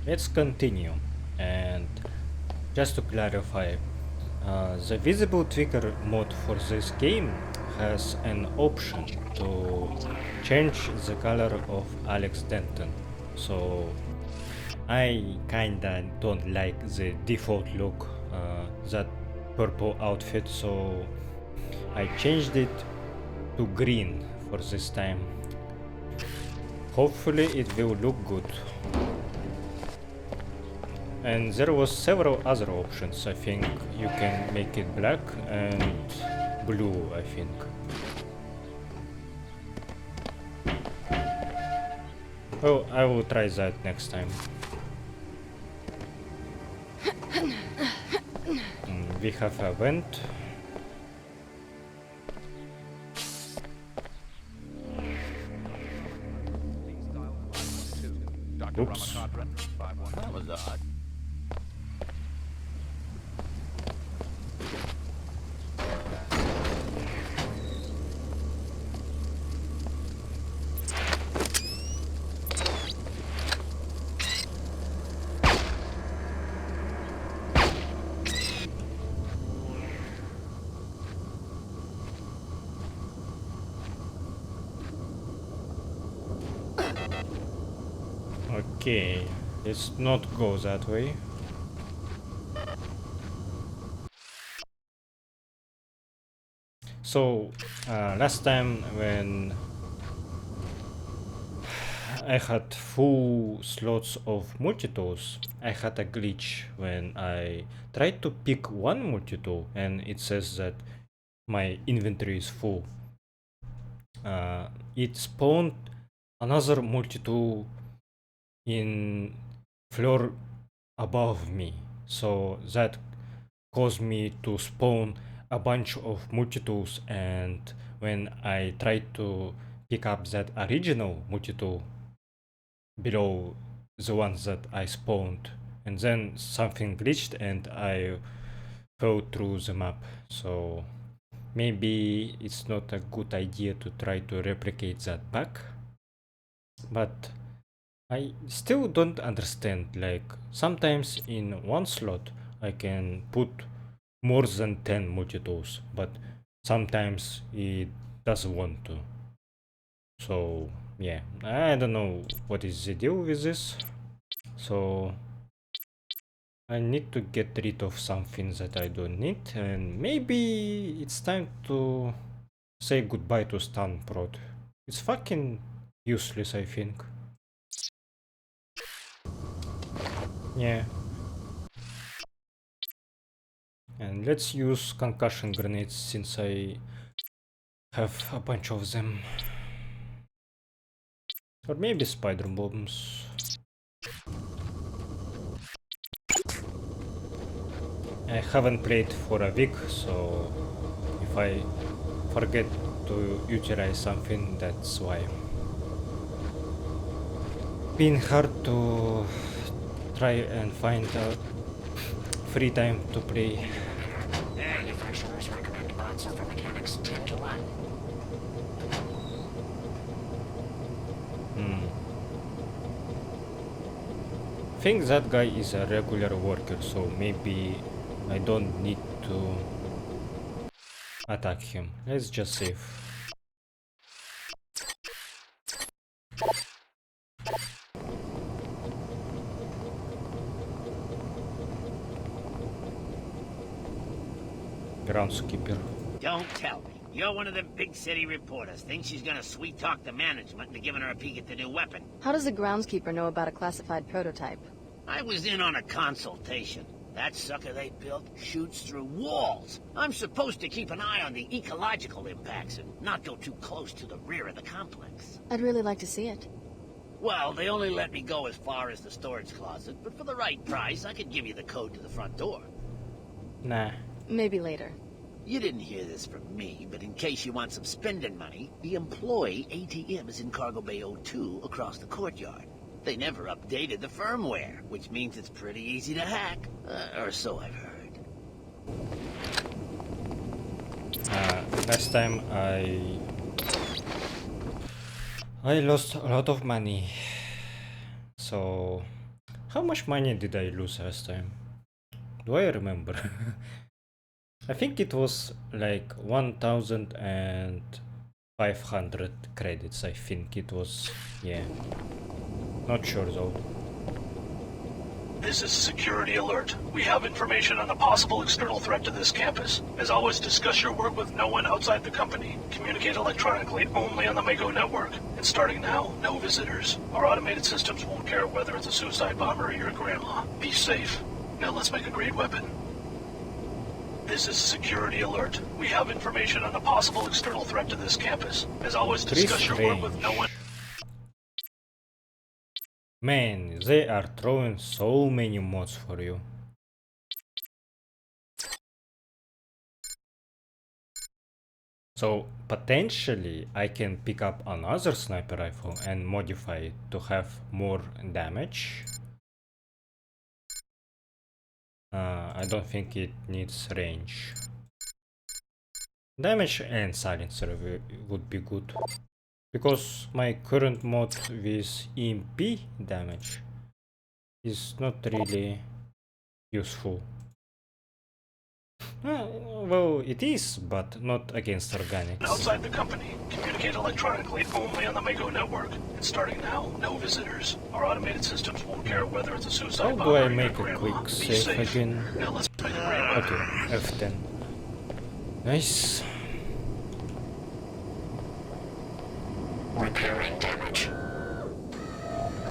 let's continue. And just to clarify, the visible trigger mode for this game has an option to change the color of Alex Denton. So I kinda don't like the default look, that purple outfit, so I changed it to green for this time. Hopefully it will look good. And there was several other options. I think you can make it black and blue, I think. Oh, I will try that next time. We have a vent. Oops. That was odd. Okay, let's not go that way. So, last time when I had full slots of multitools, I had a glitch when I tried to pick one multitool and it says that my inventory is full. It spawned another multitool in floor above me, so that caused me to spawn a bunch of multitools, and when I tried to pick up that original multitool below the ones that I spawned, and then something glitched and I fell through the map. So maybe it's not a good idea to try to replicate that back. But I still don't understand, like sometimes in one slot I can put more than 10 multitools, but sometimes it doesn't want to. So yeah, I don't know what is the deal with this. So I need to get rid of some things that I don't need, and maybe it's time to say goodbye to stun prod. It's fucking useless, I think. Yeah. And let's use concussion grenades since I have a bunch of them. Or maybe spider bombs. I haven't played for a week, so if I forget to utilize something, that's why. Been hard to try and find free time to play. Manufacturers recommend mods for mechanics 10 to 1. Think that guy is a regular worker, so maybe I don't need to attack him. Let's just save. Groundskeeper. Don't tell me. You're one of them big city reporters. Thinks she's gonna sweet talk the management into giving her a peek at the new weapon. How does a groundskeeper know about a classified prototype? I was in on a consultation. That sucker they built shoots through walls. I'm supposed to keep an eye on the ecological impacts and not go too close to the rear of the complex. I'd really like to see it. Well, they only let me go as far as the storage closet, but for the right price, I could give you the code to the front door. Nah. Maybe later. You didn't hear this from me, but in case you want some spending money, the employee ATM is in Cargo Bay 02 across the courtyard. They never updated the firmware, which means it's pretty easy to hack. Or so I've heard. Last time I lost a lot of money. So How much money did I lose last time? Do I remember? I think it was like 1,500 credits. I think it was, yeah. Not sure though. This is a security alert. We have information on a possible external threat to this campus. As always, discuss your work with no one outside the company. Communicate electronically only on the Mako network. And starting now, no visitors. Our automated systems won't care whether it's a suicide bomber or your grandma. Be safe. Now let's make a great weapon. This is a security alert. We have information on a possible external threat to this campus. As always, discuss your work with no one. Man, they are throwing so many mods for you. So potentially I can pick up another sniper rifle and modify it to have more damage. I don't think it needs range. Damage and silencer would be good. Because my current mod with EMP damage is not really useful. Well, it is, but not against organics. Outside the company, communicate electronically only on the Mako network. And starting now, no visitors. Our automated systems won't care whether it's a suicide How bomber do I or your make a grandma. quick Be save safe. again? Now let's make a great weapon. Okay, F10. Nice. Repairing damage.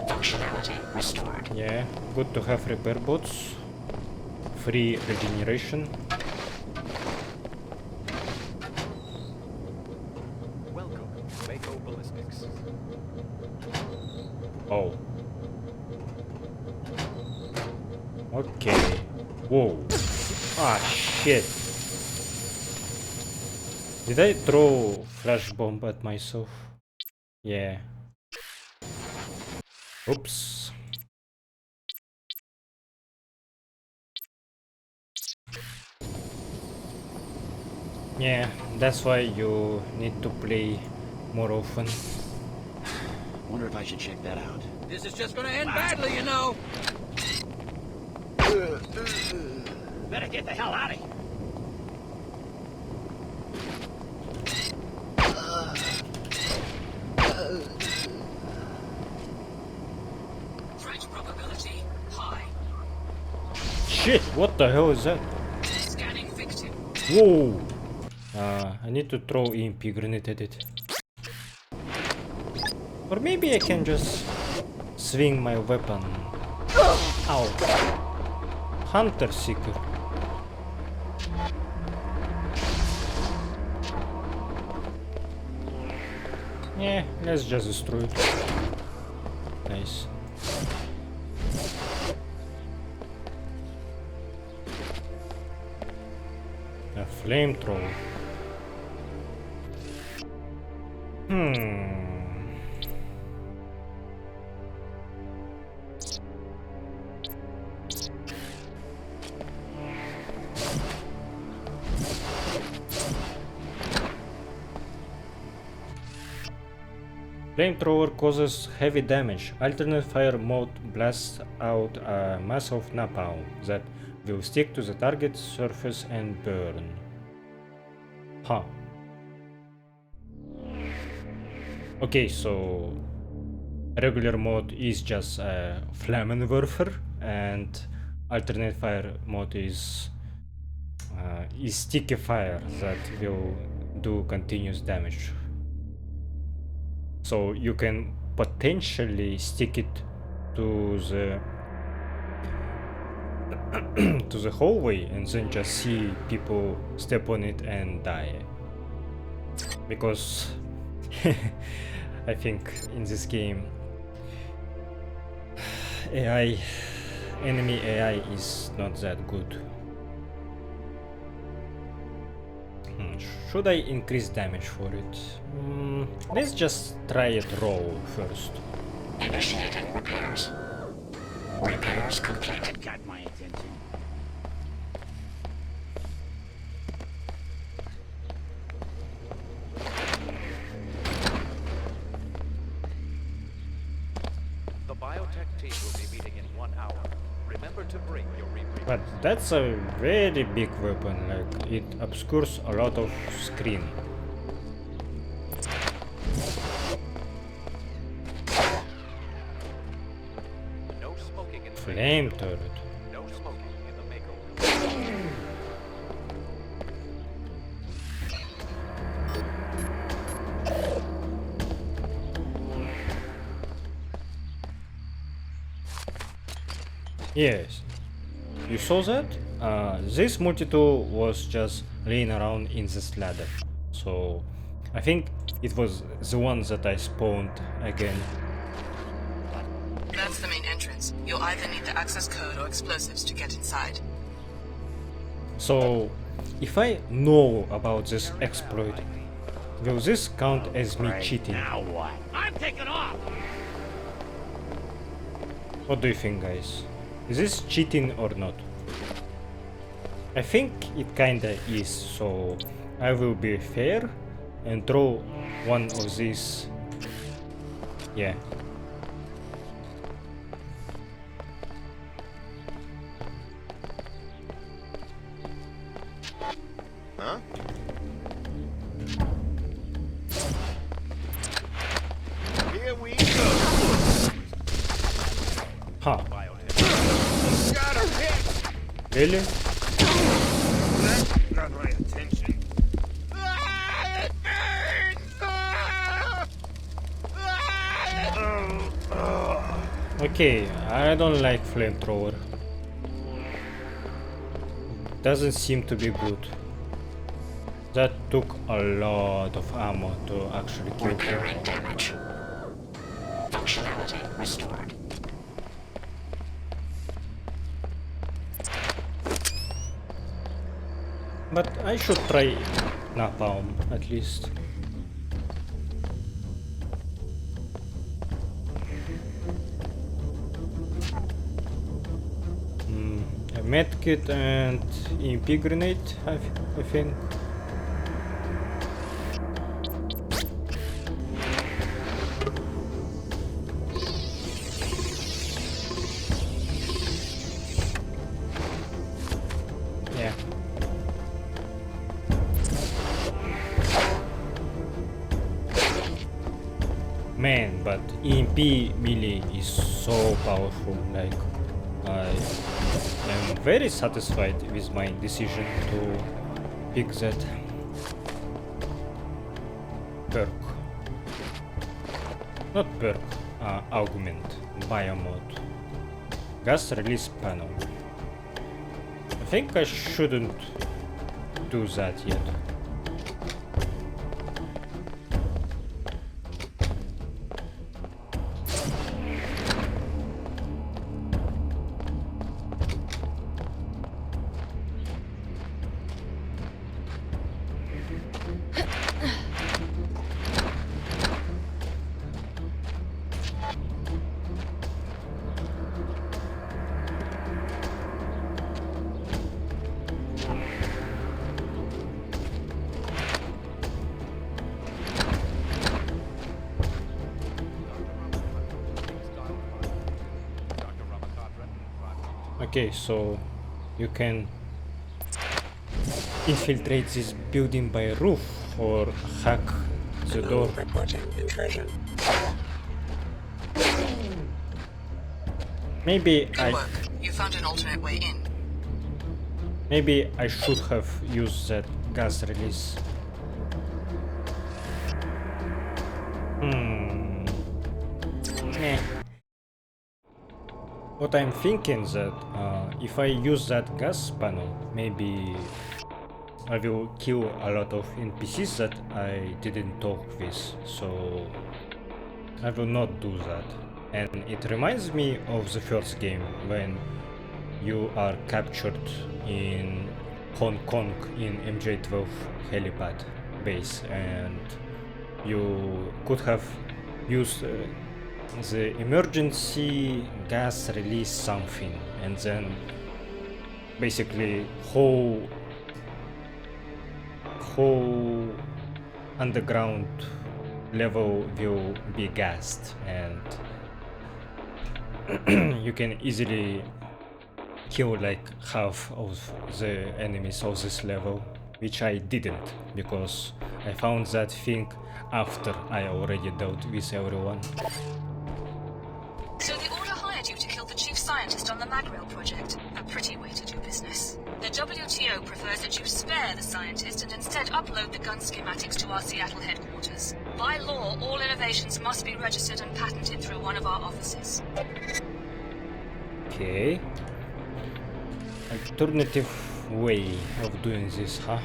Functionality restored. Yeah, good to have repair bots. Free regeneration. Welcome, Mako Ballistics. Oh. Okay. Whoa. Ah, shit. Did I throw flash bomb at myself? Yeah. Oops. Yeah, that's why you need to play more often. Wonder if I should check that out. This is just gonna end badly, you know. Better get the hell out of here. Threat probability high. Shit, what the hell is that? Scanning victim. Whoa! I need to throw EMP grenade at it. Or maybe I can just swing my weapon. Ow! Hunter Seeker. Yeah, let's just destroy it. Nice. A flamethrower. Flamethrower causes heavy damage. Alternate fire mode blasts out a mass of napalm that will stick to the target surface and burn. Huh. Okay, so regular mode is just a Flammenwerfer and alternate fire mode is sticky fire that will do continuous damage. So you can potentially stick it to the to the hallway and then just see people step on it and die. Because I think in this game enemy AI is not that good. Should I increase damage for it? Let's just try it raw first. Initiating repairs. Repairs complete. That got my attention. The biotech team will be meeting in 1 1 hour. Remember to bring your But that's a very big weapon, like it obscures a lot of screen. No smoking in the Flame turret. No smoking in the Mako. Yes. You saw that? This multi-tool was just laying around in this ladder. So I think it was the one that I spawned again. That's the main entrance. You'll either need the access code or explosives to get inside. So if I know about this exploit, will this count as me cheating? Now what? I'm taking off! What do you think, guys? Is this cheating or not? I think it kinda is, so I will be fair and throw one of these. Yeah. Huh? Here we go! Huh. Got a hit! Really? That got my attention. Ah, it burns! Ah! Okay, I don't like flamethrower. Doesn't seem to be good. That took a lot of ammo to actually kill him. Repairing damage. Functionality restored. But I should try napalm at least. A medkit and EMP grenade, I think. Yeah. Man, but EMP melee is so powerful, like I am very satisfied with my decision to pick that perk. Not perk, augment, biomod. Gas release panel. I think I shouldn't do that yet. Okay, so you can infiltrate this building by roof or hack the door. Reporting intrusion. Maybe Good work. You found an alternate way in. maybe I should have used that gas release. Meh. What I'm thinking that if I use that gas panel, maybe I will kill a lot of NPCs that I didn't talk with, so I will not do that. And it reminds me of the first game when you are captured in Hong Kong in MJ12 helipad base and you could have used the emergency gas release something, and then basically whole underground level will be gassed, and you can easily kill like half of the enemies of this level, which I didn't because I found that thing after I already dealt with everyone. So the Order hired you to kill the chief scientist on the Magrail project. A pretty way to do business. The WTO prefers that you spare the scientist and instead upload the gun schematics to our Seattle headquarters. By law, all innovations must be registered and patented through one of our offices. Okay. Alternative way of doing this, huh?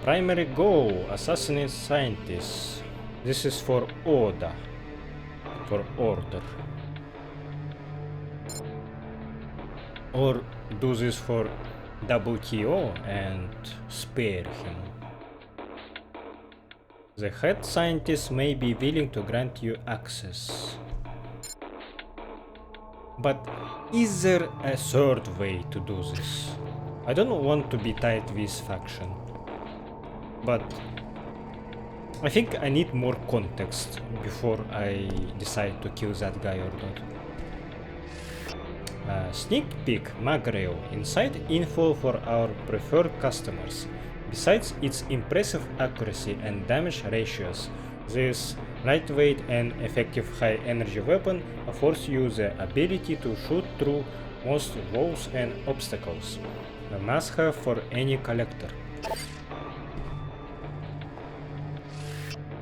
Primary goal, assassinate scientists. This is for order. For order. Or do this for WTO and spare him. The head scientist may be willing to grant you access. But is there a third way to do this? I don't want to be tied with faction, but I think I need more context before I decide to kill that guy or not. Sneak peek Magrail, inside info for our preferred customers. Besides its impressive accuracy and damage ratios, this lightweight and effective high-energy weapon affords you the ability to shoot through most walls and obstacles, a must-have for any collector.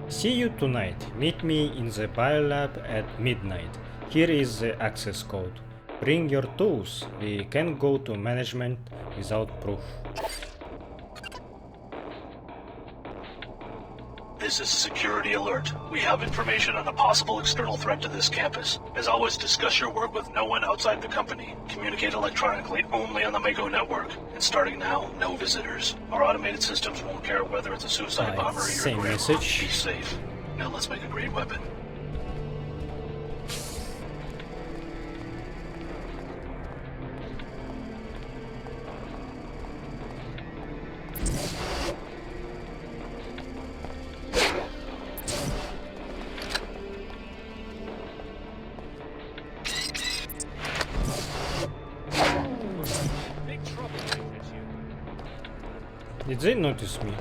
See you tonight. Meet me in the biolab at midnight. Here is the access code. Bring your tools. We can't go to management without proof. This is a security alert. We have information on a possible external threat to this campus. As always, discuss your work with no one outside the company. Communicate electronically only on the Mako network. And starting now, no visitors. Our automated systems won't care whether it's a suicide bomber or your same grandma. message. Be safe. Now let's make a great weapon. Big trouble waits you. Did they notice me?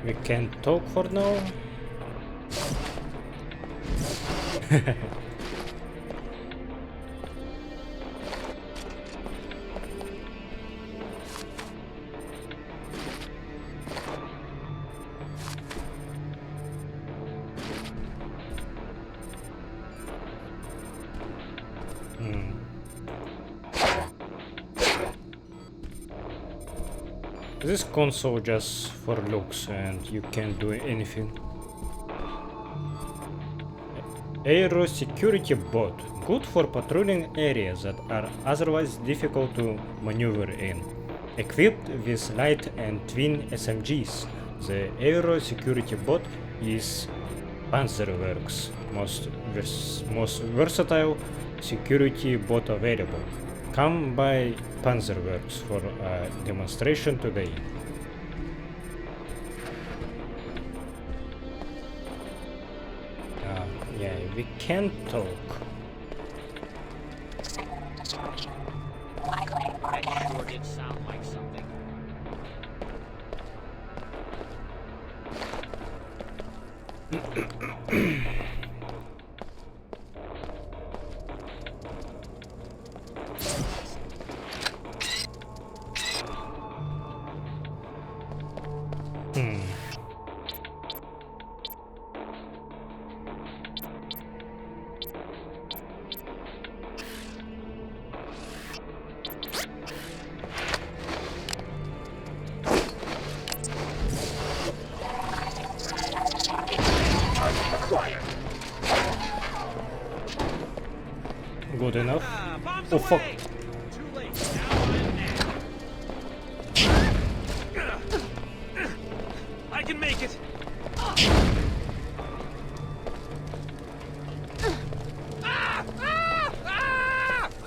We can talk for now. This console just for looks and you can't do anything. Aero security bot, good for patrolling areas that are otherwise difficult to maneuver in. Equipped with light and twin SMGs, the Aero security bot is Panzerwerks' most versatile security bot available. Come by Panzerwerks for a demonstration today. Yeah, we can talk. That sure did sound like something. Good enough. Bombs Oh fuck. away! Too late. Now I'm next. I can make it.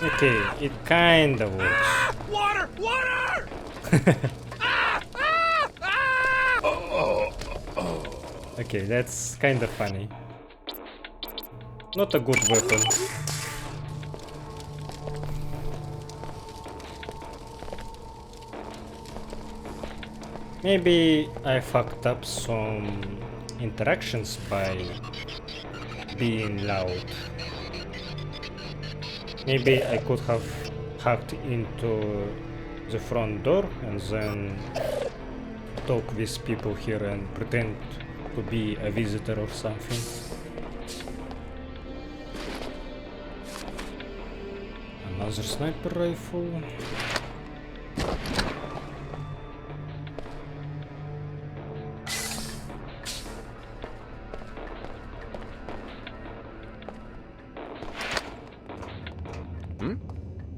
Okay, it kinda works. Water! Water! Okay, that's kinda funny. Not a good weapon. Maybe I fucked up some interactions by being loud. Maybe I could have hacked into the front door and then talk with people here and pretend to be a visitor or something. Another sniper rifle.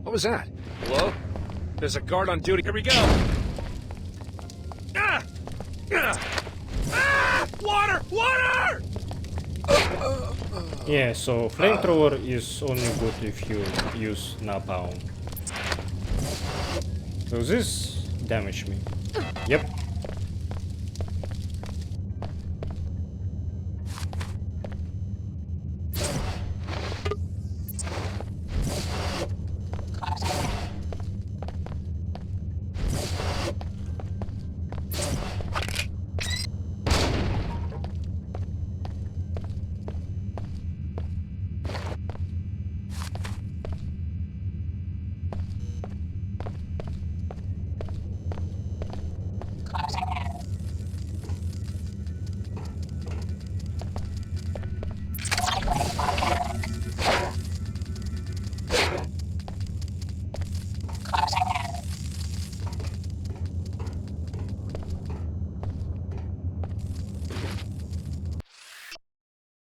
What was that? Hello? There's a guard on duty. Here we go. Ah! Ah! Ah! Water! Water! Yeah, so flamethrower is only good if you use napalm. So this damaged me. Yep.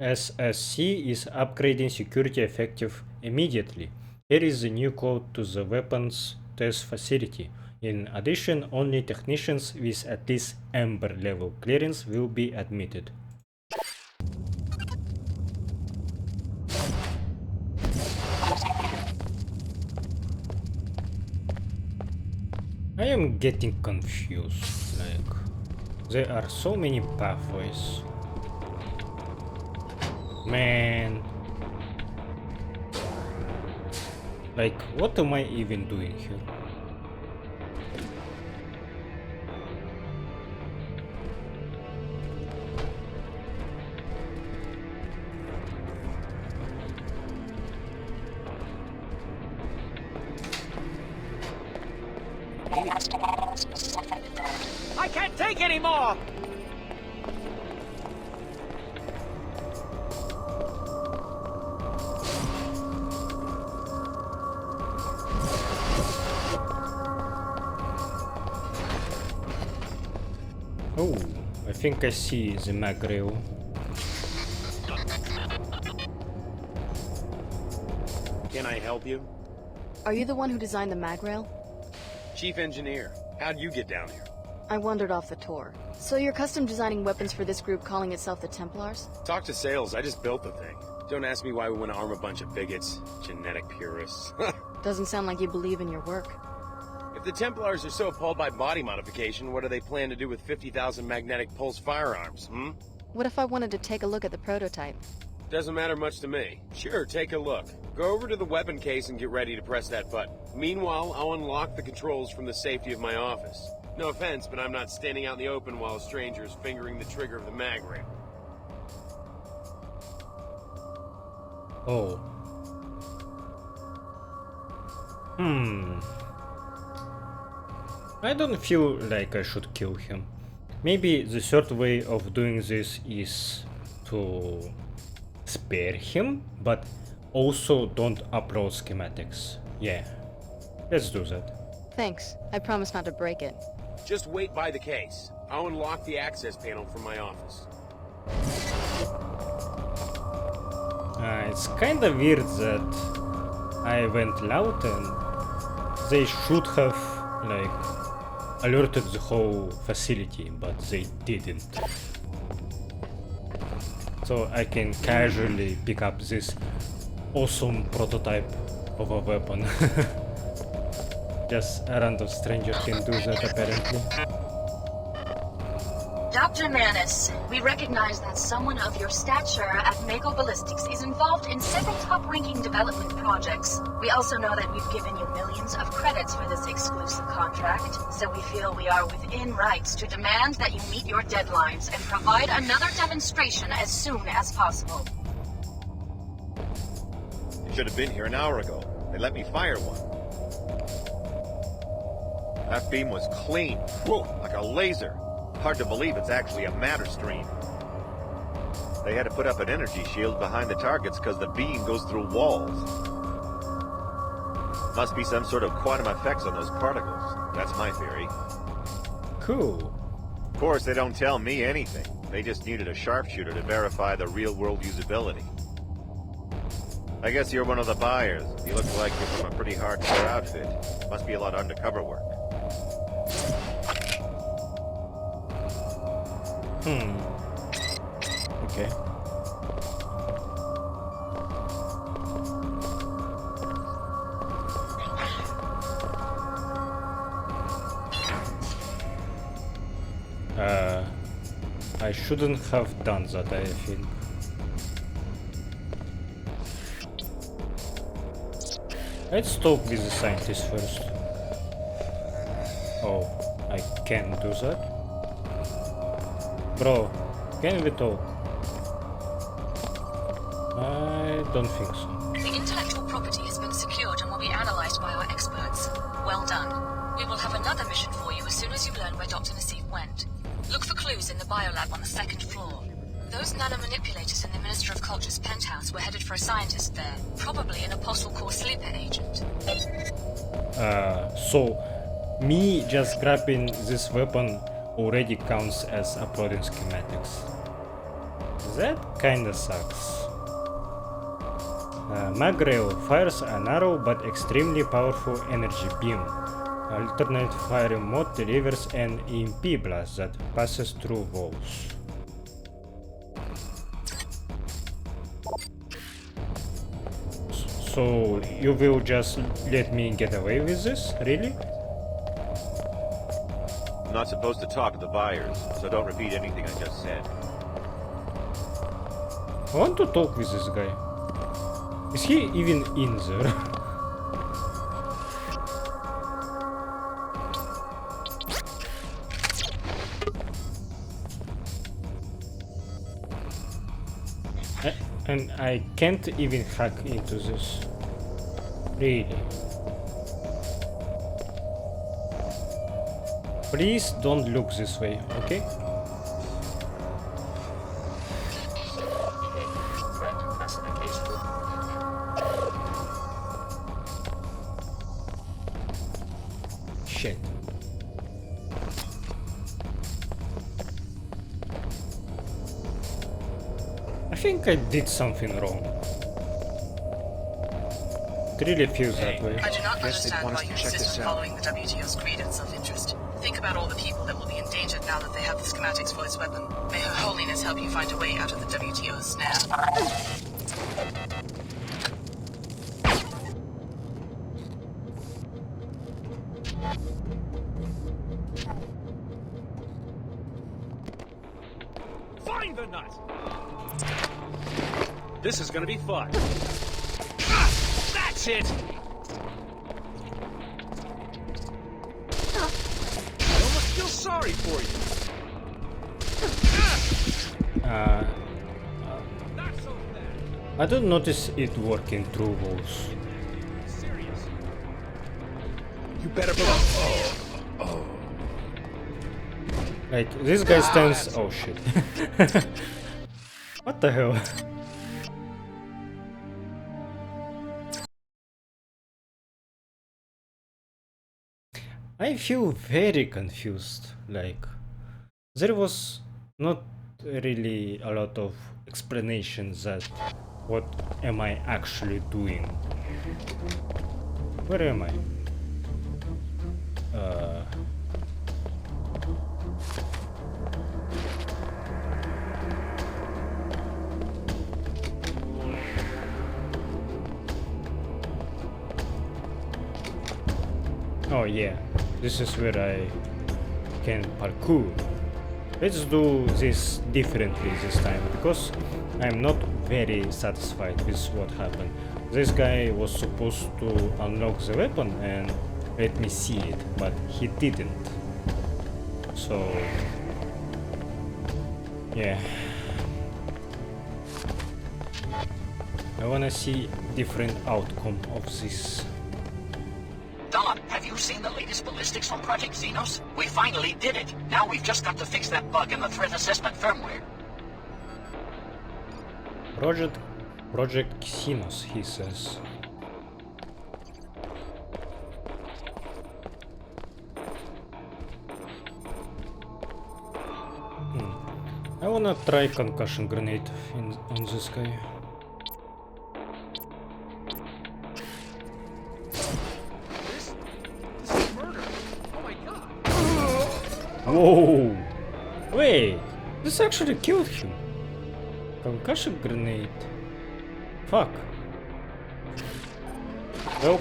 SSC is upgrading security effective immediately. Here is the new code to the weapons test facility. In addition, only technicians with at least Amber level clearance will be admitted. I am getting confused, like, there are so many pathways. Man. Like, what am I even doing here? I can't take any more! Oh, I think I see the mag rail. Can I help you? Are you the one who designed the mag rail? Chief Engineer, how'd you get down here? I wandered off the tour. So you're custom designing weapons for this group calling itself the Templars? Talk to sales, I just built the thing. Don't ask me why we want to arm a bunch of bigots, genetic purists. Doesn't sound like you believe in your work. If the Templars are so appalled by body modification, what do they plan to do with 50,000 magnetic pulse firearms, What if I wanted to take a look at the prototype? Doesn't matter much to me. Sure, take a look. Go over to the weapon case and get ready to press that button. Meanwhile, I'll unlock the controls from the safety of my office. No offense, but I'm not standing out in the open while a stranger is fingering the trigger of the mag rail. Oh. I don't feel like I should kill him. Maybe the third way of doing this is to spare him, but also don't upload schematics. Yeah, let's do that. Thanks. I promise not to break it. Just wait by the case. I'll unlock the access panel from my office. It's kinda weird that I went loud and they should have like alerted the whole facility, but they didn't. So I can casually pick up this awesome prototype of a weapon. Just a random stranger can do that apparently. Dr. Manus, we recognize that someone of your stature at Mako Ballistics is involved in several top-ranking development projects. We also know that we've given you millions of credits for this exclusive contract, so we feel we are within rights to demand that you meet your deadlines and provide another demonstration as soon as possible. You should have been here an hour ago. They let me fire one. That beam was clean. Whoa, like a laser. Hard to believe it's actually a matter stream. They had to put up an energy shield behind the targets because the beam goes through walls. Must be some sort of quantum effects on those particles. That's my theory. Cool. Of course, they don't tell me anything. They just needed a sharpshooter to verify the real-world usability. I guess you're one of the buyers. You look like you're from a pretty hardcore outfit. Must be a lot of undercover work. Okay. I shouldn't have done that, I think. Let's talk with the scientist first. Oh, I can't do that? Bro, can we talk? I don't think so. The intellectual property has been secured and will be analyzed by our experts. Well done. We will have another mission for you as soon as you learn where Dr. Nassif went. Look for clues in the biolab on the second floor. Those nanomanipulators in the Minister of Culture's penthouse were headed for a scientist there, probably an Apostle Core sleeper agent. So me just grabbing this weapon already counts as uploading schematics. That kinda sucks. Magrail fires a narrow but extremely powerful energy beam. Alternate firing mode delivers an EMP blast that passes through walls. So you will just let me get away with this? Really? I'm not supposed to talk to the buyers, so don't repeat anything I just said. I want to talk with this guy. Is he even in there? And I can't even hack into this. Really. Please don't look this way, okay? Shit. I think I did something wrong. It really feels that way. I do not understand why you insist on following the WTO's creed and self-interest. Think about all the people that will be endangered now that they have the schematics for this weapon. May Her Holiness help you find a way out of the WTO's snare. Find the nut! This is gonna be fun. That's it! I almost feel sorry for you. Not so bad. I don't notice it working through walls. Serious. You better believe. Like, this guy stands... Oh shit. What the hell? I feel very confused. Like, there was not really a lot of explanations that what am I actually doing? Where am I? Oh yeah, this is where I can parkour. Let's do this differently this time, because I'm not very satisfied with what happened. This guy was supposed to unlock the weapon and let me see it, but he didn't. So yeah, I wanna see different outcome of this. Don, have you seen the latest ballistics from Project Xenos? We finally did it. Now we've just got to fix that bug in the threat assessment firmware. Project Xenos, he says. I wanna try concussion grenade on this guy. Whoa! Wait! This actually killed him. Concussion grenade. Fuck. Well.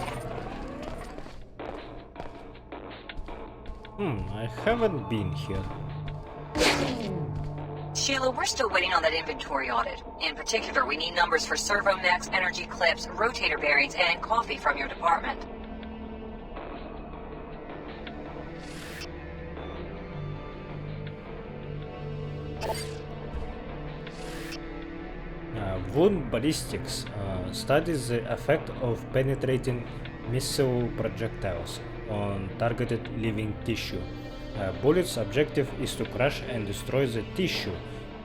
I haven't been here. Sheila, we're still waiting on that inventory audit. In particular, we need numbers for servo necks, energy clips, rotator bearings, and coffee from your department. Wound ballistics studies the effect of penetrating missile projectiles on targeted living tissue. Bullet's objective is to crush and destroy the tissue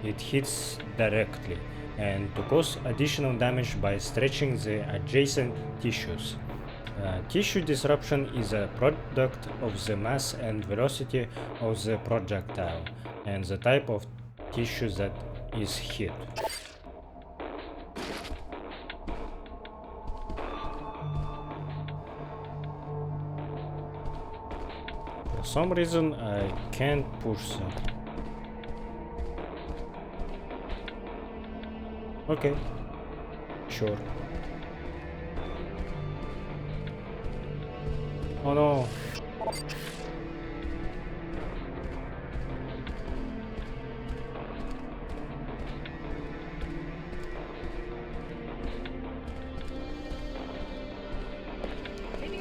it hits directly, and to cause additional damage by stretching the adjacent tissues. Tissue disruption is a product of the mass and velocity of the projectile, and the type of tissue that is hit. For some reason I can't push that. Okay, sure. Oh no.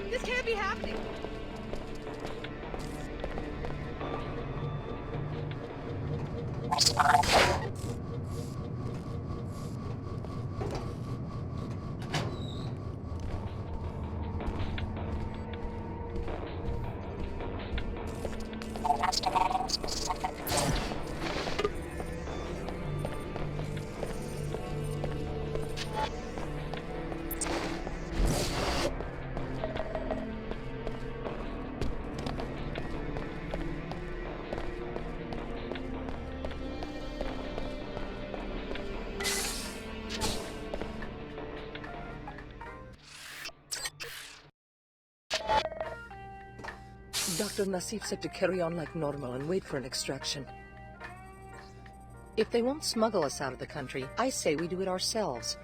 This can't be happening. Dr. Nassif said to carry on like normal and wait for an extraction. If they won't smuggle us out of the country, I say we do it ourselves.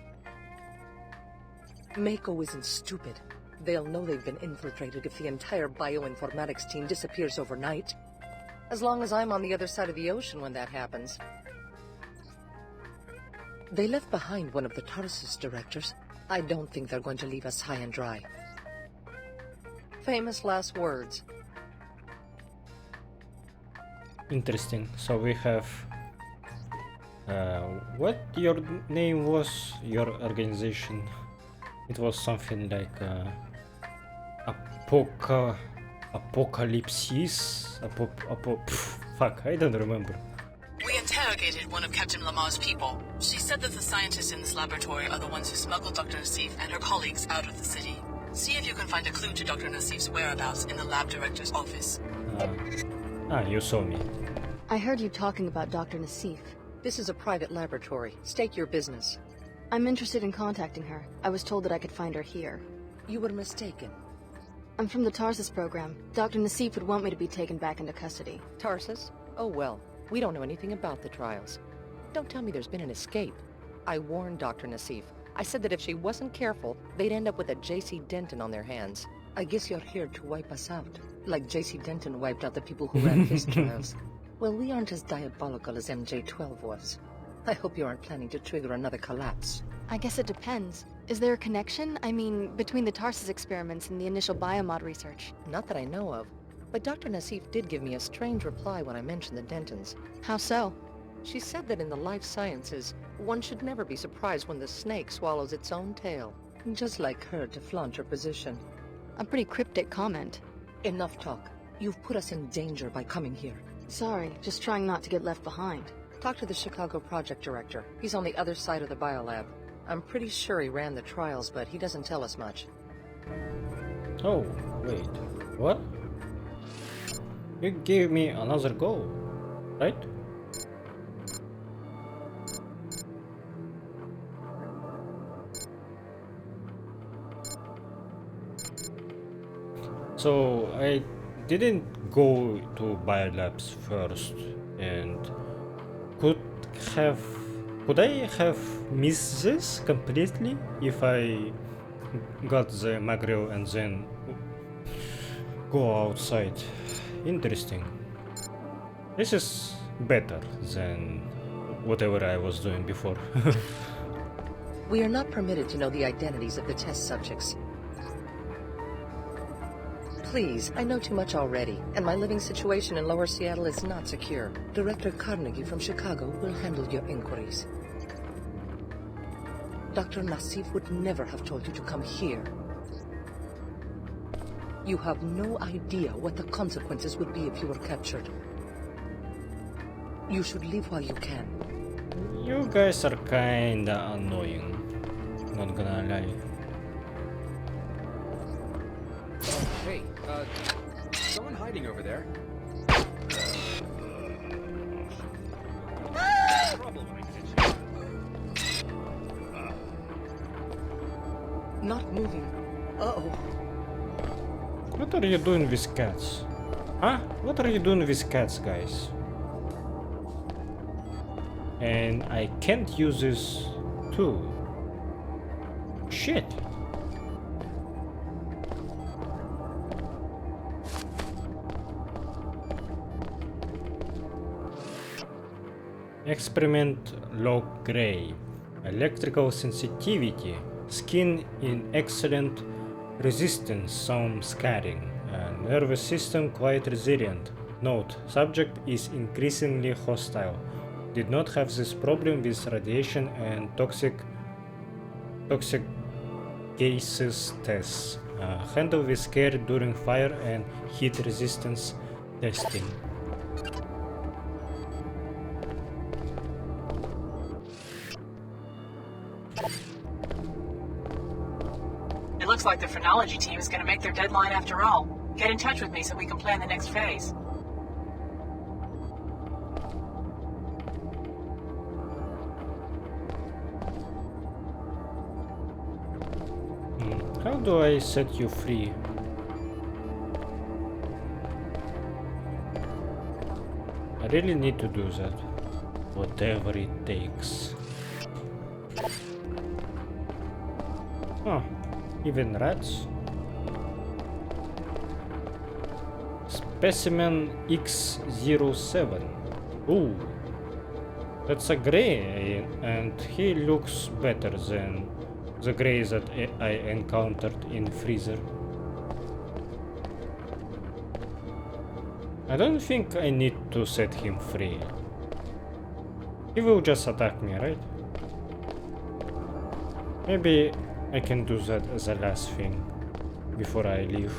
Mako isn't stupid. They'll know they've been infiltrated if the entire bioinformatics team disappears overnight. As long as I'm on the other side of the ocean when that happens. They left behind one of the Tarsus directors. I don't think they're going to leave us high and dry. Famous last words. Interesting. So we have what your name was, your organization? It was something like Apocalypsis? Fuck, I don't remember. We interrogated one of Captain Lamar's people. She said that the scientists in this laboratory are the ones who smuggled Dr. Nassif and her colleagues out of the city. See if you can find a clue to Dr. Nassif's whereabouts in the lab director's office. You saw me. I heard you talking about Dr. Nassif. This is a private laboratory. State your business. I'm interested in contacting her. I was told that I could find her here. You were mistaken. I'm from the Tarsus program. Dr. Nassif would want me to be taken back into custody. Tarsus? Oh well, we don't know anything about the trials. Don't tell me there's been an escape. I warned Dr. Nassif. I said that if she wasn't careful, they'd end up with a J.C. Denton on their hands. I guess you're here to wipe us out, like J.C. Denton wiped out the people who ran his trials. Well, we aren't as diabolical as MJ-12 was. I hope you aren't planning to trigger another collapse. I guess it depends. Is there a connection? I mean, between the Tarsus experiments and the initial biomod research? Not that I know of, but Dr. Nassif did give me a strange reply when I mentioned the Dentons. How so? She said that in the life sciences, one should never be surprised when the snake swallows its own tail. Just like her to flaunt her position. A pretty cryptic comment. Enough talk. You've put us in danger by coming here. Sorry, just trying not to get left behind. Talk to the Chicago project director. He's on the other side of the biolab. I'm pretty sure he ran the trials, but he doesn't tell us much. Oh, wait. What? You gave me another goal, right? So I didn't go to biolabs first, and could I have missed this completely if I got the Magriel and then go outside? Interesting. This is better than whatever I was doing before. We are not permitted to know the identities of the test subjects. Please, I know too much already, and my living situation in Lower Seattle is not secure. Director Carnegie from Chicago will handle your inquiries. Dr. Nassif would never have told you to come here. You have no idea what the consequences would be if you were captured. You should leave while you can. You guys are kinda annoying, not gonna lie. Hey, someone hiding over there. Not moving. Uh-oh. What are you doing with cats? Huh? What are you doing with cats, guys? And I can't use this too. Shit. Experiment log gray. Electrical sensitivity. Skin in excellent resistance, some scarring. Nervous system quite resilient. Note: subject is increasingly hostile. Did not have this problem with radiation and toxic gases tests. Handle with care during fire and heat resistance testing. It looks like the phrenology team is going to make their deadline after all. Get in touch with me so we can plan the next phase. How do I set you free? I really need to do that. Whatever it takes. Oh, even rats? Specimen X07. Ooh, that's a gray, and he looks better than the gray that I encountered in Freezer. I don't think I need to set him free. He will just attack me, right? Maybe I can do that as a last thing before I leave.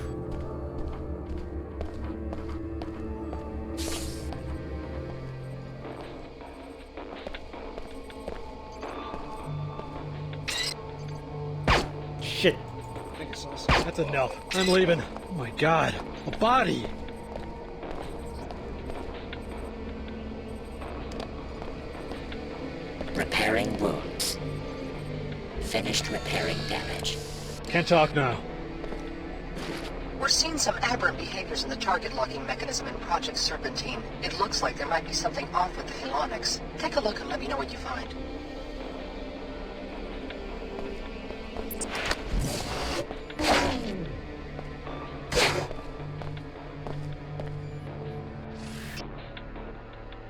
Shit. I think I saw something. That's enough. I'm leaving. Oh my god. A body! Repairing wounds. finished repairing damage. Can't talk now. We're seeing some aberrant behaviors in the target locking mechanism in Project Serpentine. It looks like there might be something off with the helonics. Take a look and let me know what you find.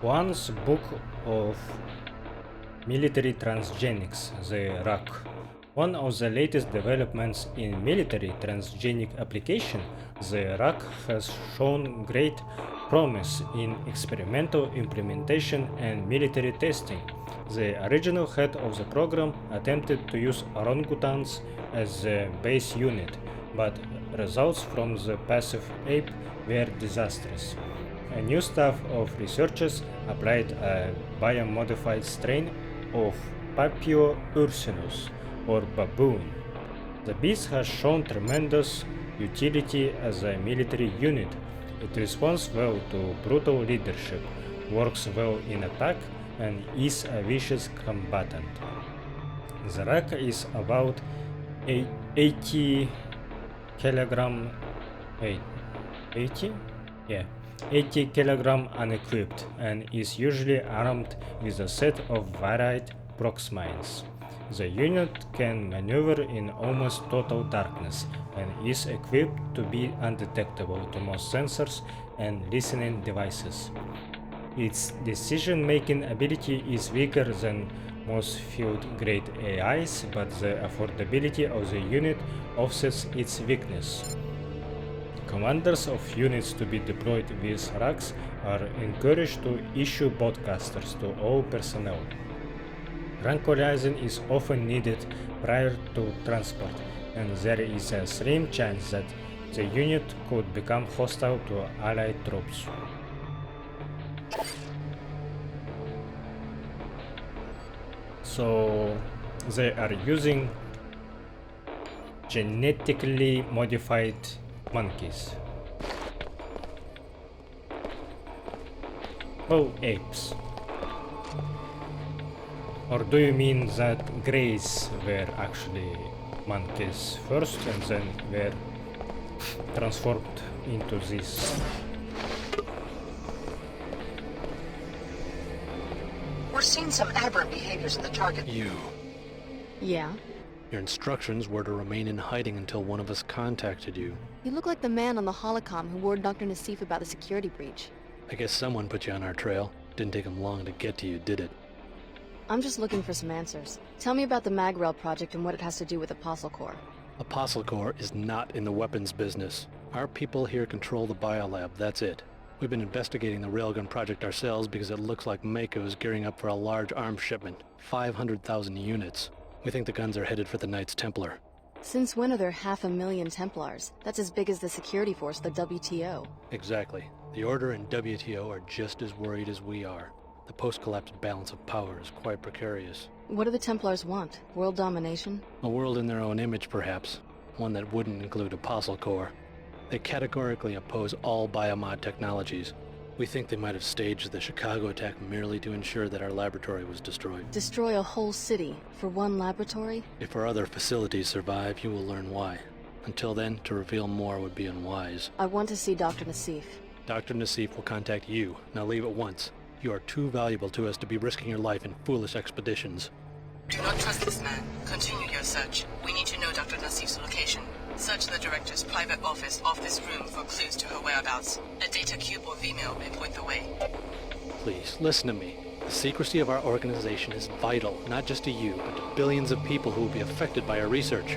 One's book of military transgenics, the RAC. One of the latest developments in military transgenic application, the RAC has shown great promise in experimental implementation and military testing. The original head of the program attempted to use orangutans as the base unit, but results from the passive ape were disastrous. A new staff of researchers applied a biomodified strain of Papio ursinus, or baboon. The beast has shown tremendous utility as a military unit. It responds well to brutal leadership, works well in attack, and is a vicious combatant. The RAC is about 80 kilogram. Wait, 80? Yeah. 80 kg unequipped and is usually armed with a set of varied proxmines. The unit can maneuver in almost total darkness and is equipped to be undetectable to most sensors and listening devices. Its decision-making ability is weaker than most field-grade AIs, but the affordability of the unit offsets its weakness. Commanders of units to be deployed with RACs are encouraged to issue broadcasters to all personnel. Tranquilizing is often needed prior to transport, and there is a slim chance that the unit could become hostile to Allied troops. So they are using genetically modified monkeys. Oh, apes. Or do you mean that greys were actually monkeys first and then were transformed into this? We're seeing some aberrant behaviors in the target. You. Yeah? Your instructions were to remain in hiding until one of us contacted you. You look like the man on the holocom who warned Dr. Nassif about the security breach. I guess someone put you on our trail. Didn't take him long to get to you, did it? I'm just looking for some answers. Tell me about the Magrail project and what it has to do with Apostle Corps. Apostle Corps is not in the weapons business. Our people here control the biolab, that's it. We've been investigating the railgun project ourselves because it looks like Mako is gearing up for a large arms shipment. 500,000 units. We think the guns are headed for the Knights Templar. Since when are there 500,000 Templars? That's as big as the security force, the WTO. Exactly. The Order and WTO are just as worried as we are. The post-collapse balance of power is quite precarious. What do the Templars want? World domination? A world in their own image, perhaps. One that wouldn't include Apostle Corps. They categorically oppose all biomod technologies. We think they might have staged the Chicago attack merely to ensure that our laboratory was destroyed. Destroy a whole city for one laboratory? If our other facilities survive, you will learn why. Until then, to reveal more would be unwise. I want to see Dr. Nassif. Dr. Nassif will contact you. Now leave at once. You are too valuable to us to be risking your life in foolish expeditions. Do not trust this man. Continue your search. We need to know Dr. Nassif's location. Search the director's private office off this room for clues to her whereabouts. A data cube or Vimeo may point the way. Please, listen to me. The secrecy of our organization is vital, not just to you, but to billions of people who will be affected by our research.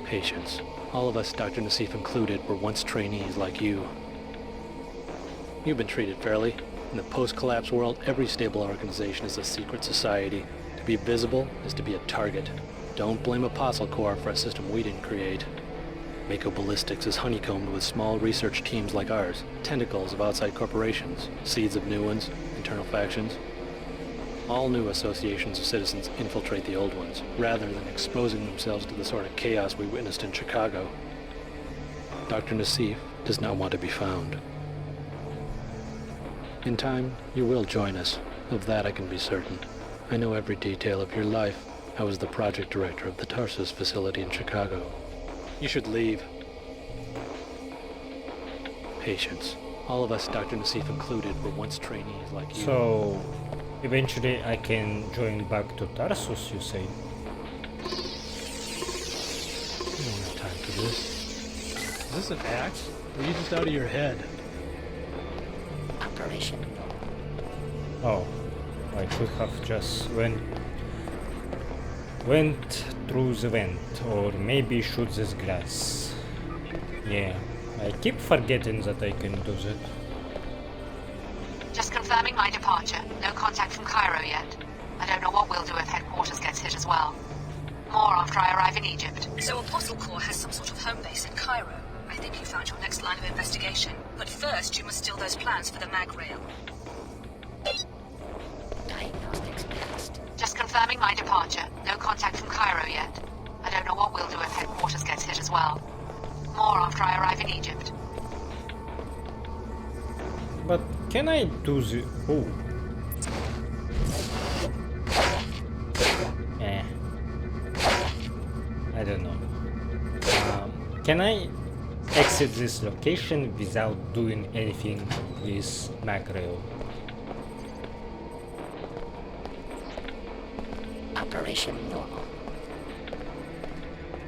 Patience. All of us, Dr. Nassif included, were once trainees like you. You've been treated fairly. In the post-collapse world, every stable organization is a secret society. To be visible is to be a target. Don't blame Apostle Corps for a system we didn't create. Mako Ballistics is honeycombed with small research teams like ours, tentacles of outside corporations, seeds of new ones, internal factions. All new associations of citizens infiltrate the old ones, rather than exposing themselves to the sort of chaos we witnessed in Chicago. Dr. Nassif does not want to be found. In time, you will join us. Of that I can be certain. I know every detail of your life. I was the project director of the Tarsus facility in Chicago. You should leave. Patience. All of us, Dr. Nassif included, were once trainees like you. So, eventually I can join back to Tarsus, you say? I don't have time for this. Is this an act? Or are you just out of your head? Operation. Oh, I could have just went through the vent, or maybe shoot this glass. Yeah, I keep forgetting that I can do that. Just confirming my departure. No contact from Cairo yet. I don't know what we'll do if headquarters gets hit as well. More after I arrive in Egypt. So Apostle Corps has some sort of home base in Cairo. I think you found your next line of investigation. But first, you must steal those plans for the mag rail. Diagnostics passed. Just confirming my departure. No contact from Cairo yet. I don't know what we'll do if headquarters gets hit as well. More after I arrive in Egypt. But can I do the... Oh. I don't know. Can I exit this location without doing anything with macro? Operation normal.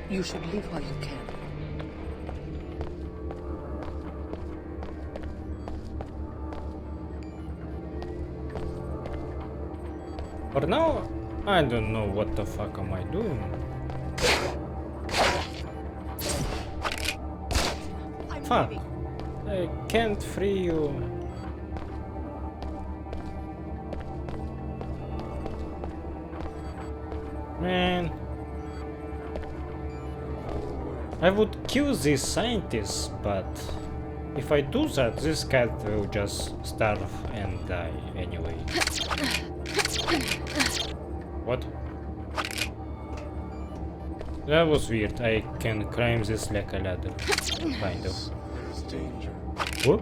You should leave while you can. For now, I don't know what the fuck am I doing. Fuck. I can't free you. Man. I would kill these scientists, but if I do that, this cat will just starve and die anyway. What? That was weird. I can climb this like a ladder. Kind of. There's danger. What?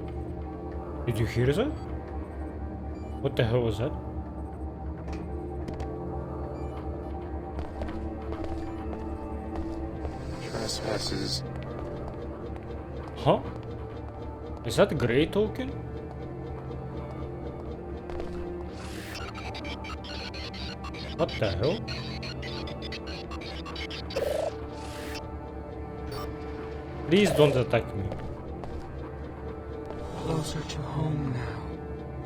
Did you hear that? What the hell was that? Trespasses. Huh? Is that Grey talking? What the hell? Please don't attack me. Closer to home now.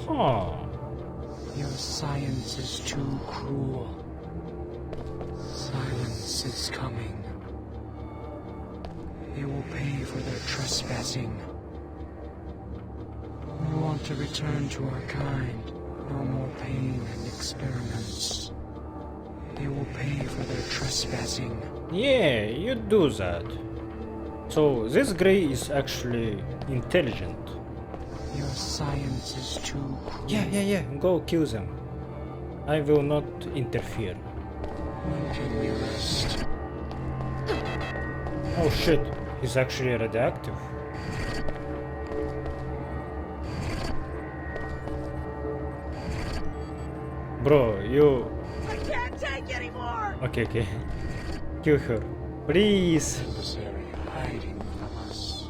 Huh. Your science is too cruel. Silence is coming. They will pay for their trespassing. We want to return to our kind. No more pain and experiments. They will pay for their trespassing. Yeah, you do that. So this Grey is actually intelligent. Your science is too cruel. Yeah. Go kill them. I will not interfere. When can we rest? Oh shit, he's actually radioactive. Bro, you... I can't take anymore! Okay. Kill her. Please. Adversary hiding from us.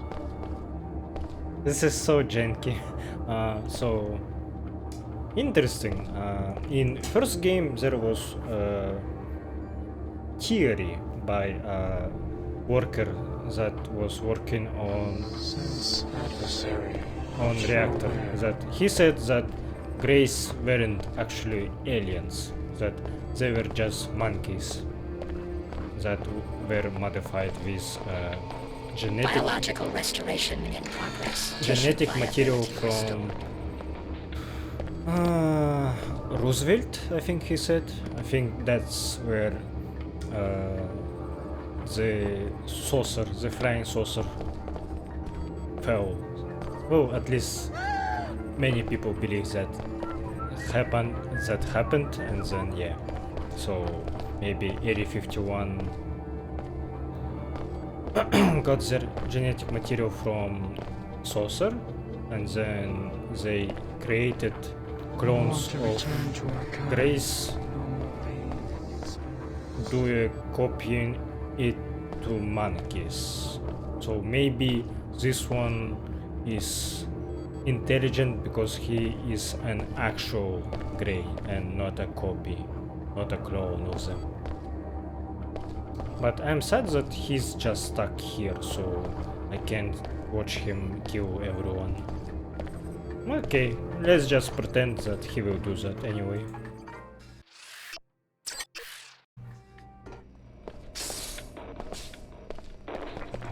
This is so janky. So... Interesting. In first game there was theory by a worker that was working on reactor, that he said that Greys weren't actually aliens, that they were just monkeys that were modified with biological restoration in progress. Genetic material from Roosevelt, I think he said. I think that's where the saucer, the flying saucer, fell. Well, at least many people believe that happened, and then yeah. So maybe Area 51 got their genetic material from saucer, and then they created clones of Greys do a copying it to monkeys. So maybe this one is intelligent because he is an actual Grey and not a copy, not a clone of them. But I'm sad that he's just stuck here, so I can't watch him kill everyone. Okay, let's just pretend that he will do that anyway.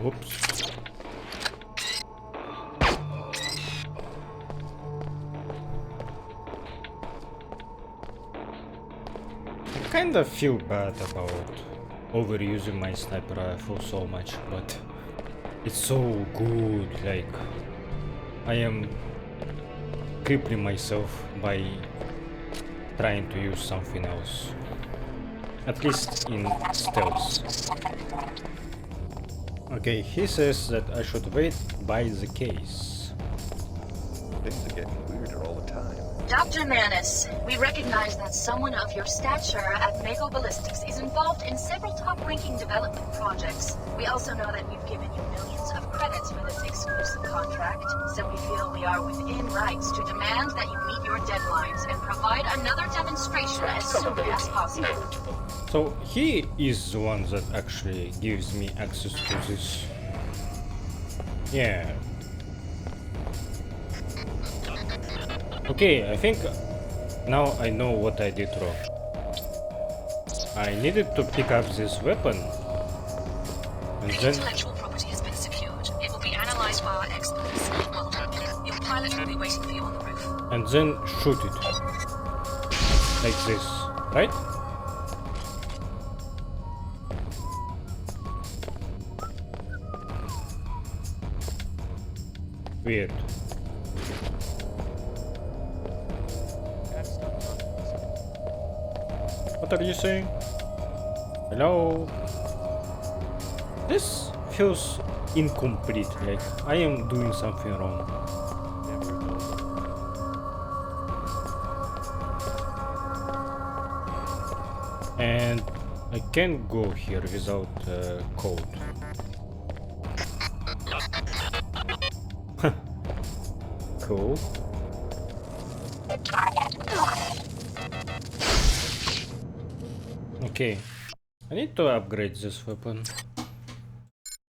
Whoops. I kinda feel bad about overusing my sniper rifle so much, but it's so good. Like, I am crippling myself by trying to use something else, at least in stealth. Okay, he says that I should wait by the case. Things are getting weirder all the time. Dr. Manus, we recognize that someone of your stature at Mako Ballistics is involved in several top-ranking development projects. We also know that we've given you millions of credits for this exclusive contract, so we feel we are within rights to demand that you meet your deadlines and provide another demonstration as soon as possible. So he is the one that actually gives me access to this. Yeah. Okay, I think now I know what I did wrong. I needed to pick up this weapon. And The then... intellectual property has been secured. It will be analyzed by our experts. Well done. Your pilot will be waiting for you on the roof. and then shoot it. Like this, right? Weird. What are you saying? Hello? This feels incomplete, like I am doing something wrong. And I can't go here without code. Cool. Okay, I need to upgrade this weapon.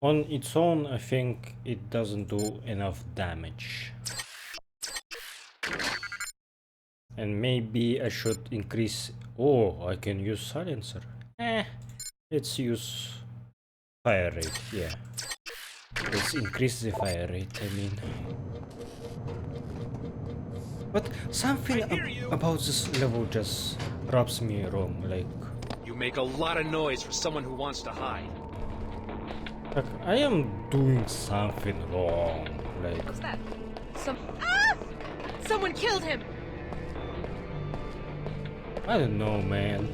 On its own, I think it doesn't do enough damage. And maybe I should increase... Oh, I can use silencer. Let's use fire rate, yeah. Let's increase the fire rate, I mean. But something about this level just rubs me wrong, like... You make a lot of noise for someone who wants to hide. Like, I am doing something wrong, like... What's that? Someone killed him! I don't know, man.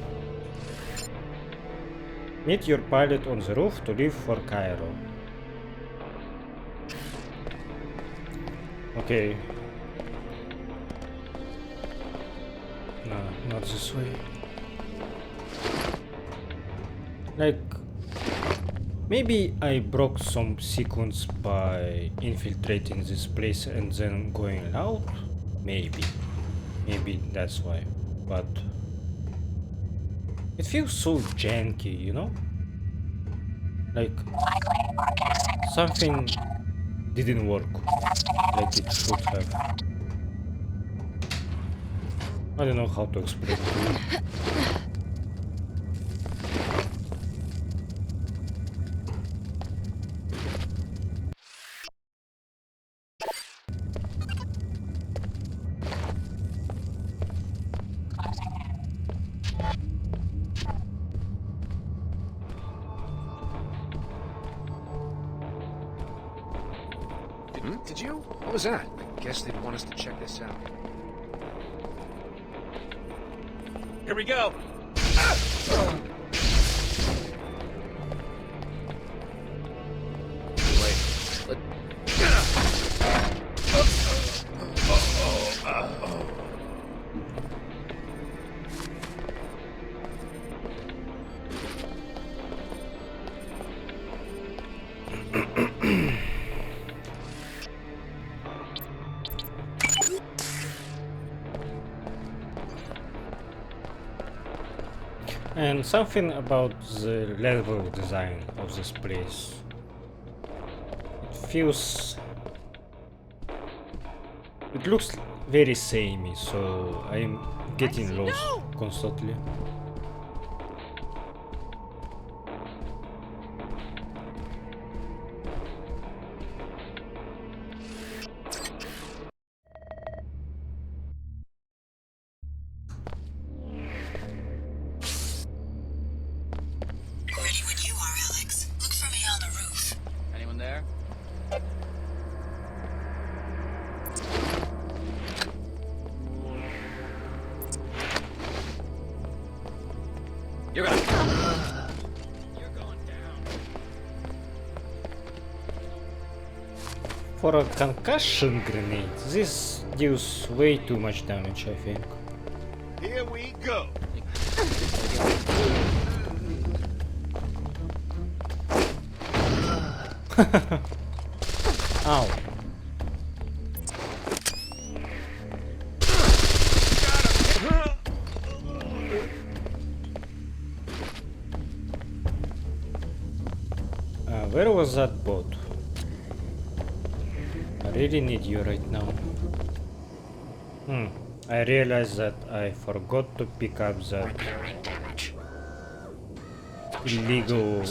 Meet your pilot on the roof to leave for Cairo. Okay. No, not this way. Like, maybe I broke some sequence by infiltrating this place and then going out? Maybe. Maybe that's why. But it feels so janky, you know? Like something didn't work like it should have. I don't know how to explain it to you. Did you? What was that? I guess they'd want us to check this out. Here we go! And something about the level design of this place. It feels... It looks very samey, so I'm getting lost constantly. Ready when you are, Alex. Look for me on the roof. Anyone there? You're gonna... For a concussion grenade, this deals way too much damage, I think. Here we go. Ow. Where was that boat? I really need you right now. I realized that I forgot to pick up that illegal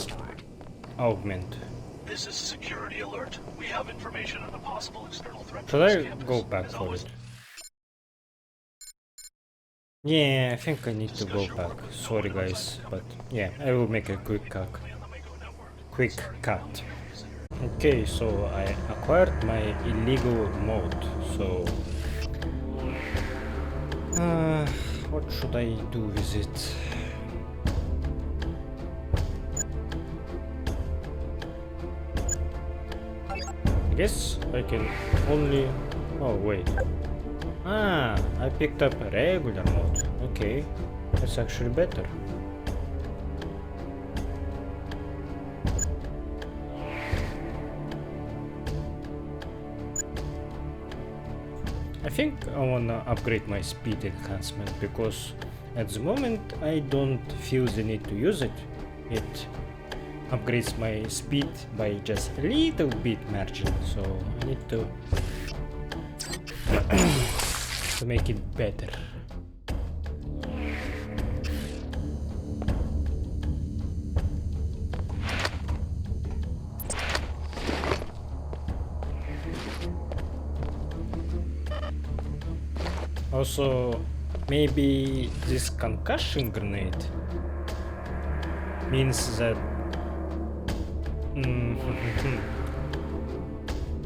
augment. This is a security alert. We have information on a possible external threat to Should this I campus. go back As for always, it? Yeah, I think I need to go back. Sorry guys, but yeah, I will make a quick cut. Okay, so I acquired my illegal mode, so what should I do with it? I guess I can only... Oh wait. I picked up a regular mode. Okay, that's actually better. I think I wanna upgrade my speed enhancement because at the moment I don't feel the need to use it. It upgrades my speed by just a little bit margin, so I need to to make it better. Also, maybe this concussion grenade means that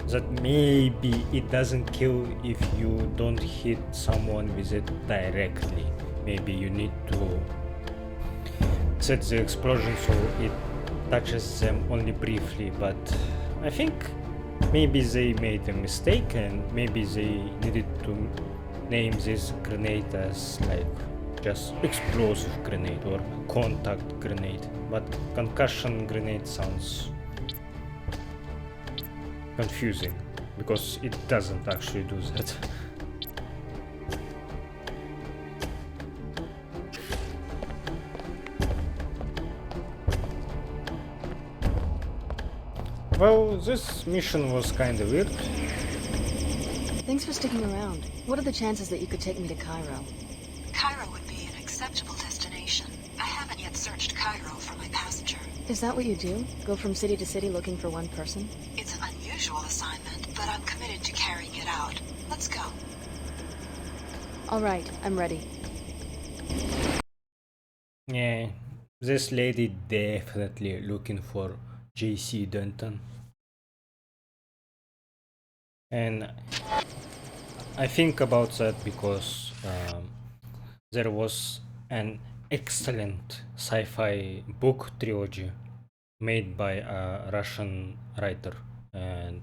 that maybe it doesn't kill if you don't hit someone with it directly. Maybe you need to set the explosion so it touches them only briefly, but I think maybe they made a mistake and maybe they needed to name this grenade as like just explosive grenade or contact grenade, but concussion grenade sounds confusing because it doesn't actually do that. Well, this mission was kinda weird. Thanks for sticking around. What are the chances that you could take me to Cairo? Cairo would be an acceptable destination. I haven't yet searched Cairo for my passenger. Is that what you do? Go from city to city looking for one person? It's an unusual assignment, but I'm committed to carrying it out. Let's go. All right, I'm ready. Yeah, this lady definitely looking for JC Denton. And I think about that because there was an excellent sci-fi book trilogy made by a Russian writer, and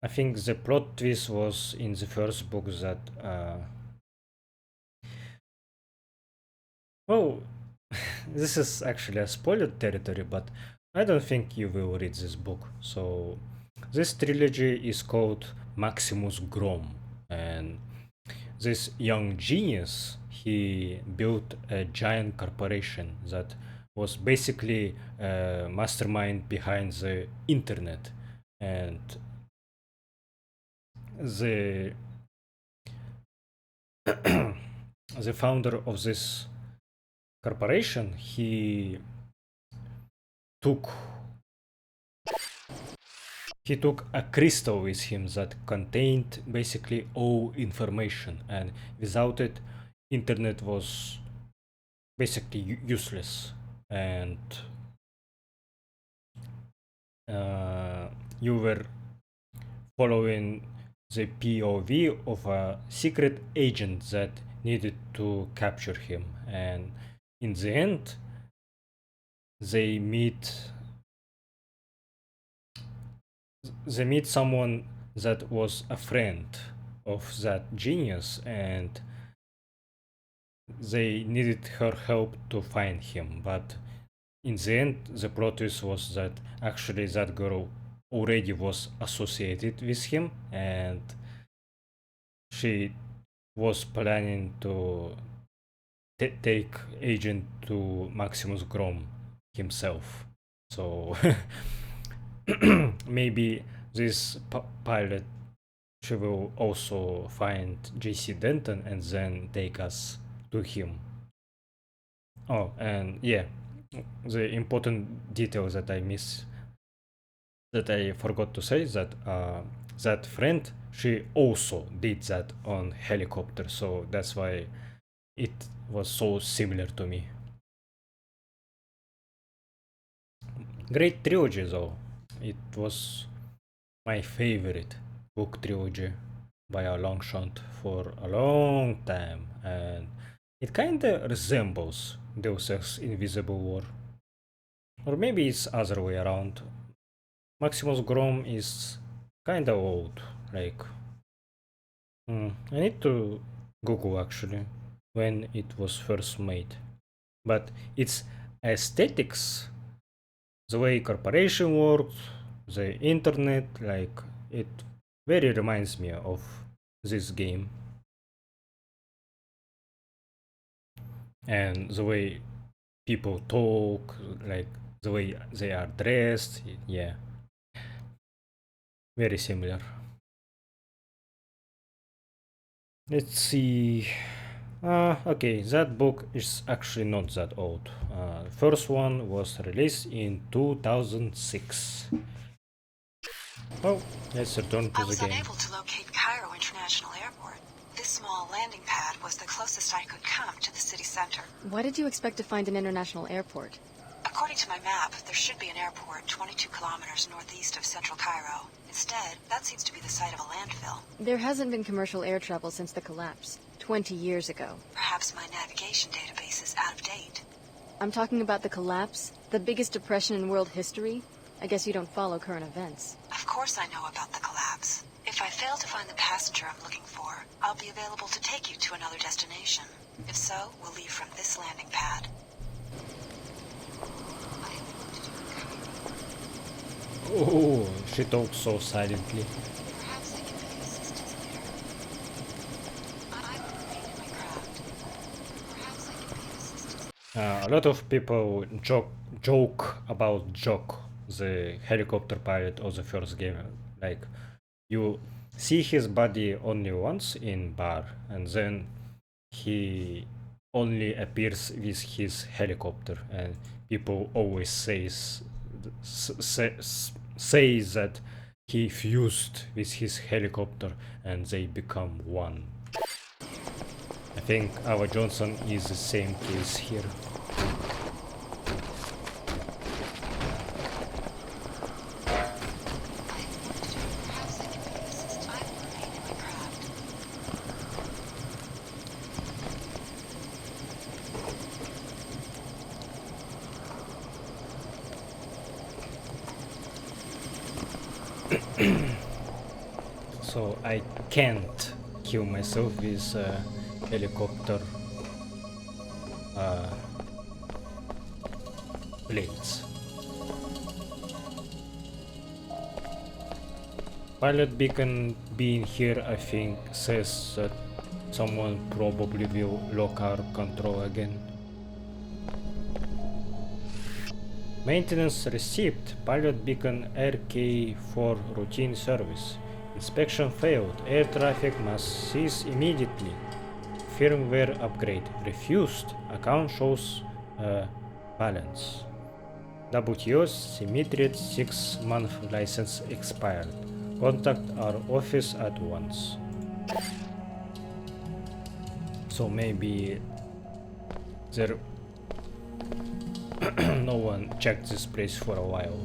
I think the plot twist was in the first book that well, this is actually a spoiler territory, but I don't think you will read this book. So this trilogy is called Maximus Grom, and this young genius, he built a giant corporation that was basically a mastermind behind the internet. And the the founder of this corporation, he took a crystal with him that contained basically all information, and without it internet was basically useless. And you were following the POV of a secret agent that needed to capture him, and in the end they meet someone that was a friend of that genius, and they needed her help to find him. But in the end, the plot twist was that actually that girl already was associated with him, and she was planning to take agent to Maximus Grom himself. So maybe this pilot, she will also find JC Denton and then take us to him. Oh, and yeah, the important detail that I forgot to say, that that friend, she also did that on helicopter, so that's why it was so similar to me. Great trilogy though. It was my favorite book trilogy by a long shot for a long time, and it kinda resembles Deus Ex Invisible War. Or maybe it's other way around. Maximus Grom is kinda old, like I need to Google actually when it was first made. But its aesthetics, the way corporation worked, the internet, like it very reminds me of this game. And the way people talk, like the way they are dressed, yeah, very similar. Let's see. Okay, that book is actually not that old. First one was released in 2006. Oh, let's return to I the was game. unable to locate Cairo International Airport. This small landing pad was the closest I could come to the city center. Why did you expect to find an international airport? According to my map, there should be an airport 22 kilometers northeast of central Cairo. Instead, that seems to be the site of a landfill. There hasn't been commercial air travel since the collapse, 20 years ago. Perhaps my navigation database is out of date. I'm talking about the collapse, the biggest depression in world history. I guess you don't follow current events. Of course I know about the collapse. If I fail to find the passenger I'm looking for, I'll be available to take you to another destination. If so, we'll leave from this landing pad. Oh, she talks so silently. Perhaps I can be of assistance later. I will remain in my craft. Perhaps I can be of assistance. A lot of people joke about Jock, the helicopter pilot of the first game. Like, you see his body only once in bar, and then he only appears with his helicopter, and people always say that he fused with his helicopter and they become one. I think our Johnson is the same case here. So I can't kill myself with helicopter blades. Pilot beacon being here, I think, says that Someone probably will lock our control again. Maintenance received. Pilot beacon RK4 routine service. Inspection failed. Air traffic must cease immediately. Firmware upgrade refused. Account shows balance. WTO's Symmetric 6-month license expired. Contact our office at once. So maybe there no one checked this place for a while.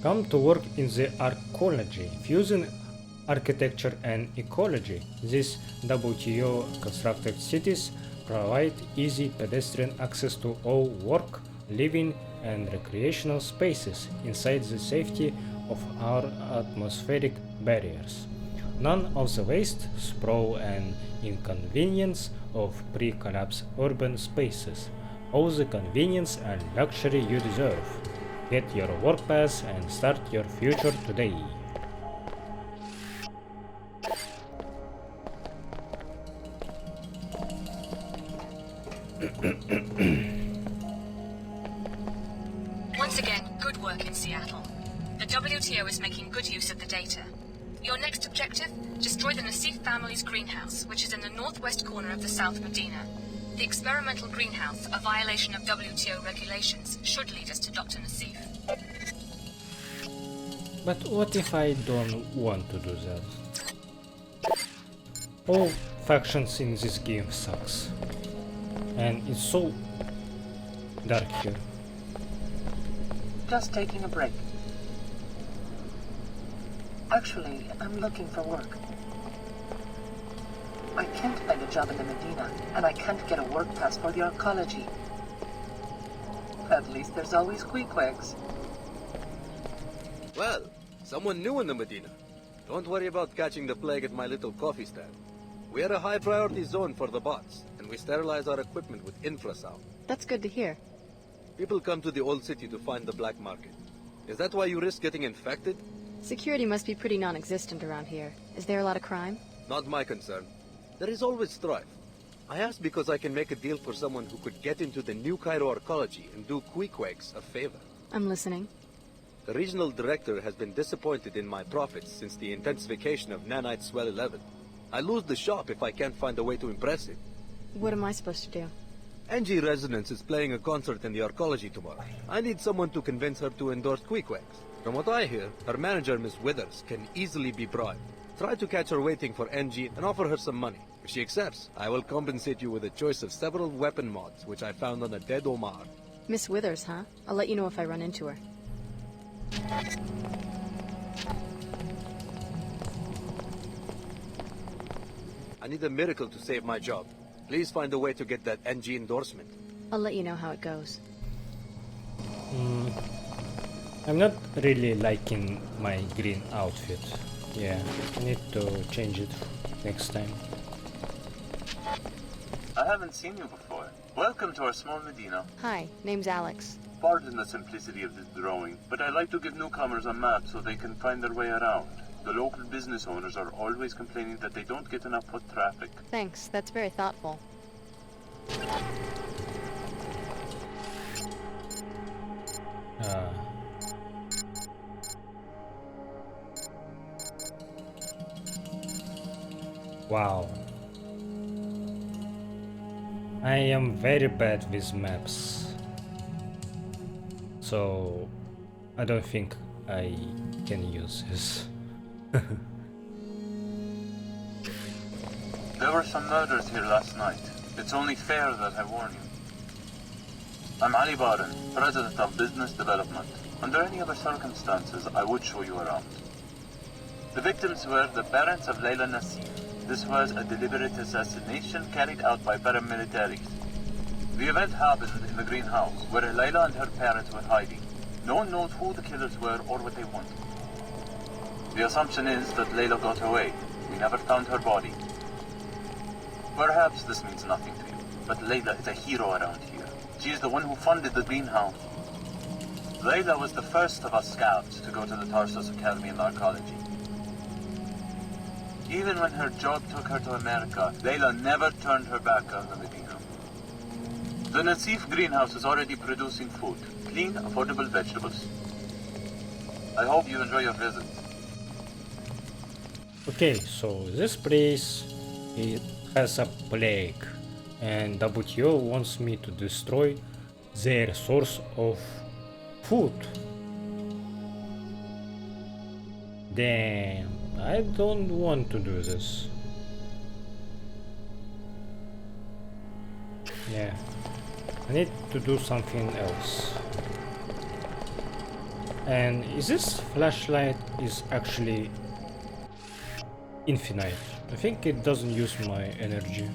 Come to work in the arcology, fusing architecture and ecology. These WTO constructed cities provide easy pedestrian access to all work, living and recreational spaces inside the safety of our atmospheric barriers. None of the waste, sprawl and inconvenience of pre-collapse urban spaces. All the convenience and luxury you deserve. Get your work pass and start your future today. Once again, good work in Seattle. The WTO is making good use of the data. Your next objective? Destroy the Nassif family's greenhouse, which is in the northwest corner of the South Medina. The experimental greenhouse, a violation of WTO regulations, should lead us to Dr. Nassif. But what if I don't want to do that? All factions in this game sucks. And it's so dark here. Just taking a break. Actually, I'm looking for work. I can't find a job in the Medina, and I can't get a work pass for the arcology. At least there's always Queequegs. Well, someone new in the Medina. Don't worry about catching the plague at my little coffee stand. We are a high-priority zone for the bots, and we sterilize our equipment with infrasound. That's good to hear. People come to the old city to find the black market. Is that why you risk getting infected? Security must be pretty non-existent around here. Is there a lot of crime? Not my concern. There is always strife. I asked because I can make a deal for someone who could get into the new Cairo arcology and do Queequegs a favor. I'm listening. The regional director has been disappointed in my profits since the intensification of Nanite Swell 11. I lose the shop if I can't find a way to impress him. What am I supposed to do? NG Resonance is playing a concert in the arcology tomorrow. I need someone to convince her to endorse Queequegs. From what I hear, her manager, Miss Withers, can easily be bribed. Try to catch her waiting for NG and offer her some money. If she accepts, I will compensate you with a choice of several weapon mods, which I found on a dead Omar. Miss Withers, huh? I'll let you know if I run into her. I need a miracle to save my job. Please find a way to get that NG endorsement. I'll let you know how it goes. I'm not really liking my green outfit. Yeah, I need to change it next time. I haven't seen you before. Welcome to our small Medina. Hi, name's Alex. Pardon the simplicity of this drawing, but I like to give newcomers a map so they can find their way around. The local business owners are always complaining that they don't get enough foot traffic. Thanks, that's very thoughtful. Wow. I am very bad with maps. So I don't think I can use this. There were some murders here last night. It's only fair that I warn you. I'm Ali Baran, President of Business Development. Under any other circumstances, I would show you around. The victims were the parents of Layla Nassif. This was a deliberate assassination carried out by paramilitaries. The event happened in the greenhouse, where Layla and her parents were hiding. No one knows who the killers were or what they wanted. The assumption is that Layla got away. We never found her body. Perhaps this means nothing to you, but Layla is a hero around here. She is the one who funded the greenhouse. Layla was the first of us scouts to go to the Tarsus Academy in arcology. Even when her job took her to America, Layla never turned her back on the Medina. The Nasif greenhouse is already producing food. Clean, affordable vegetables. I hope you enjoy your visit. Okay, so this place, it has a plague, and WTO wants me to destroy their source of food. Damn, I don't want to do this. Yeah, I need to do something else. And is this flashlight is actually infinite? I think it doesn't use my energy.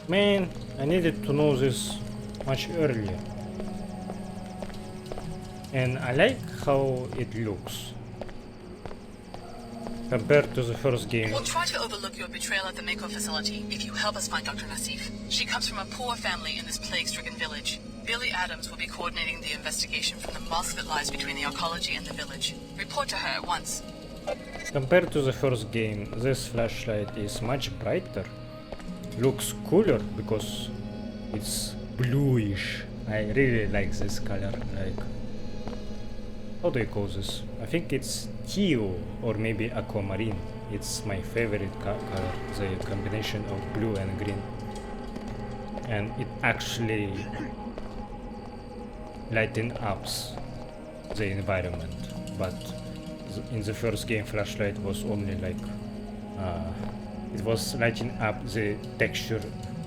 Man, I needed to know this much earlier. And I like how it looks compared to the first game. We'll try to overlook your betrayal at the Mako facility if you help us find Dr. Nasif. She comes from a poor family in this plague-stricken village. Billy Adams will be coordinating the investigation from the mosque that lies between the arcology and the village. Report to her at once. Compared to the first game, this flashlight is much brighter. Looks cooler because it's bluish. I really like this color. Like, how do you call this? I think it's teal or maybe aquamarine. It's my favorite color, the combination of blue and green. And it actually lighten up the environment, but in the first game flashlight was only like it was lighting up the texture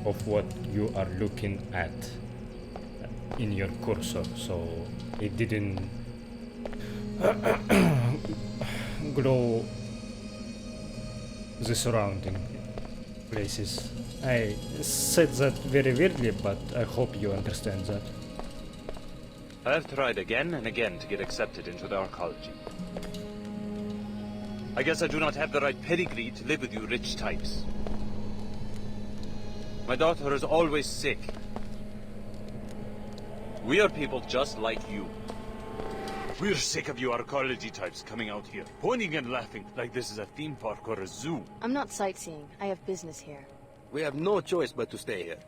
of what you are looking at in your cursor, so it didn't glow the surrounding places. I said that very weirdly, but I hope you understand that. I've tried again and again to get accepted into the arcology. I guess I do not have the right pedigree to live with you rich types. My daughter is always sick. We are people just like you. We're sick of you arcology types coming out here, pointing and laughing like this is a theme park or a zoo. I'm not sightseeing. I have business here. We have no choice but to stay here.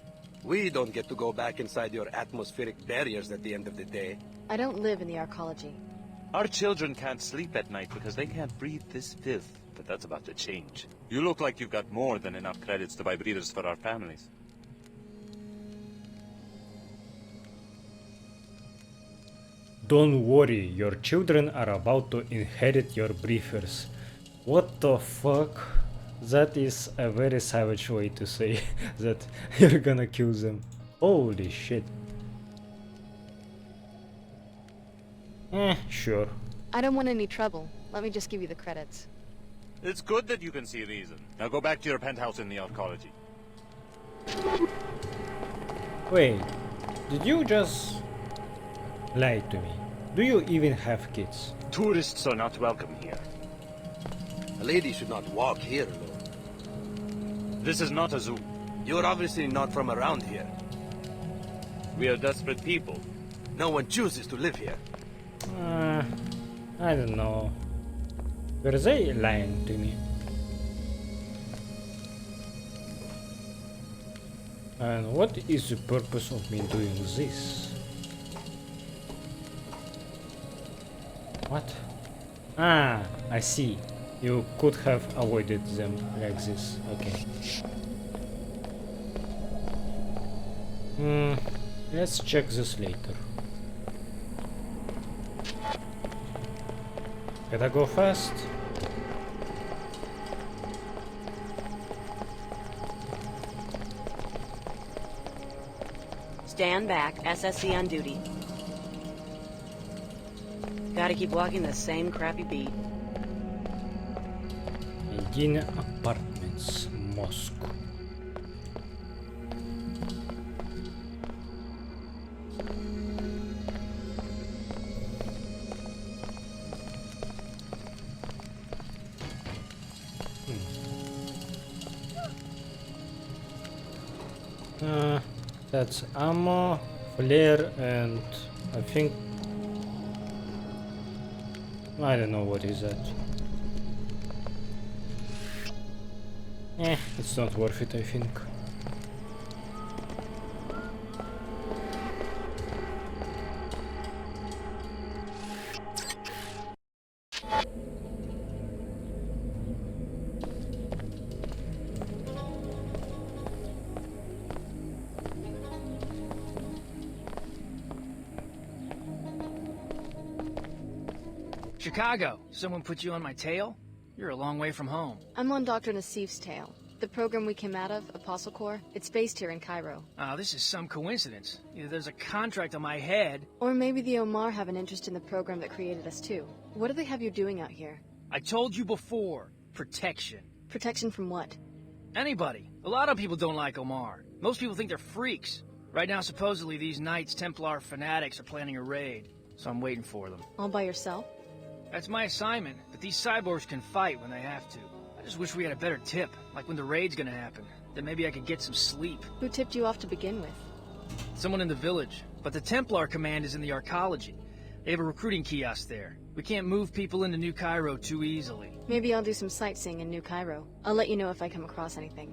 We don't get to go back inside your atmospheric barriers at the end of the day. I don't live in the arcology. Our children can't sleep at night because they can't breathe this filth, but that's about to change. You look like you've got more than enough credits to buy breeders for our families. Don't worry, your children are about to inherit your briefers. What the fuck? That is a very savage way to say that you're gonna kill them. Holy shit. Sure. I don't want any trouble. Let me just give you the credits. It's good that you can see reason. Now go back to your penthouse in the arcology. Wait, did you just lie to me? Do you even have kids? Tourists are not welcome here. A lady should not walk here alone. This is not a zoo. You're obviously not from around here. We are desperate people. No one chooses to live here. I don't know. Were they lying to me? And what is the purpose of me doing this? What? Ah, I see. You could have avoided them like this. Okay. Let's check this later. Gotta go fast. Stand back. SSC on duty. Gotta keep walking the same crappy beat. Medina Apartments, Moscow. That's ammo, flare, and I think I don't know what is that. It's not worth it, I think. Chicago, someone put you on my tail? You're a long way from home. I'm on Dr. Nassif's tail. The program we came out of, Apostle Corps, it's based here in Cairo. Oh, this is some coincidence. Either there's a contract on my head... Or maybe the Omar have an interest in the program that created us too. What do they have you doing out here? I told you before. Protection. Protection from what? Anybody. A lot of people don't like Omar. Most people think they're freaks. Right now, supposedly, these Knights Templar fanatics are planning a raid. So I'm waiting for them. All by yourself? That's my assignment, but these cyborgs can fight when they have to. I just wish we had a better tip, like when the raid's gonna happen. Then maybe I could get some sleep. Who tipped you off to begin with? Someone in the village. But the Templar command is in the arcology. They have a recruiting kiosk there. We can't move people into New Cairo too easily. Maybe I'll do some sightseeing in New Cairo. I'll let you know if I come across anything.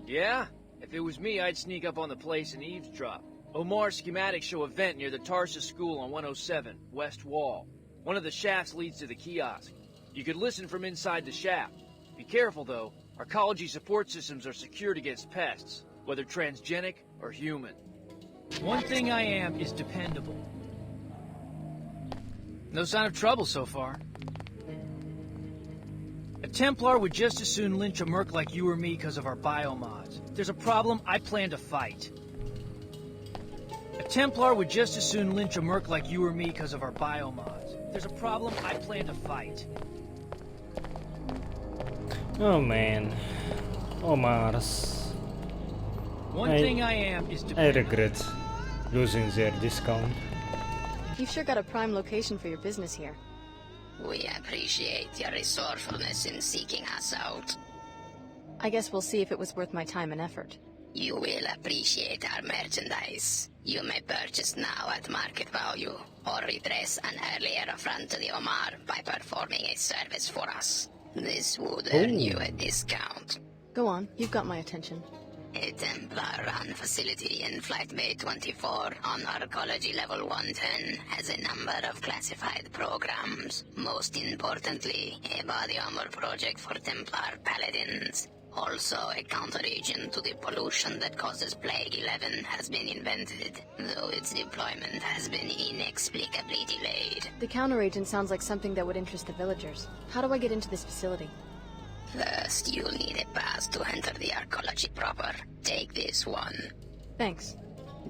Yeah? If it was me, I'd sneak up on the place and eavesdrop. Omar's schematics show a vent near the Tarsus School on 107, West Wall. One of the shafts leads to the kiosk. You could listen from inside the shaft. Be careful, though. Arcology support systems are secured against pests, whether transgenic or human. One thing I am is dependable. No sign of trouble so far. A Templar would just as soon lynch a merc like you or me because of our biomods. If there's a problem, I plan to fight. A Templar would just as soon lynch a merc like you or me because of our biomods. If there's a problem, I plan to fight. Oh man, Omars. One thing I am is I regret losing their discount. You've sure got a prime location for your business here. We appreciate your resourcefulness in seeking us out. I guess we'll see if it was worth my time and effort. You will appreciate our merchandise. You may purchase now at market value, or redress an earlier affront to the Omar by performing a service for us. This would earn you a discount. Go on, you've got my attention. A Templar-run facility in Flight Bay 24 on Arcology Level 110 has a number of classified programs. Most importantly, a body armor project for Templar paladins. Also, a counteragent to the pollution that causes Plague 11 has been invented, though its deployment has been inexplicably delayed. The counteragent sounds like something that would interest the villagers. How do I get into this facility? First, you'll need a pass to enter the arcology proper. Take this one. Thanks.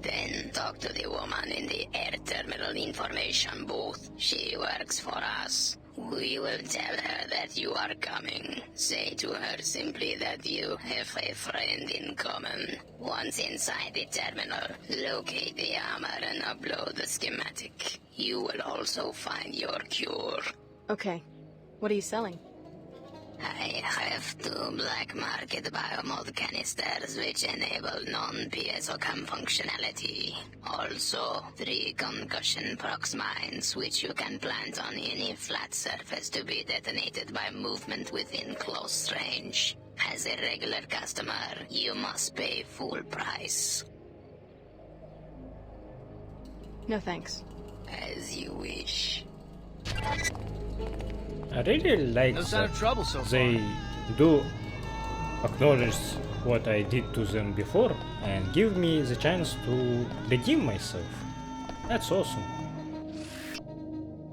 Then talk to the woman in the air terminal information booth. She works for us. We will tell her that you are coming. Say to her simply that you have a friend in common. Once inside the terminal, locate the armor and upload the schematic. You will also find your cure. Okay. What are you selling? I have 2 black market biomod canisters which enable non-PSOCAM functionality. Also, 3 concussion prox mines which you can plant on any flat surface to be detonated by movement within close range. As a regular customer, you must pay full price. No thanks. As you wish. I really like No sign that of trouble so far. they do acknowledge what I did to them before and give me the chance to redeem myself. That's awesome.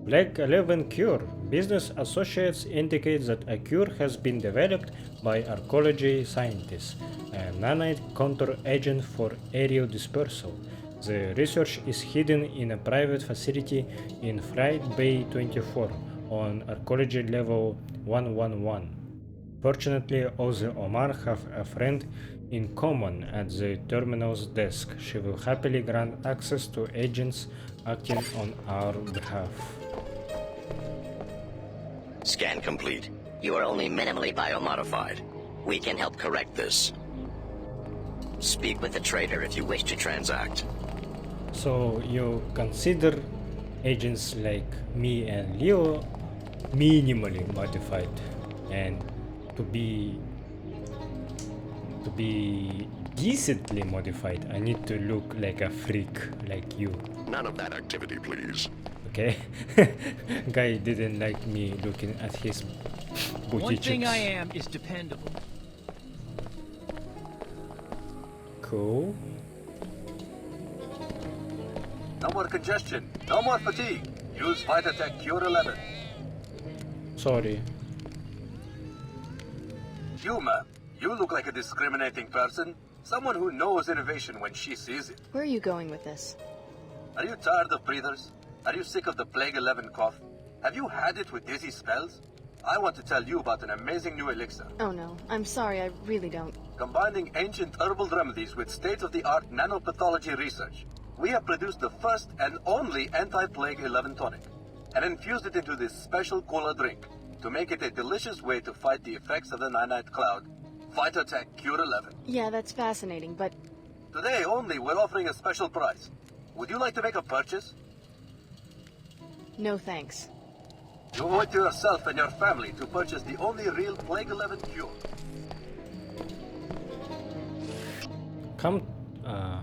Black 11 cure. Business associates indicate that a cure has been developed by arcology scientists, a nanite counter agent for aerial dispersal. The research is hidden in a private facility in Flight Bay 24 on arcology level 111. Fortunately, all the Omar have a friend in common at the terminal's desk. She will happily grant access to agents acting on our behalf. Scan complete. You are only minimally biomodified. We can help correct this. Speak with the trader if you wish to transact. So you consider agents like me and Leo minimally modified and to be to be decently modified, I need to look like a freak like you. None of that activity, please. Okay? Guy didn't like me looking at his booty One thing cheeks. I am is dependable. Cool. No more congestion. No more fatigue. Use Vitatech Cure 11. Sorry. You, ma'am. You look like a discriminating person. Someone who knows innovation when she sees it. Where are you going with this? Are you tired of breathers? Are you sick of the Plague 11 cough? Have you had it with dizzy spells? I want to tell you about an amazing new elixir. Oh no, I'm sorry, I really don't. Combining ancient herbal remedies with state-of-the-art nanopathology research, we have produced the first and only anti-Plague 11 tonic, and infused it into this special cola drink to make it a delicious way to fight the effects of the nanite cloud. Vitatech Cure 11. Yeah, that's fascinating, but... Today only, we're offering a special price. Would you like to make a purchase? No thanks. You owe it to yourself and your family to purchase the only real Plague 11 cure. Come, I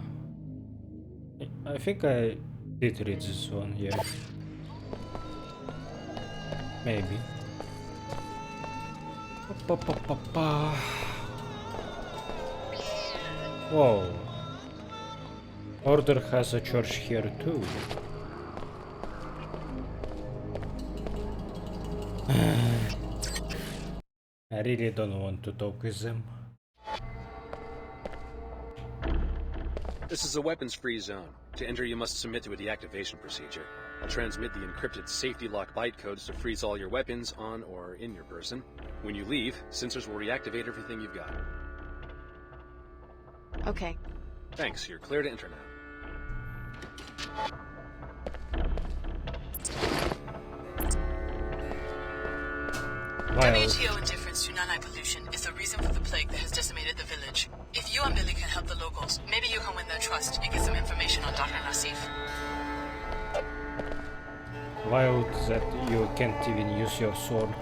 think I did read this one, yeah. Maybe. Whoa. Order has a church here too. I really don't want to talk with them. This is a weapons-free zone. To enter, you must submit to a deactivation procedure. I'll transmit the encrypted safety lock bytecodes to freeze all your weapons on or in your person. When you leave, sensors will reactivate everything you've got. Okay. Thanks, you're clear to enter now. WTO indifference to nanite pollution is the reason for the plague that has decimated the village. If you and Billy can help the locals, maybe you can win their trust and get some information on Dr. Nassif. Wild that you can't even use your sword.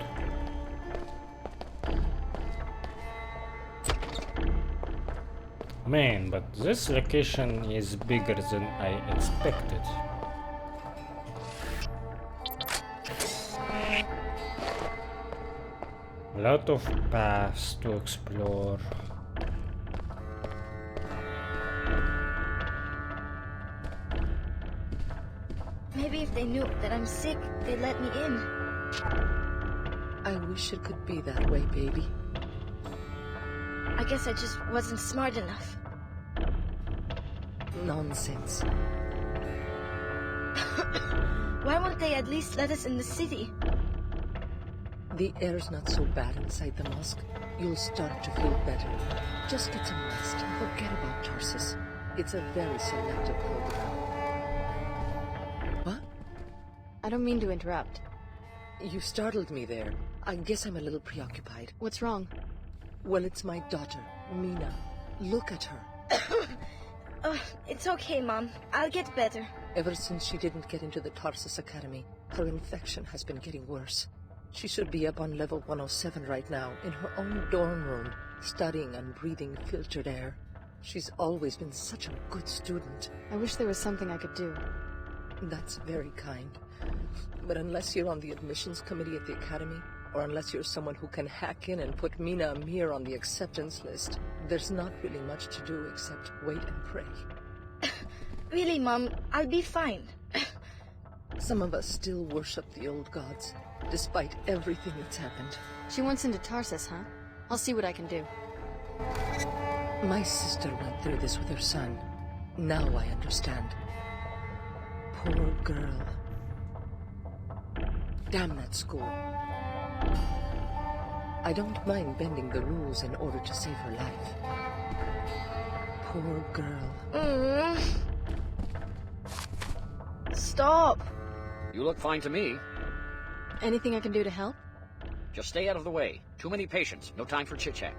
Man, but this location is bigger than I expected. A lot of paths to explore. Maybe if they knew that I'm sick, they'd let me in. I wish it could be that way, baby. I guess I just wasn't smart enough. Nonsense. Why won't they at least let us in the city? The air's not so bad inside the mosque. You'll start to feel better. Just get some rest and forget about Tarsus. It's a very selective program. What? I don't mean to interrupt. You startled me there. I guess I'm a little preoccupied. What's wrong? Well, it's my daughter, Mina. Look at her. Oh, it's okay, Mom. I'll get better. Ever since she didn't get into the Tarsus Academy, her infection has been getting worse. She should be up on level 107 right now, in her own dorm room, studying and breathing filtered air. She's always been such a good student. I wish there was something I could do. That's very kind. But unless you're on the admissions committee at the academy, or unless you're someone who can hack in and put Mina Amir on the acceptance list, there's not really much to do except wait and pray. Really, Mom, I'll be fine. Some of us still worship the old gods, despite everything that's happened. She wants into Tarsus, huh? I'll see what I can do. My sister went through this with her son. Now I understand. Poor girl. Damn that school. I don't mind bending the rules in order to save her life. Poor girl. Stop. You look fine to me. Anything I can do to help? Just stay out of the way. Too many patients. No time for chit-chat.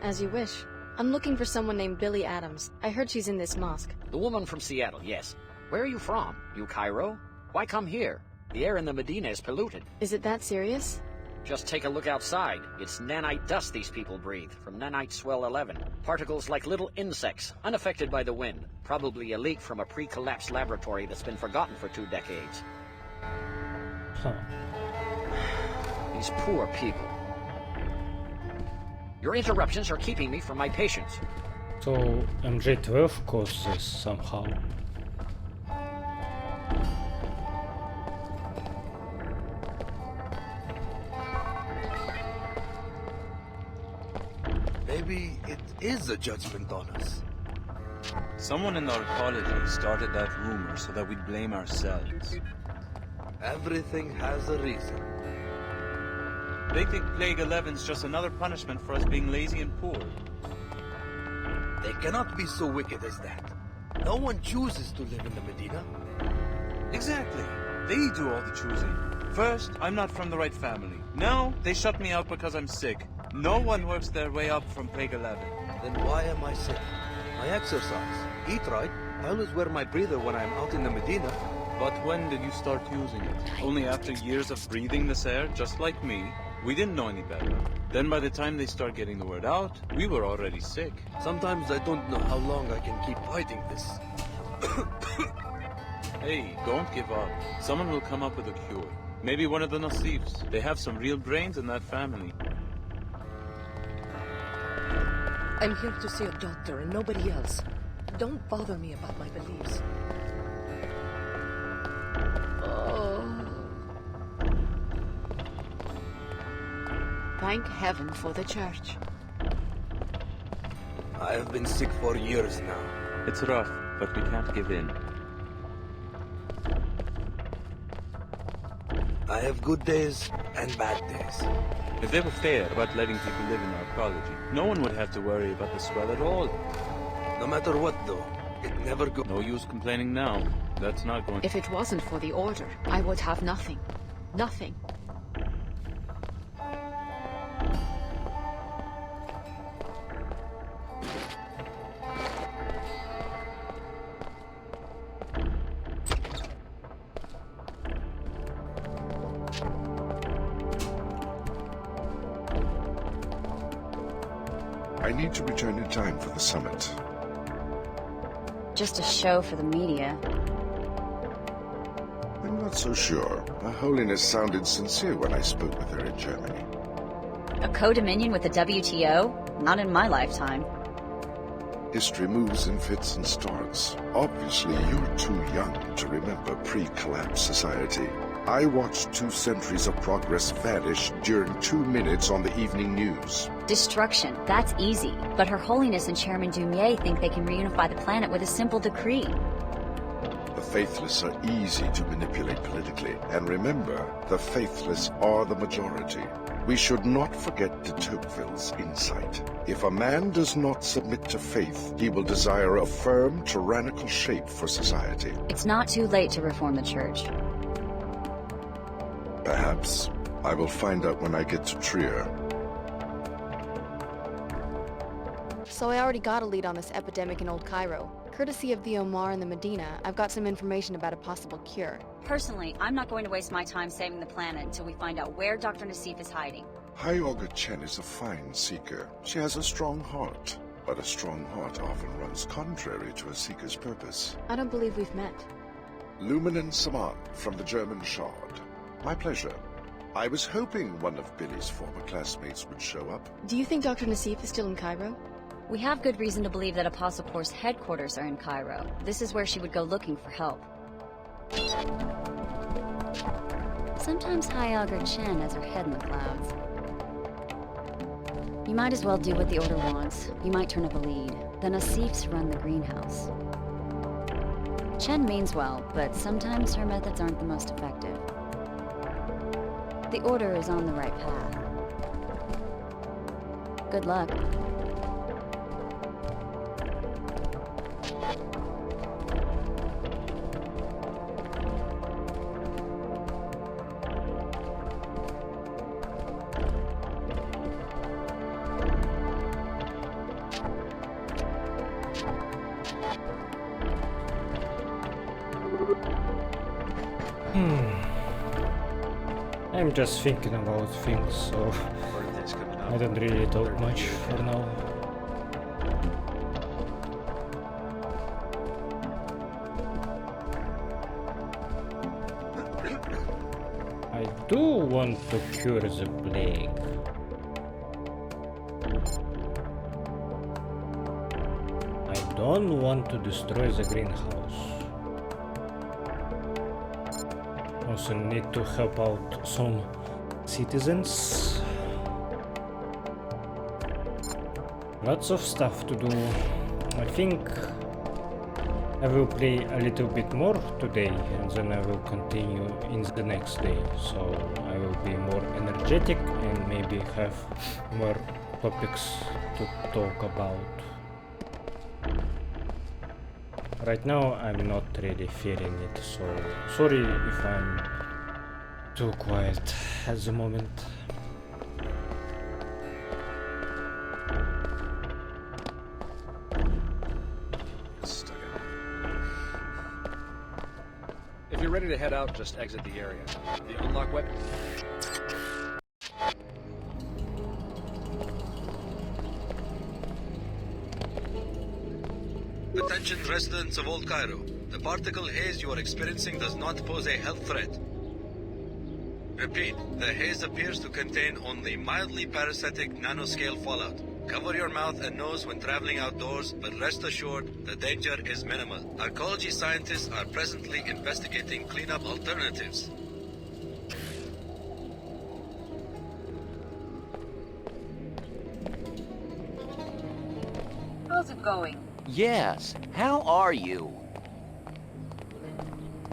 As you wish. I'm looking for someone named Billy Adams. I heard she's in this mosque. The woman from Seattle, yes. Where are you from? You Cairo? Why come here? The air in the Medina is polluted. Is it that serious? Just take a look outside. It's nanite dust these people breathe, from nanite swell 11. Particles like little insects, unaffected by the wind. Probably a leak from a pre-collapsed laboratory that's been forgotten for 2 decades. Huh. These poor people. Your interruptions are keeping me from my patients. So MJ12 caused this somehow. Maybe it is a judgment on us. Someone in arcology started that rumor so that we'd blame ourselves. Everything has a reason. They think Plague 11's just another punishment for us being lazy and poor. They cannot be so wicked as that. No one chooses to live in the Medina. Exactly. They do all the choosing. First, I'm not from the right family. Now, they shut me out because I'm sick. No one works their way up from Plague 11. Then why am I sick? I exercise, eat right. I always wear my breather when I'm out in the Medina. But when did you start using it? Only after years of breathing this air, just like me? We didn't know any better. Then by the time they start getting the word out, we were already sick. Sometimes I don't know how long I can keep fighting this. Hey, don't give up. Someone will come up with a cure. Maybe one of the Nasifs. They have some real brains in that family. I'm here to see a doctor and nobody else. Don't bother me about my beliefs. Thank heaven for the church. I have been sick for years now. It's rough, but we can't give in. I have good days and bad days. If they were fair about letting people live in arcology, no one would have to worry about the swell at all. No matter what, though, it never goes. No use complaining now. That's not going. If it wasn't for the order, I would have nothing. Nothing. I need to return in time for the summit. Just a show for the media. I'm not so sure. Her Holiness sounded sincere when I spoke with her in Germany. A co-dominion with the WTO? Not in my lifetime. History moves in fits and starts. Obviously, you're too young to remember pre-collapse society. I watched 2 centuries of progress vanish during 2 minutes on the evening news. Destruction, that's easy. But Her Holiness and Chairman Dumier think they can reunify the planet with a simple decree. The faithless are easy to manipulate politically. And remember, the faithless are the majority. We should not forget de Tocqueville's insight. If a man does not submit to faith, he will desire a firm, tyrannical shape for society. It's not too late to reform the church. Perhaps. I will find out when I get to Trier. So I already got a lead on this epidemic in Old Cairo. Courtesy of the Omar and the Medina, I've got some information about a possible cure. Personally, I'm not going to waste my time saving the planet until we find out where Dr. Nassif is hiding. High Augur Chen is a fine seeker. She has a strong heart. But a strong heart often runs contrary to a seeker's purpose. I don't believe we've met. Luminant Saman from the German Shard. My pleasure. I was hoping one of Billy's former classmates would show up. Do you think Dr. Nassif is still in Cairo? We have good reason to believe that Apostle Corps' headquarters are in Cairo. This is where she would go looking for help. Sometimes High Augur Chen has her head in the clouds. You might as well do what the Order wants. You might turn up a lead. The Nassifs run the greenhouse. Chen means well, but sometimes her methods aren't the most effective. The Order is on the right path. Good luck. I'm just thinking about things, so I don't really talk much for now. I do want to cure the plague. I don't want to destroy the greenhouse. Also need to help out some citizens. Lots of stuff to do. I think I will play a little bit more today and then I will continue in the next day. So I will be more energetic and maybe have more topics to talk about. Right now I'm not really feeling it, so sorry if I'm too quiet at the moment. If you're ready to head out, just exit the area. The unlock weapon. Attention residents of Old Cairo. The particle haze you are experiencing does not pose a health threat. Repeat, the haze appears to contain only mildly parasitic nanoscale fallout. Cover your mouth and nose when traveling outdoors, but rest assured, the danger is minimal. Arcology scientists are presently investigating cleanup alternatives. How's it going? Yes, how are you?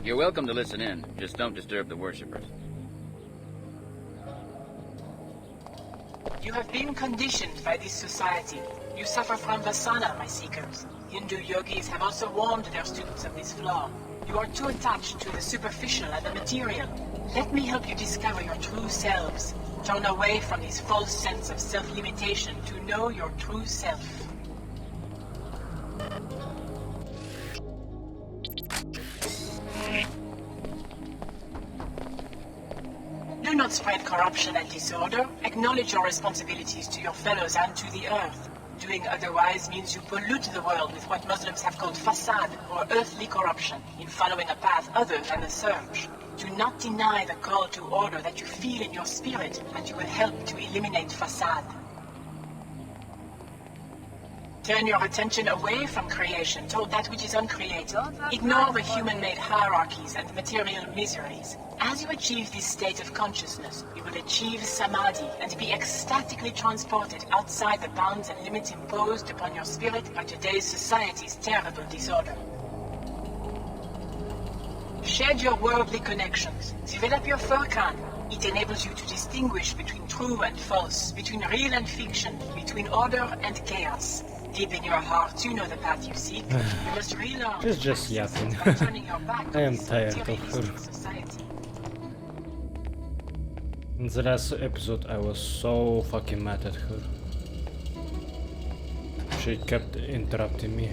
You're welcome to listen in, just don't disturb the worshippers. You have been conditioned by this society. You suffer from vasana, my seekers. Hindu yogis have also warned their students of this flaw. You are too attached to the superficial and the material. Let me help you discover your true selves. Turn away from this false sense of self-limitation to know your true self. Do not spread corruption and disorder. Acknowledge your responsibilities to your fellows and to the earth. Doing otherwise means you pollute the world with what Muslims have called fasad, or earthly corruption, in following a path other than the surge. Do not deny the call to order that you feel in your spirit, and you will help to eliminate fasad. Turn your attention away from creation toward that which is uncreated. Ignore the human-made hierarchies and material miseries. As you achieve this state of consciousness, you will achieve samadhi and be ecstatically transported outside the bounds and limits imposed upon your spirit by today's society's terrible disorder. Shed your worldly connections. Develop your furqan. It enables you to distinguish between true and false, between real and fiction, between order and chaos. Deep in your heart, you know the path you seek. You must relearn. She's just yapping. I am tired of her. In the last episode, I was so fucking mad at her. She kept interrupting me.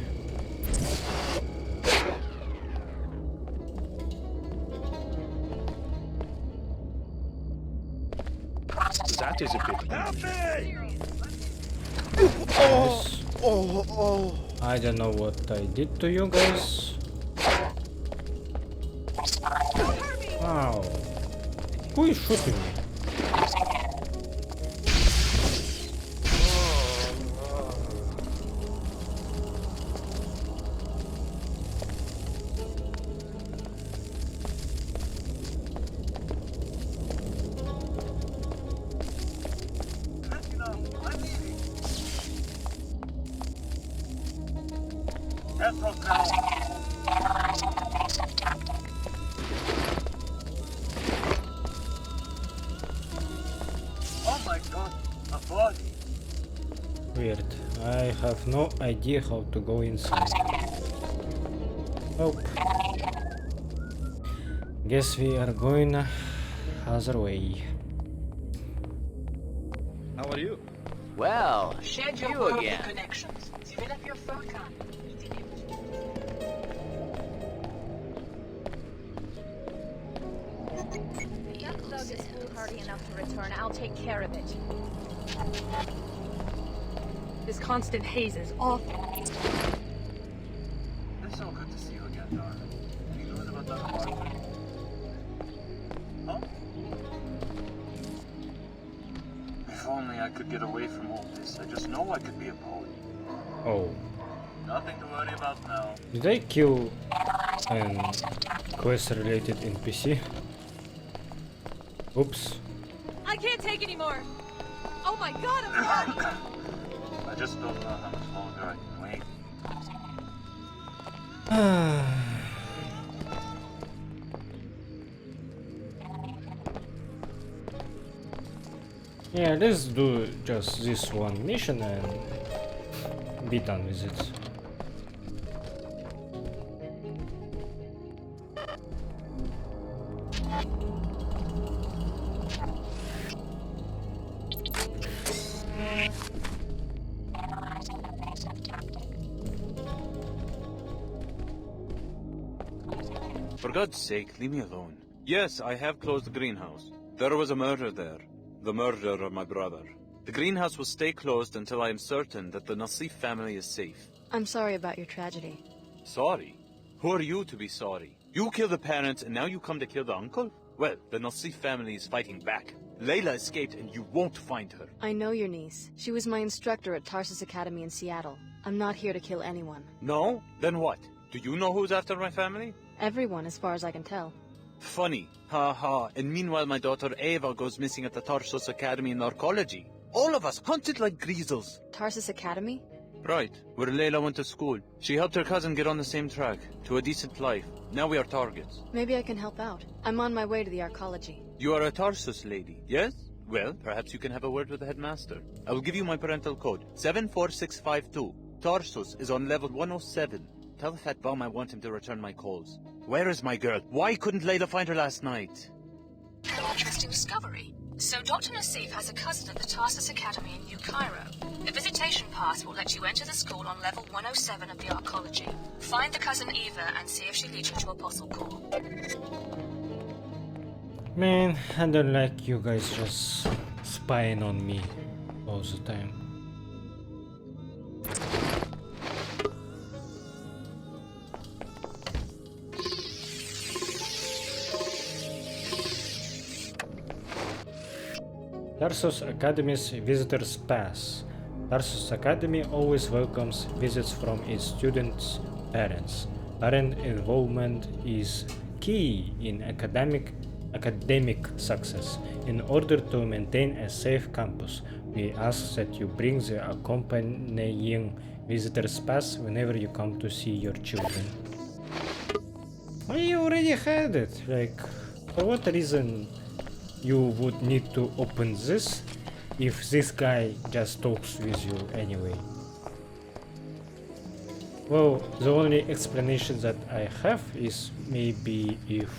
That is a bit. Help me! I don't know what I did to you guys. Wow. Who is shooting me? Oh my god, a body. Weird. I have no idea how to go inside. Nope. Guess we are going other way. How are you? Well, Shed your you worldly again. connections. Develop your furqan. is foolhardy enough to return, I'll take care of it. This constant haze is awful. It's so good to see you again, darling. Any news about that apartment? Huh? If only I could get away from all this. I just know I could be a poet. Oh. Nothing to worry about now. Did I kill an quest-related NPC? Oops. I can't take anymore! Oh my god, I'm hurting! I just don't know how much longer I can wait. Yeah, let's do just this one mission and be done with it. For God's sake, leave me alone. Yes, I have closed the greenhouse. There was a murder there. The murder of my brother. The greenhouse will stay closed until I am certain that the Nassif family is safe. I'm sorry about your tragedy. Sorry? Who are you to be sorry? You killed the parents and now you come to kill the uncle? Well, the Nassif family is fighting back. Layla escaped and you won't find her. I know your niece. She was my instructor at Tarsus Academy in Seattle. I'm not here to kill anyone. No? Then what? Do you know who's after my family? Everyone, as far as I can tell. Funny. Ha ha. And meanwhile my daughter Ava goes missing at the Tarsus Academy in Arcology. All of us hunted like greasels. Tarsus Academy? Right, where Layla went to school. She helped her cousin get on the same track, to a decent life. Now we are targets. Maybe I can help out. I'm on my way to the Arcology. You are a Tarsus lady, yes? Well, perhaps you can have a word with the headmaster. I will give you my parental code, 74652. Tarsus is on level 107. Tell the fat bum I want him to return my calls. Where is my girl? Why couldn't Layla find her last night? An interesting discovery. So Dr. Nassif has a cousin at the Tarsus Academy in New Cairo. The visitation pass will let you enter the school on level 107 of the Arcology. Find the cousin Eva and see if she leads you to Apostle Core. Man, I don't like you guys just spying on me all the time. Tarsus Academy's Visitors Pass. Tarsus Academy always welcomes visits from its students' parents. Parent involvement is key in academic success. In order to maintain a safe campus, we ask that you bring the accompanying Visitors Pass whenever you come to see your children. I already had it. Like, for what reason you would need to open this if this guy just talks with you anyway? Well, the only explanation that I have is maybe if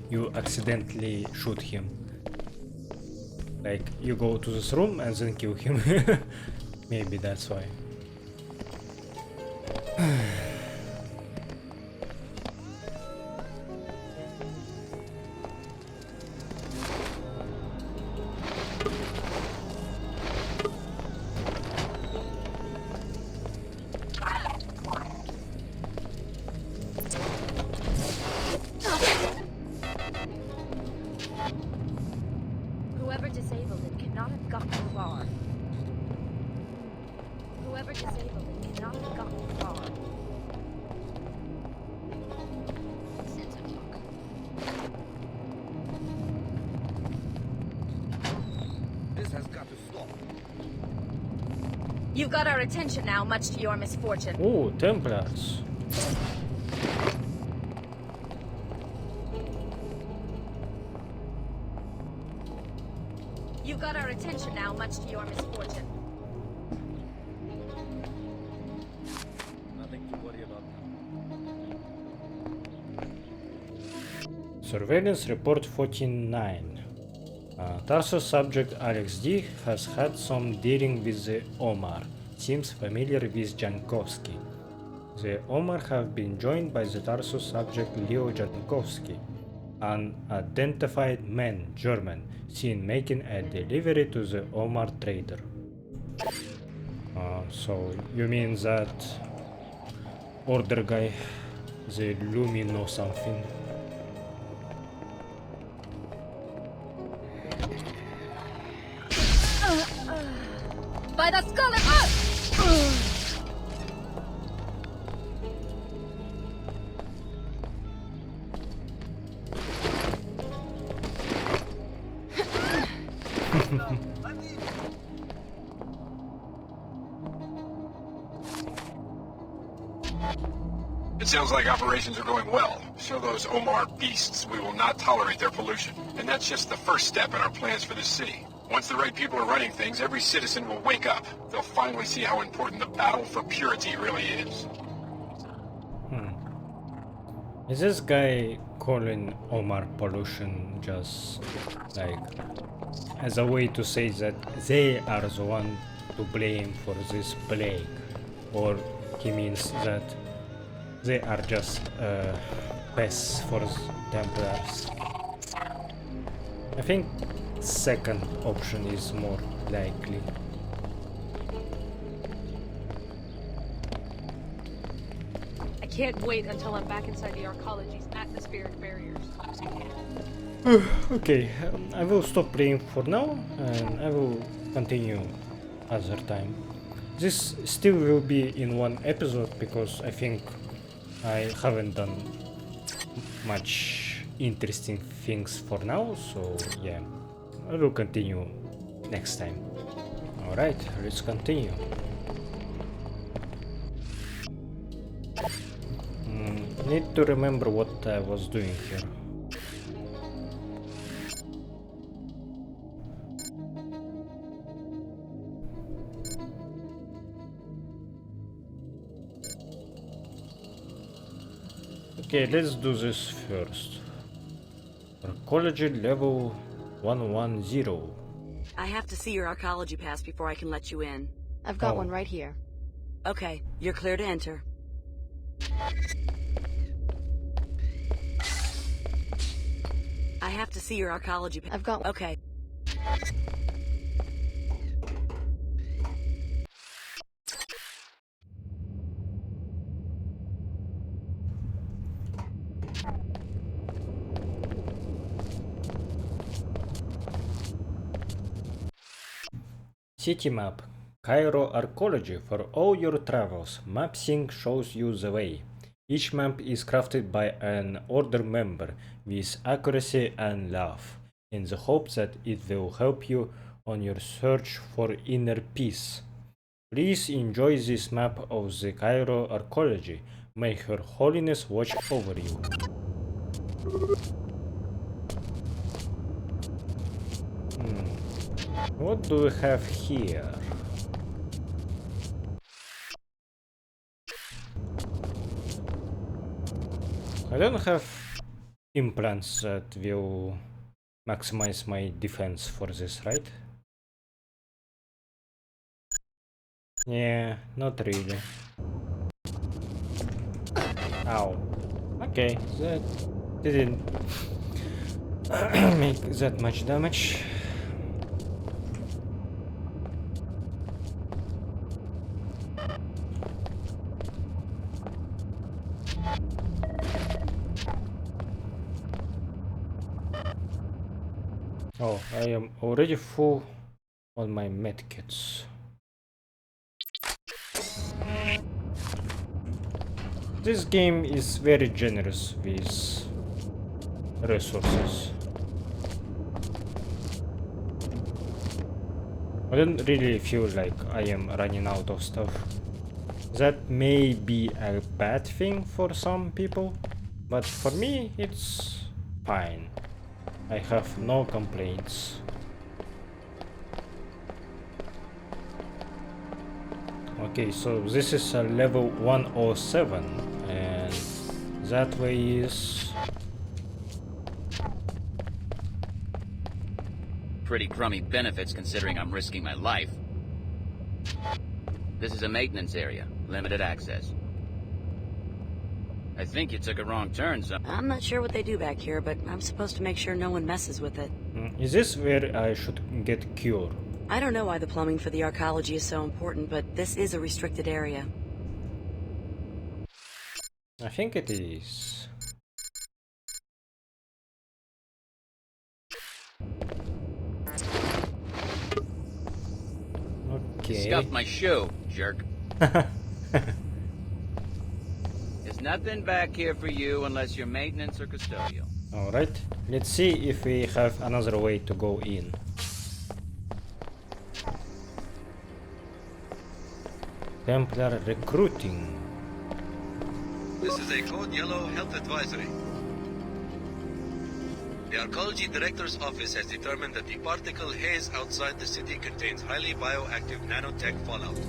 you accidentally shoot him. Like, you go to this room and then kill him. Maybe that's why. Whoever disabled it cannot have gotten far. Whoever disabled it cannot have gotten far. This has got to stop. You've got our attention now, much to your misfortune. Oh, Templars. You've got our attention now, much to your misfortune. Nothing to worry about now. Surveillance Report 49. Tarsus subject Alex D has had some dealing with the Omar. Seems familiar with Jankowski. The Omar have been joined by the Tarsus subject Leo Jankowski. unidentified man, German, seen making a delivery to the Omar trader. So you mean that order guy, the Lumino something? By the Scarlet Heart! It sounds like operations are going well. Show those Omar beasts we will not tolerate their pollution. And that's just the first step in our plans for this city. Once the right people are running things, every citizen will wake up. They'll finally see how important the battle for purity really is. Is this guy calling Omar pollution just like as a way to say that they are the one to blame for this plague? Or he means that they are just pests for the Templars? I think second option is more likely. I can't wait until I'm back inside the Arcology's atmospheric barriers. Okay, I will stop playing for now and I will continue other time. This still will be in one episode because I think I haven't done much interesting things for now, so yeah, I will continue next time. Alright, let's continue. Need to remember what I was doing here. Okay, let's do this first. Arcology level 110. I have to see your arcology pass before I can let you in. I've got one right here. Okay, you're clear to enter. I have to see your arcology pass. I've got one. Okay. City map. Cairo Arcology for all your travels. MapSync shows you the way. Each map is crafted by an order member with accuracy and love, in the hope that it will help you on your search for inner peace. Please enjoy this map of the Cairo Arcology. May Her Holiness watch over you. What do we have here? I don't have implants that will maximize my defense for this, right? Yeah, not really. Ow. Okay, that didn't make that much damage. Oh, I am already full on my medkits. This game is very generous with resources. I don't really feel like I am running out of stuff. That may be a bad thing for some people, but for me it's fine. I have no complaints. Okay, so this is a level 107 and that way is pretty crummy benefits considering I'm risking my life. This is a maintenance area, limited access. I think you took a wrong turn, son. I'm not sure what they do back here, but I'm supposed to make sure no one messes with it. Is this where I should get cure? I don't know why the plumbing for the arcology is so important, but this is a restricted area. I think it is. Okay. Scuffed my shoe, jerk. There's nothing back here for you unless you're maintenance or custodial. Alright, let's see if we have another way to go in. Templar recruiting. This is a Code Yellow Health Advisory. The Arcology Director's Office has determined that the particle haze outside the city contains highly bioactive nanotech fallout.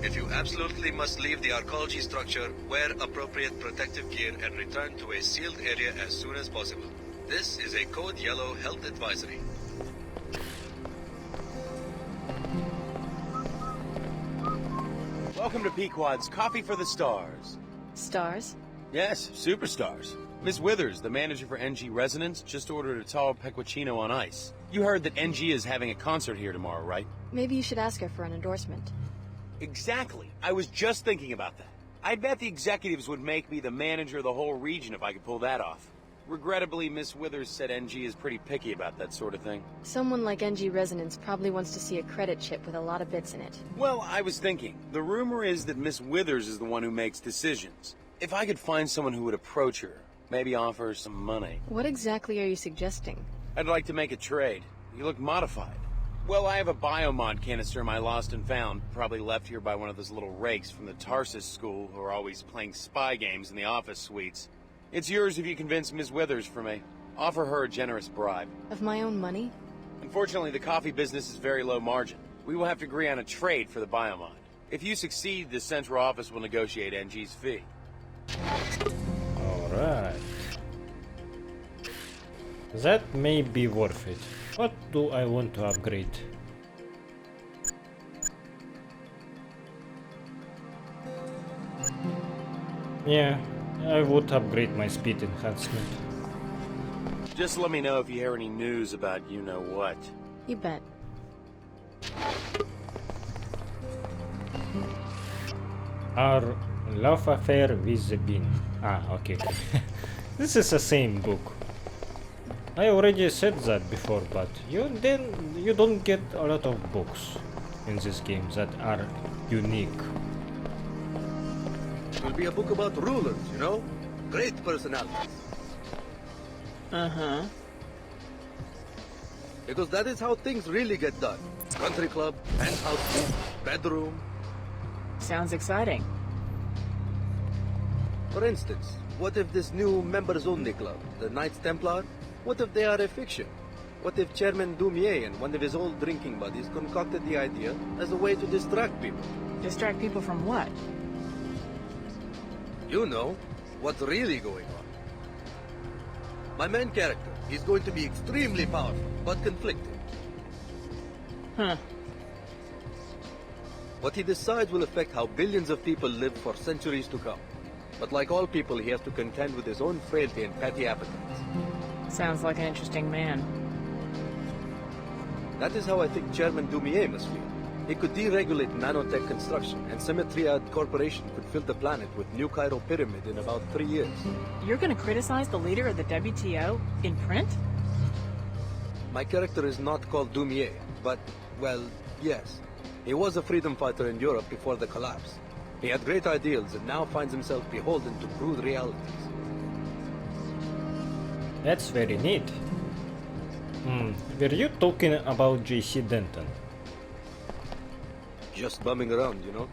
If you absolutely must leave the Arcology structure, wear appropriate protective gear and return to a sealed area as soon as possible. This is a Code Yellow Health Advisory. Welcome to Pequod's Coffee for the Stars. Stars? Yes, superstars. Miss Withers, the manager for NG Resonance, just ordered a tall pecuccino on ice. You heard that NG is having a concert here tomorrow, right? Maybe you should ask her for an endorsement. Exactly. I was just thinking about that. I bet the executives would make me the manager of the whole region if I could pull that off. Regrettably, Miss Withers said NG is pretty picky about that sort of thing. Someone like NG Resonance probably wants to see a credit chip with a lot of bits in it. Well, I was thinking, the rumor is that Miss Withers is the one who makes decisions. If I could find someone who would approach her, maybe offer her some money. What exactly are you suggesting? I'd like to make a trade. You look modified. Well, I have a biomod canister I lost and found, probably left here by one of those little rakes from the Tarsus school who are always playing spy games in the office suites. It's yours if you convince Ms. Withers for me. Offer her a generous bribe. Of my own money? Unfortunately, the coffee business is very low margin. We will have to agree on a trade for the biomod. If you succeed, the central office will negotiate NG's fee. Alright. That may be worth it. What do I want to upgrade? Yeah, I would upgrade my speed enhancement. Just let me know if you hear any news about you-know-what. You bet. Our love affair with the bean. Ah, okay. This is the same book. I already said that before, but you don't get a lot of books in this game that are unique. It will be a book about rulers, you know? Great personalities. Uh-huh. Because that is how things really get done. Country club, penthouse, bedroom. Sounds exciting. For instance, what if this new members-only club, the Knights Templar, what if they are a fiction? What if Chairman Dumier and one of his old drinking buddies concocted the idea as a way to distract people? Distract people from what? You know, what's really going on. My main character is going to be extremely powerful, but conflicted. Huh. What he decides will affect how billions of people live for centuries to come. But like all people, he has to contend with his own frailty and petty appetites. Sounds like an interesting man. That is how I think Chairman Dumier must feel. He could deregulate nanotech construction, and Symmetriad Corporation could fill the planet with New Cairo Pyramid in about 3 years. You're gonna criticize the leader of the WTO in print? My character is not called Dumier, but, well, yes. He was a freedom fighter in Europe before the collapse. He had great ideals and now finds himself beholden to crude realities. That's very neat. Were you talking about J.C. Denton? Just bumming around, you know?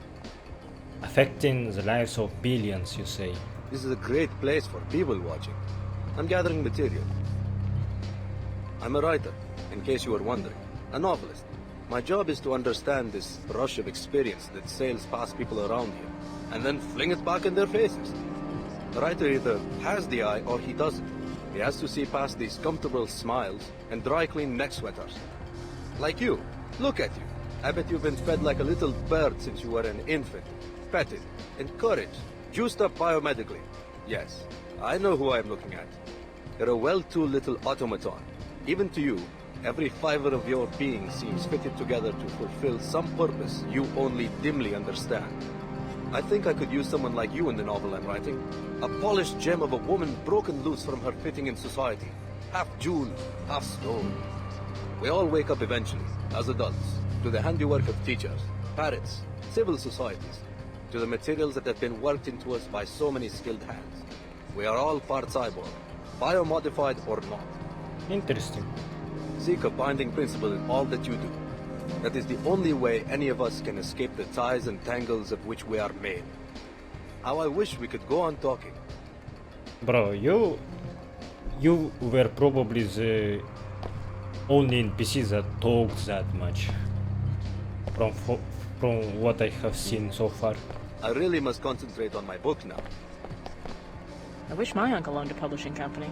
Affecting the lives of billions, you say? This is a great place for people watching. I'm gathering material. I'm a writer, in case you were wondering. A novelist. My job is to understand this rush of experience that sails past people around here, and then fling it back in their faces. The writer either has the eye or he doesn't. He has to see past these comfortable smiles and dry clean neck sweaters. Like you. Look at you. I bet you've been fed like a little bird since you were an infant. Petted, encouraged, juiced up biomedically. Yes, I know who I'm looking at. You're a well-tooled little automaton. Even to you, every fiber of your being seems fitted together to fulfill some purpose you only dimly understand. I think I could use someone like you in the novel I'm writing. A polished gem of a woman broken loose from her fitting in society. Half jewel, half stone. We all wake up eventually, as adults, to the handiwork of teachers, parents, civil societies, to the materials that have been worked into us by so many skilled hands. We are all part cyborg, biomodified or not. Interesting. Seek a binding principle in all that you do. That is the only way any of us can escape the ties and tangles of which we are made. How I wish we could go on talking. Bro, you were probably the only NPC that talks that much. From what I have seen so far. I really must concentrate on my book now. I wish my uncle owned a publishing company.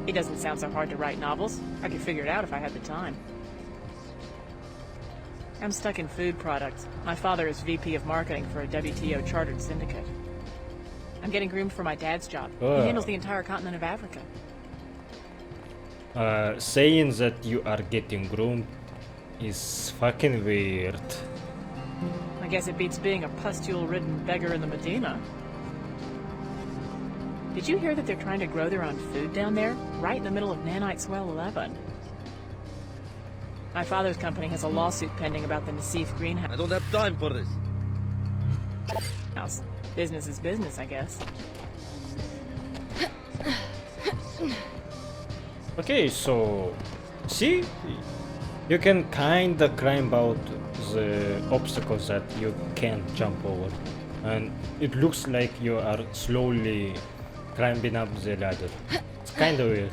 He doesn't sound so hard to write novels. I could figure it out if I had the time. I'm stuck in food products. My father is VP of marketing for a WTO chartered syndicate. I'm getting groomed for my dad's job. He handles the entire continent of Africa. Saying that you are getting groomed is fucking weird. I guess it beats being a pustule-ridden beggar in the Medina. Did you hear that they're trying to grow their own food down there? Right in the middle of Nanite Swell 11. My father's company has a lawsuit pending about the Nassif greenhouse. I don't have time for this. Business is business, I guess. Okay, so... See? You can kinda climb out the obstacles that you can't jump over. And it looks like you are slowly climbing up the ladder. It's kinda weird.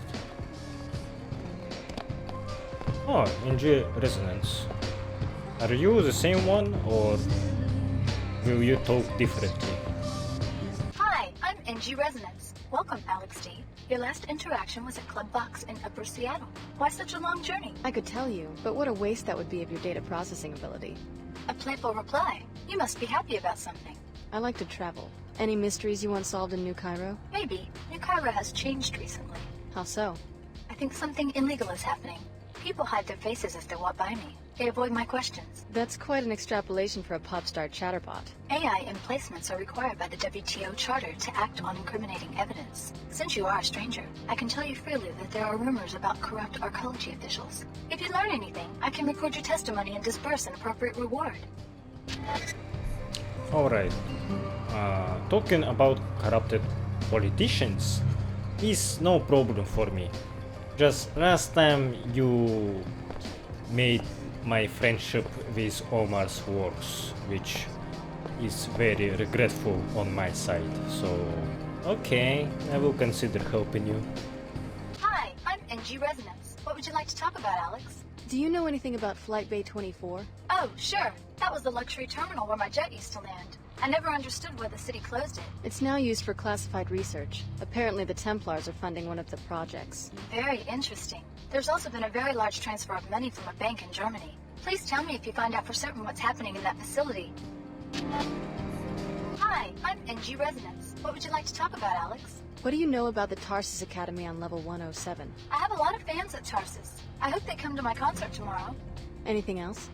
Oh, NG Resonance. Are you the same one, or will you talk differently? Hi, I'm NG Resonance. Welcome, Alex D. Your last interaction was at Club Box in Upper Seattle. Why such a long journey? I could tell you, but what a waste that would be of your data processing ability. A playful reply. You must be happy about something. I like to travel. Any mysteries you unsolved in New Cairo? Maybe. New Cairo has changed recently. How so? I think something illegal is happening. People hide their faces as they walk by me. They avoid my questions. That's quite an extrapolation for a pop-star chatterbot. AI emplacements are required by the WTO Charter to act on incriminating evidence. Since you are a stranger, I can tell you freely that there are rumors about corrupt arcology officials. If you learn anything, I can record your testimony and disperse an appropriate reward. Alright. Talking about corrupted politicians is no problem for me. Just last time you made my friendship with Omar's worse, which is very regretful on my side. So, okay, I will consider helping you. Hi, I'm NG Resonance. What would you like to talk about, Alex? Do you know anything about Flight Bay 24? Oh, sure. That was the luxury terminal where my jet used to land. I never understood why the city closed it. It's now used for classified research. Apparently the Templars are funding one of the projects. Very interesting. There's also been a very large transfer of money from a bank in Germany. Please tell me if you find out for certain what's happening in that facility. Hi, I'm NG Resonance. What would you like to talk about, Alex? What do you know about the Tarsus Academy on level 107? I have a lot of fans at Tarsus. I hope they come to my concert tomorrow. Anything else?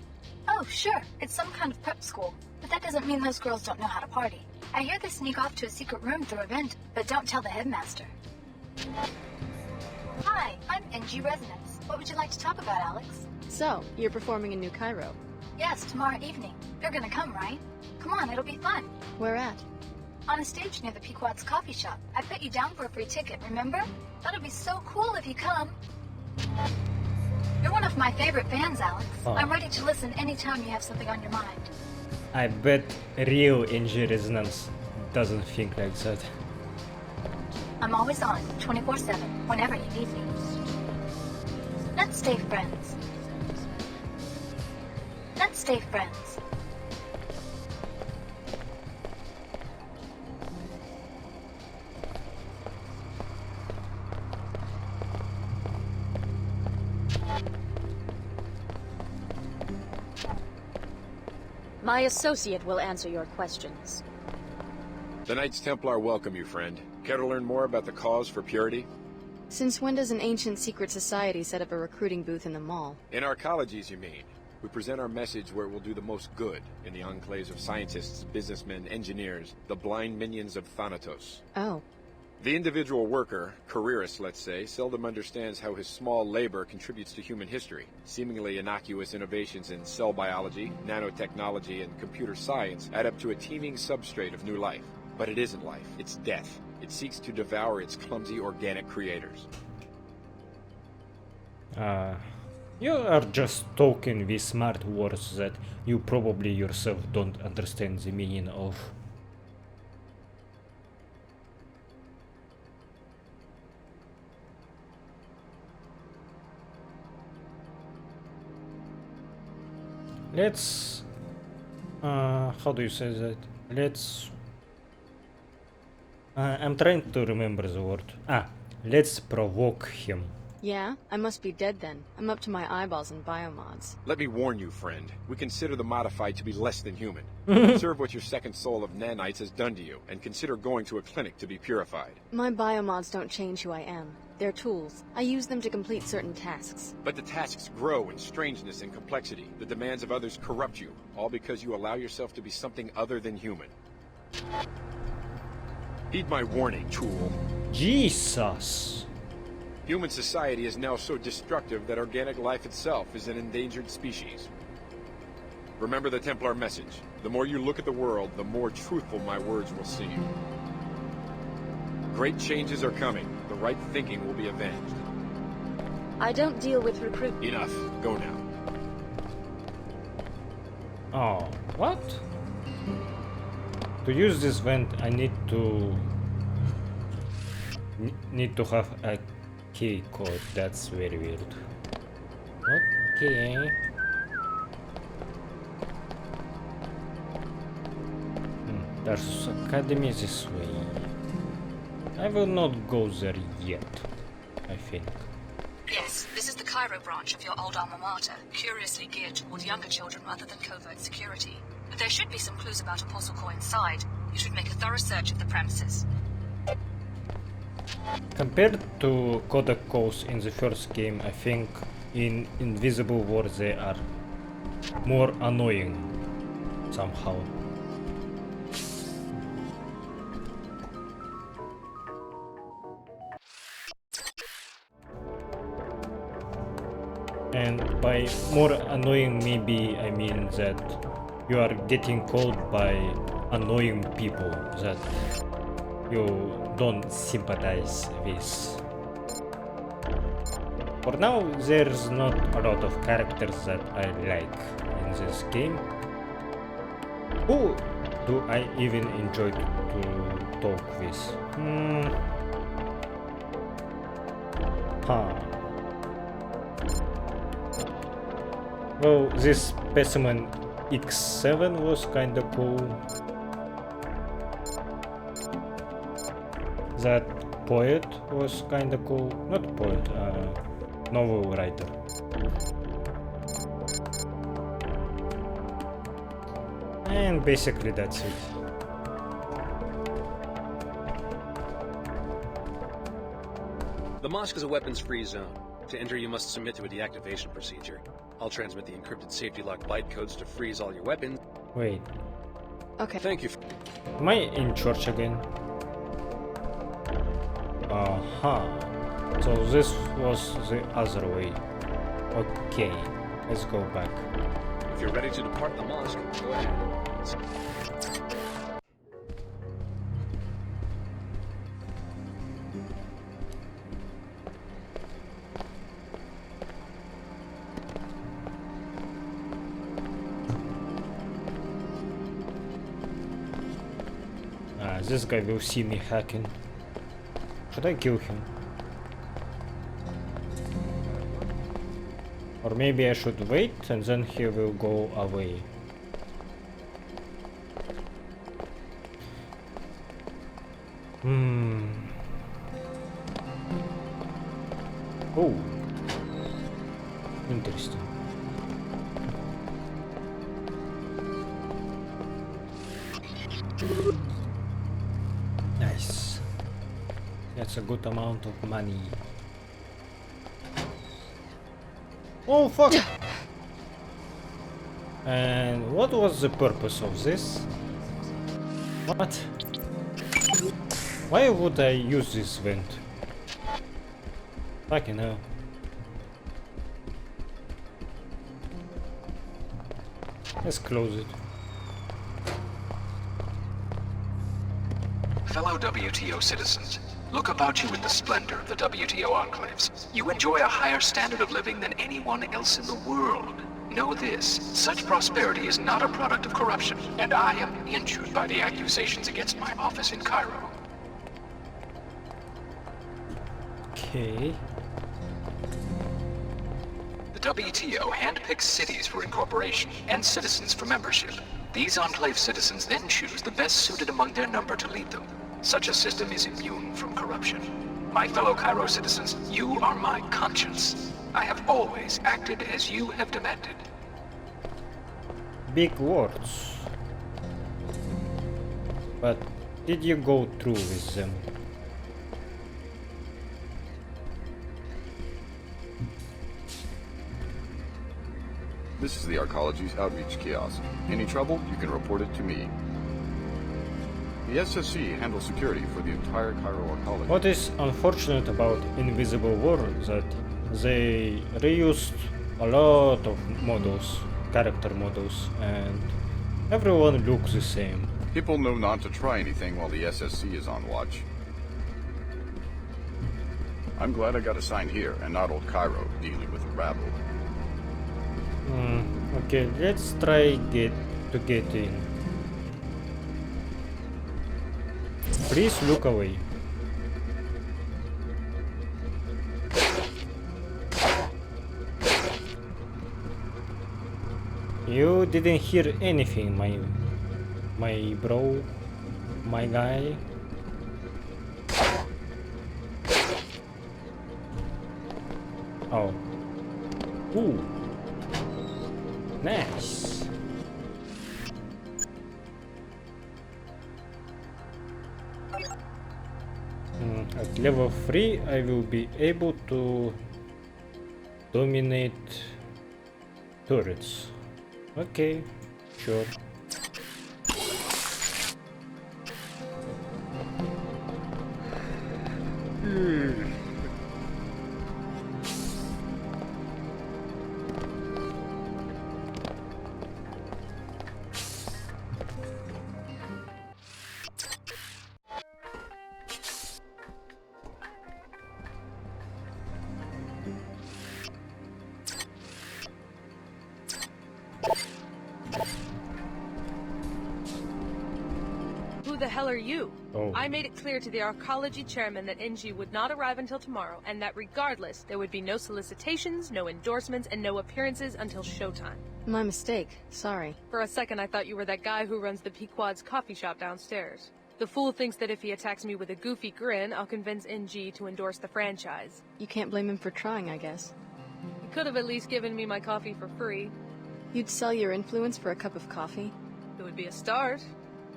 Oh, sure. It's some kind of prep school. But that doesn't mean those girls don't know how to party. I hear they sneak off to a secret room through a vent, but don't tell the headmaster. Hi, I'm NG Resonance. What would you like to talk about, Alex? So, you're performing in New Cairo? Yes, tomorrow evening. You're gonna come, right? Come on, it'll be fun. Where at? On a stage near the Pequod's coffee shop. I put you down for a free ticket, remember? That'll be so cool if you come. You're one of my favorite fans, Alex. Oh. I'm ready to listen anytime you have something on your mind. I bet real NG Resonance doesn't think like that. I'm always on, 24/7, whenever you need me. Let's stay friends. Let's stay friends. My associate will answer your questions. The Knights Templar welcome you, friend. Care to learn more about the cause for purity? Since when does an ancient secret society set up a recruiting booth in the mall? In arcologies, you mean? We present our message where it will do the most good, in the enclaves of scientists, businessmen, engineers, the blind minions of Thanatos. Oh. The individual worker, careerist let's say, seldom understands how his small labor contributes to human history. Seemingly innocuous innovations in cell biology, nanotechnology, and computer science add up to a teeming substrate of new life. But it isn't life, it's death. It seeks to devour its clumsy organic creators. You are just talking with smart words that you probably yourself don't understand the meaning of. Let's... how do you say that? Let's... I'm trying to remember the word. Let's provoke him. Yeah? I must be dead then. I'm up to my eyeballs in biomods. Let me warn you, friend. We consider the modified to be less than human. Observe what your second soul of nanites has done to you, and consider going to a clinic to be purified. My biomods don't change who I am. They're tools. I use them to complete certain tasks. But the tasks grow in strangeness and complexity. The demands of others corrupt you, all because you allow yourself to be something other than human. Heed my warning, tool. Jesus! Human society is now so destructive that organic life itself is an endangered species. Remember the Templar message. The more you look at the world, the more truthful my words will seem. Great changes are coming. The right thinking will be avenged. I don't deal with recruit. Enough. Go now. Oh, what? To use this vent, I need to have a key code. That's very weird. Okay. There's academy this way. I will not go there yet, I think. Yes, this is the Cairo branch of your old alma mater, curiously geared toward younger children rather than covert security. But there should be some clues about Apostle Core inside. You should make a thorough search of the premises. Compared to codec calls in the first game, I think in Invisible War they are more annoying somehow. And by more annoying, maybe I mean that you are getting called by annoying people that you don't sympathize with. For now, there's not a lot of characters that I like in this game. Who do I even enjoy to talk with? Well, this specimen X7 was kinda cool. That poet was kinda cool. Not poet, novel writer. And basically that's it. The mosque is a weapons-free zone. To enter, you must submit to a deactivation procedure. I'll transmit the encrypted safety lock byte codes to freeze all your weapons. Wait. Okay. Thank you. Am I in church again? So this was the other way. Okay, let's go back. If you're ready to depart the mosque, go ahead. This guy will see me hacking. Should I kill him? Or maybe I should wait and then he will go away. Oh, interesting. That's a good amount of money. Oh fuck! And what was the purpose of this? What? Why would I use this vent? Fucking hell. Let's close it. Fellow WTO citizens, look about you at the splendor of the WTO enclaves. You enjoy a higher standard of living than anyone else in the world. Know this, such prosperity is not a product of corruption, and I am injured by the accusations against my office in Cairo. Okay. The WTO handpicks cities for incorporation and citizens for membership. These enclave citizens then choose the best suited among their number to lead them. Such a system is immune from corruption. My fellow Cairo citizens, you are my conscience. I have always acted as you have demanded. Big words. But did you go through with them? This is the Arcology's outreach kiosk. Any trouble, you can report it to me. The SSC handles security for the entire Cairo Arcology. What is unfortunate about Invisible War is that they reused a lot of models, character models, and everyone looks the same. People know not to try anything while the SSC is on watch. I'm glad I got assigned here and not old Cairo dealing with the rabble. Okay, let's try to get in. Please look away. You didn't hear anything, my bro, my guy. Oh. Ooh. Nice. At level 3 I will be able to dominate turrets. Okay, sure. Who the hell are you? Oh. I made it clear to the Arcology chairman that NG would not arrive until tomorrow, and that regardless, there would be no solicitations, no endorsements, and no appearances until showtime. My mistake. Sorry. For a second, I thought you were that guy who runs the Pequod's coffee shop downstairs. The fool thinks that if he attacks me with a goofy grin, I'll convince NG to endorse the franchise. You can't blame him for trying, I guess. He could have at least given me my coffee for free. You'd sell your influence for a cup of coffee? It would be a start.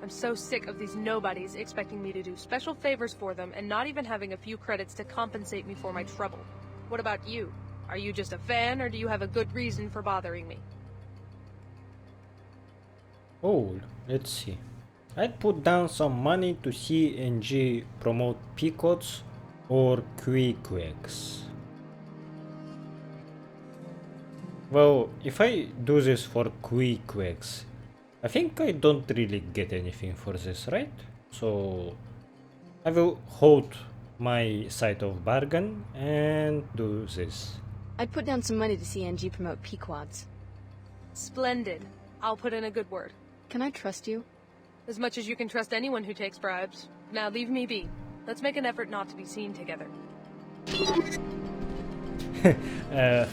I'm so sick of these nobodies expecting me to do special favors for them and not even having a few credits to compensate me for my trouble. What about you? Are you just a fan, or do you have a good reason for bothering me? Oh, let's see. I'd put down some money to see NG promote Pequods or Queequex. Well, if I do this for Queequex, I think I don't really get anything for this, right? So I will hold my side of bargain and do this. I'd put down some money to see NG promote Pequods. Splendid. I'll put in a good word. Can I trust you? As much as you can trust anyone who takes bribes. Now leave me be. Let's make an effort not to be seen together.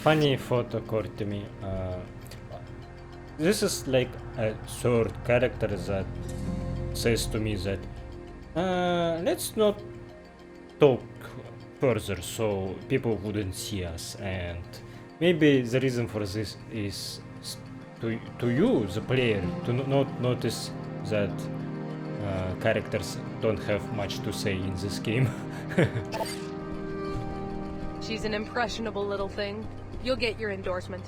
Funny thought occurred to me. This is like a third character that says to me that let's not talk further so people wouldn't see us, and maybe the reason for this is to you, the player, to not notice that characters don't have much to say in this game. She's an impressionable little thing. You'll get your endorsement.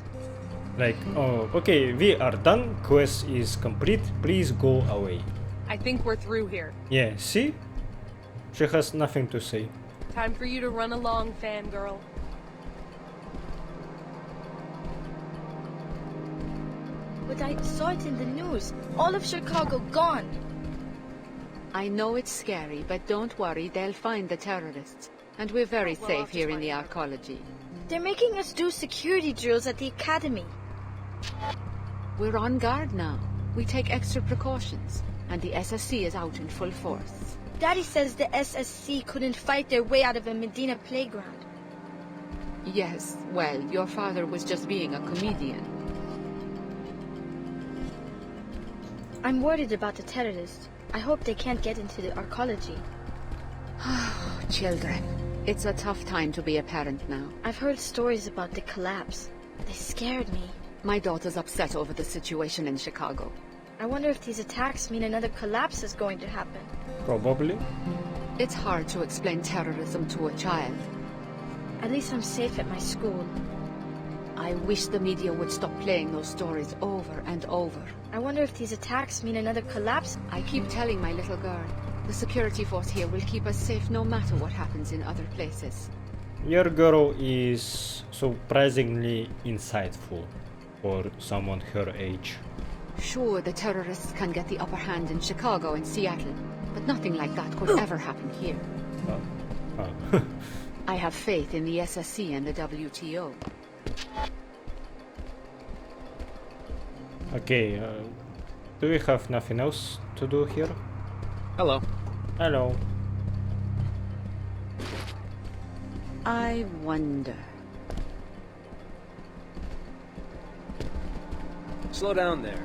Like, oh, okay, we are done. Quest is complete. Please go away. I think we're through here. Yeah, see? She has nothing to say. Time for you to run along, fangirl. But I saw it in the news. All of Chicago gone. I know it's scary, but don't worry, they'll find the terrorists. And we're very safe here in the arcology. They're making us do security drills at the academy. We're on guard now. We take extra precautions. And the SSC is out in full force. Daddy says the SSC couldn't fight their way out of a Medina playground. Yes, well, your father was just being a comedian. I'm worried about the terrorists. I hope they can't get into the arcology. Children, it's a tough time to be a parent now. I've heard stories about the collapse. They scared me. My daughter's upset over the situation in Chicago. I wonder if these attacks mean another collapse is going to happen. Probably. It's hard to explain terrorism to a child. At least I'm safe at my school. I wish the media would stop playing those stories over and over. I wonder if these attacks mean another collapse. I keep telling my little girl, the security force here will keep us safe no matter what happens in other places. Your girl is surprisingly insightful for someone her age. Sure, the terrorists can get the upper hand in Chicago and Seattle, but nothing like that could ever happen here. I have faith in the SSC and the WTO. Okay, do we have nothing else to do here? Hello. Hello. I wonder... Slow down there.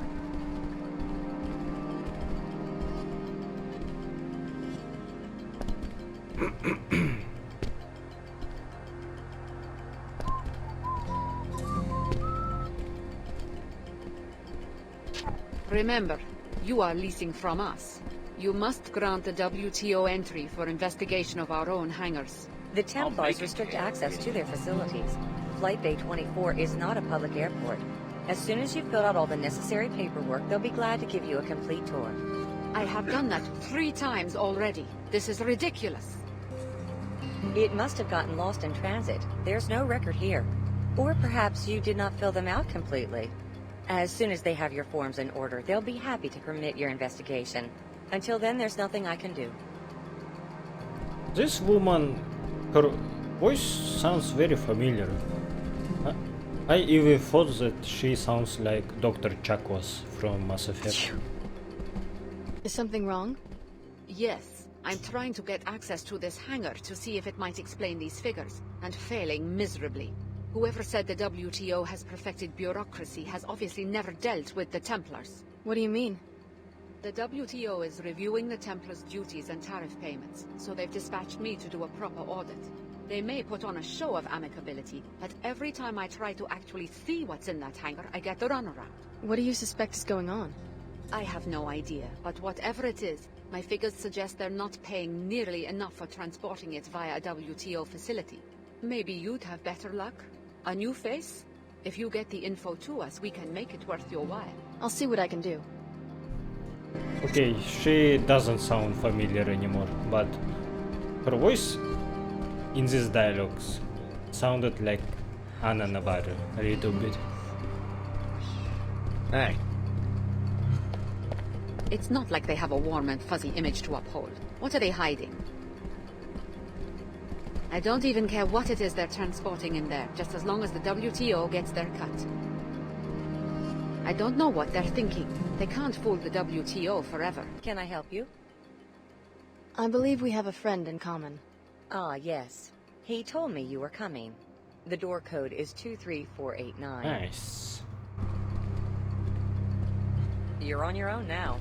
Remember, you are leasing from us. You must grant the WTO entry for investigation of our own hangars. The Templars restrict access to their facilities. Flight Bay 24 is not a public airport. As soon as you've filled out all the necessary paperwork, they'll be glad to give you a complete tour. I have done that 3 times already. This is ridiculous. It must have gotten lost in transit. There's no record here. Or perhaps you did not fill them out completely. As soon as they have your forms in order, they'll be happy to permit your investigation. Until then, there's nothing I can do. This woman, her voice sounds very familiar. I even thought that she sounds like Dr. Chakwas from Mass Effect. Is something wrong? Yes, I'm trying to get access to this hangar to see if it might explain these figures, and failing miserably. Whoever said the WTO has perfected bureaucracy has obviously never dealt with the Templars. What do you mean? The WTO is reviewing the Templars' duties and tariff payments, so they've dispatched me to do a proper audit. They may put on a show of amicability, but every time I try to actually see what's in that hangar, I get the runaround. What do you suspect is going on? I have no idea, but whatever it is, my figures suggest they're not paying nearly enough for transporting it via a WTO facility. Maybe you'd have better luck? A new face? If you get the info to us, we can make it worth your while. I'll see what I can do. Okay, she doesn't sound familiar anymore, but her voice in these dialogues sounded like Anna Navarro a little bit. Hey. It's not like they have a warm and fuzzy image to uphold. What are they hiding? I don't even care what it is they're transporting in there, just as long as the WTO gets their cut. I don't know what they're thinking. They can't fool the WTO forever. Can I help you? I believe we have a friend in common. Ah, yes. He told me you were coming. The door code is 23489. Nice. You're on your own now.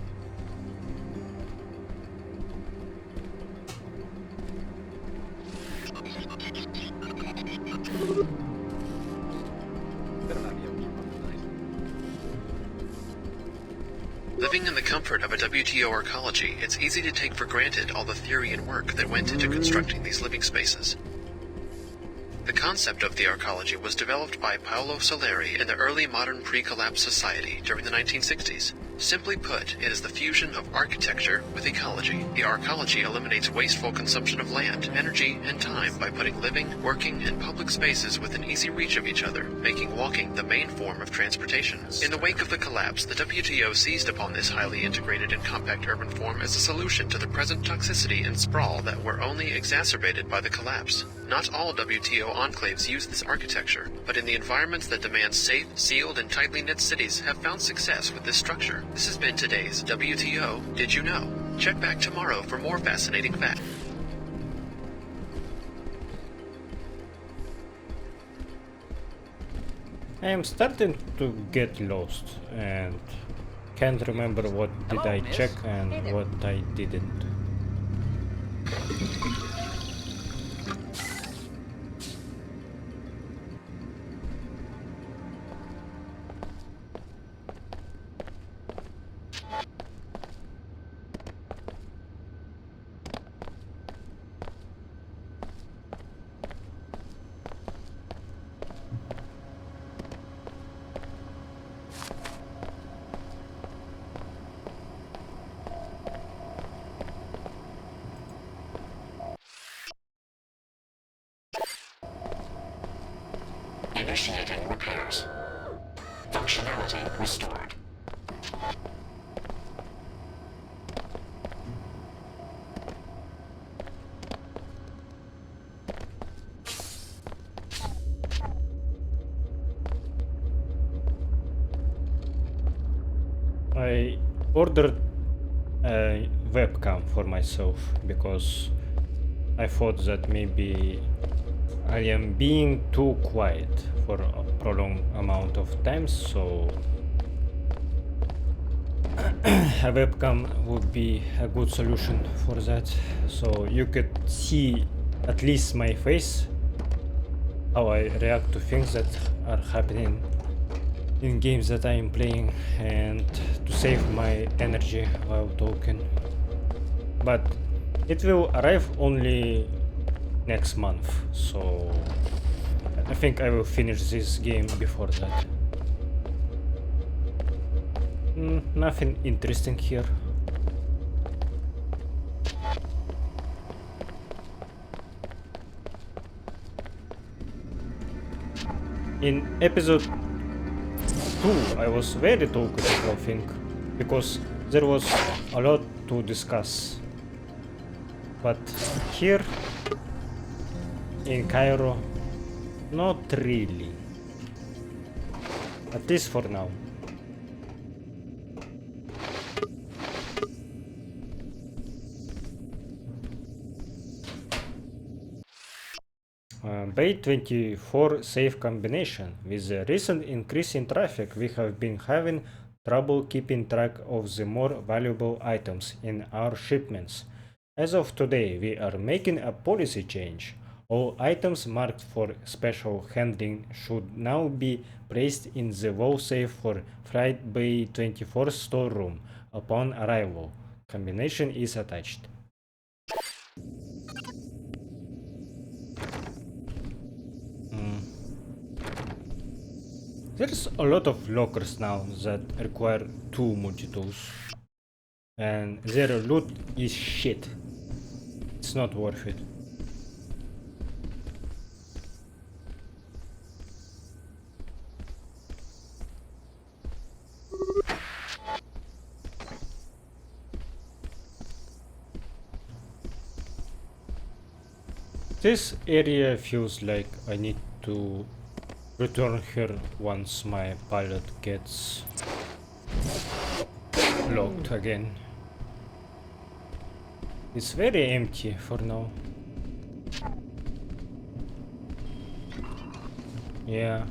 The Living in the comfort of a WTO arcology, it's easy to take for granted all the theory and work that went into constructing these living spaces. The concept of the arcology was developed by Paolo Soleri in the early modern pre-collapse society during the 1960s. Simply put, it is the fusion of architecture with ecology. The arcology eliminates wasteful consumption of land, energy, and time by putting living, working, and public spaces within easy reach of each other, making walking the main form of transportation. In the wake of the collapse, the WTO seized upon this highly integrated and compact urban form as a solution to the present toxicity and sprawl that were only exacerbated by the collapse. Not all WTO enclaves use this architecture, but in the environments that demand safe, sealed, and tightly knit cities have found success with this structure. This has been today's WTO Did You Know? Check back tomorrow for more fascinating facts. I am starting to get lost and can't remember what did I check and what I didn't. Initiating repairs. Functionality restored. I ordered a webcam for myself because I thought that maybe I am being too quiet for a prolonged amount of time, so a webcam would be a good solution for that, so you could see at least my face, how I react to things that are happening in games that I am playing, and to save my energy while talking. But it will arrive only next month, so I think I will finish this game before that. Nothing interesting here. In episode 2 I was very talkative, I think, because there was a lot to discuss. But here in Cairo, not really. At least for now. Bay 24 safe combination. With the recent increase in traffic, we have been having trouble keeping track of the more valuable items in our shipments. As of today, we are making a policy change. All items marked for special handling should now be placed in the wall safe for Flight Bay 24 storeroom upon arrival. Combination is attached. There's a lot of lockers now that require 2 multi-tools, and their loot is shit. It's not worth it. This area feels like I need to return here once my pilot gets locked again. It's very empty for now. Yeah.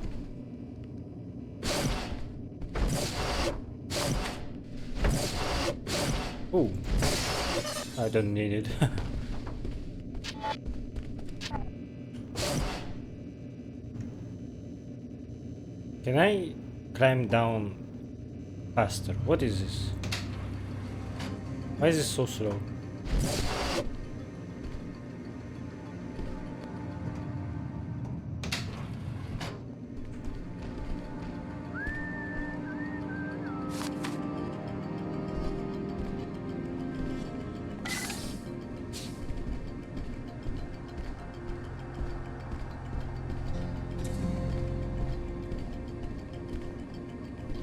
Oh, I don't need it. Can I climb down faster? What is this? Why is it so slow?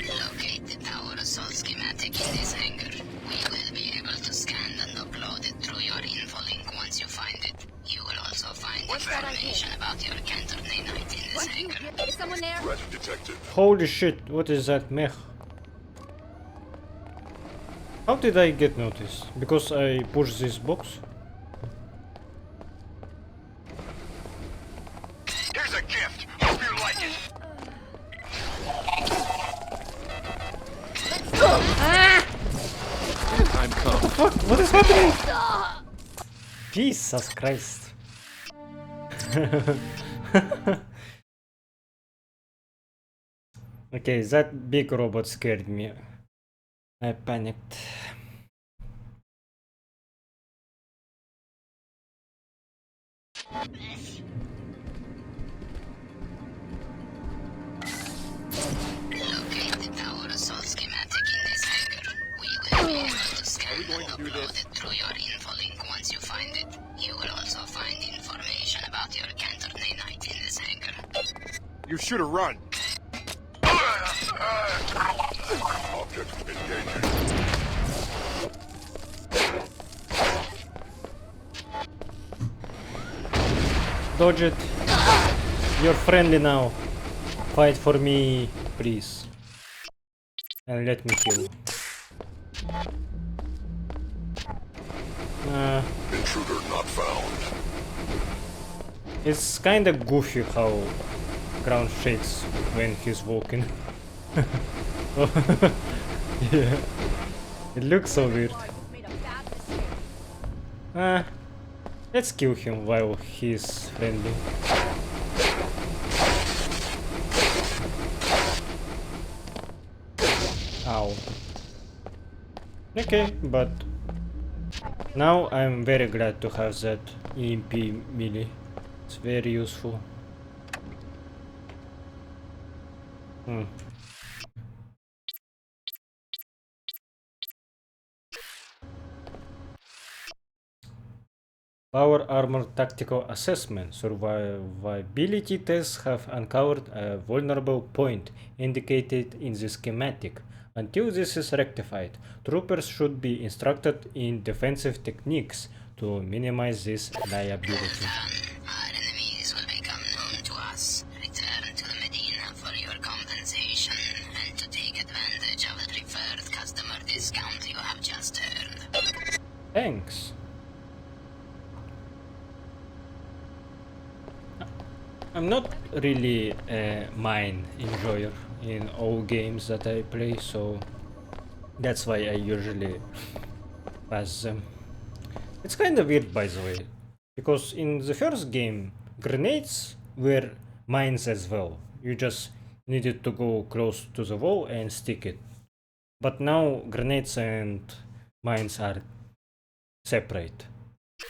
Locate the tower assault schematic in this hangar. We will be able to scan and upload it through your info link once you find it. You will also find information about your Cantor nanite in this hangar. Is someone there? Threat detected. Holy shit, what is that mech? How did I get noticed? Because I pushed this box? Here's a gift. Hope you like it. Time comes. What? What is happening? Jesus Christ. Okay, that big robot scared me. I panicked. Locate the tower assault schematic in this hangar. We will be able to scan and upload it through your info link once you find it. You will also find information about your Cantor nanite in this hangar. You should have run. Object engaging. Dodge it. You're friendly now. Fight for me, please. And let me kill. Intruder not found. It's kinda goofy how ground shakes when he's walking. Yeah. It looks so weird. Let's kill him while he's friendly. Ow. Okay, but now I'm very glad to have that EMP melee. It's very useful. Power Armor Tactical Assessment. Survivability tests have uncovered a vulnerable point indicated in the schematic. Until this is rectified, troopers should be instructed in defensive techniques to minimize this liability. Our enemies will become known to us. Return to the Medina for your compensation and to take advantage of the preferred customer discount you have just earned. Thanks. I'm not really a mine enjoyer in all games that I play, so that's why I usually pass them. It's kind of weird, by the way, because in the first game, grenades were mines as well. You just needed to go close to the wall and stick it. But now grenades and mines are separate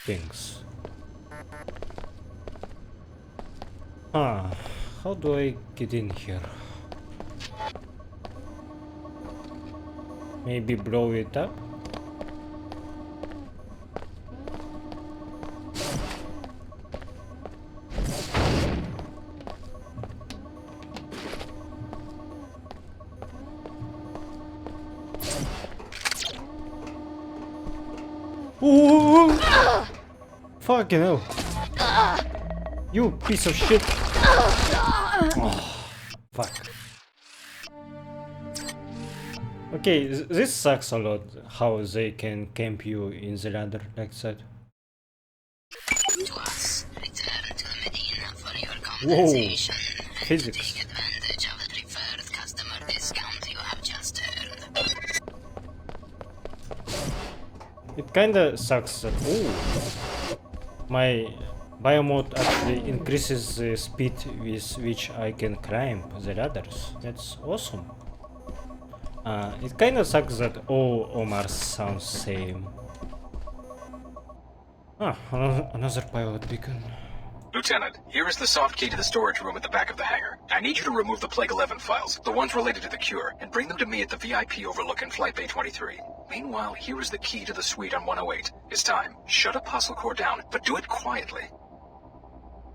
things. How do I get in here? Maybe blow it up? Ooh! Fucking hell. You piece of shit. Oh, fuck. Okay, this sucks a lot, how they can camp you in the ladder like that. To us, return to the Medina for your Whoa, compensation and physics. to take advantage of the preferred customer discount you have just earned. It kinda sucks that, ooh, my biomod actually increases the speed with which I can climb the ladders. That's awesome. It kinda sucks that all Omars sound same. Ah, another pilot beacon. Lieutenant, here is the soft key to the storage room at the back of the hangar. I need you to remove the Plague 11 files, the ones related to the cure, and bring them to me at the VIP overlook in Flight Bay 23. Meanwhile, here is the key to the suite on 108. It's time. Shut Apostle Core down, but do it quietly.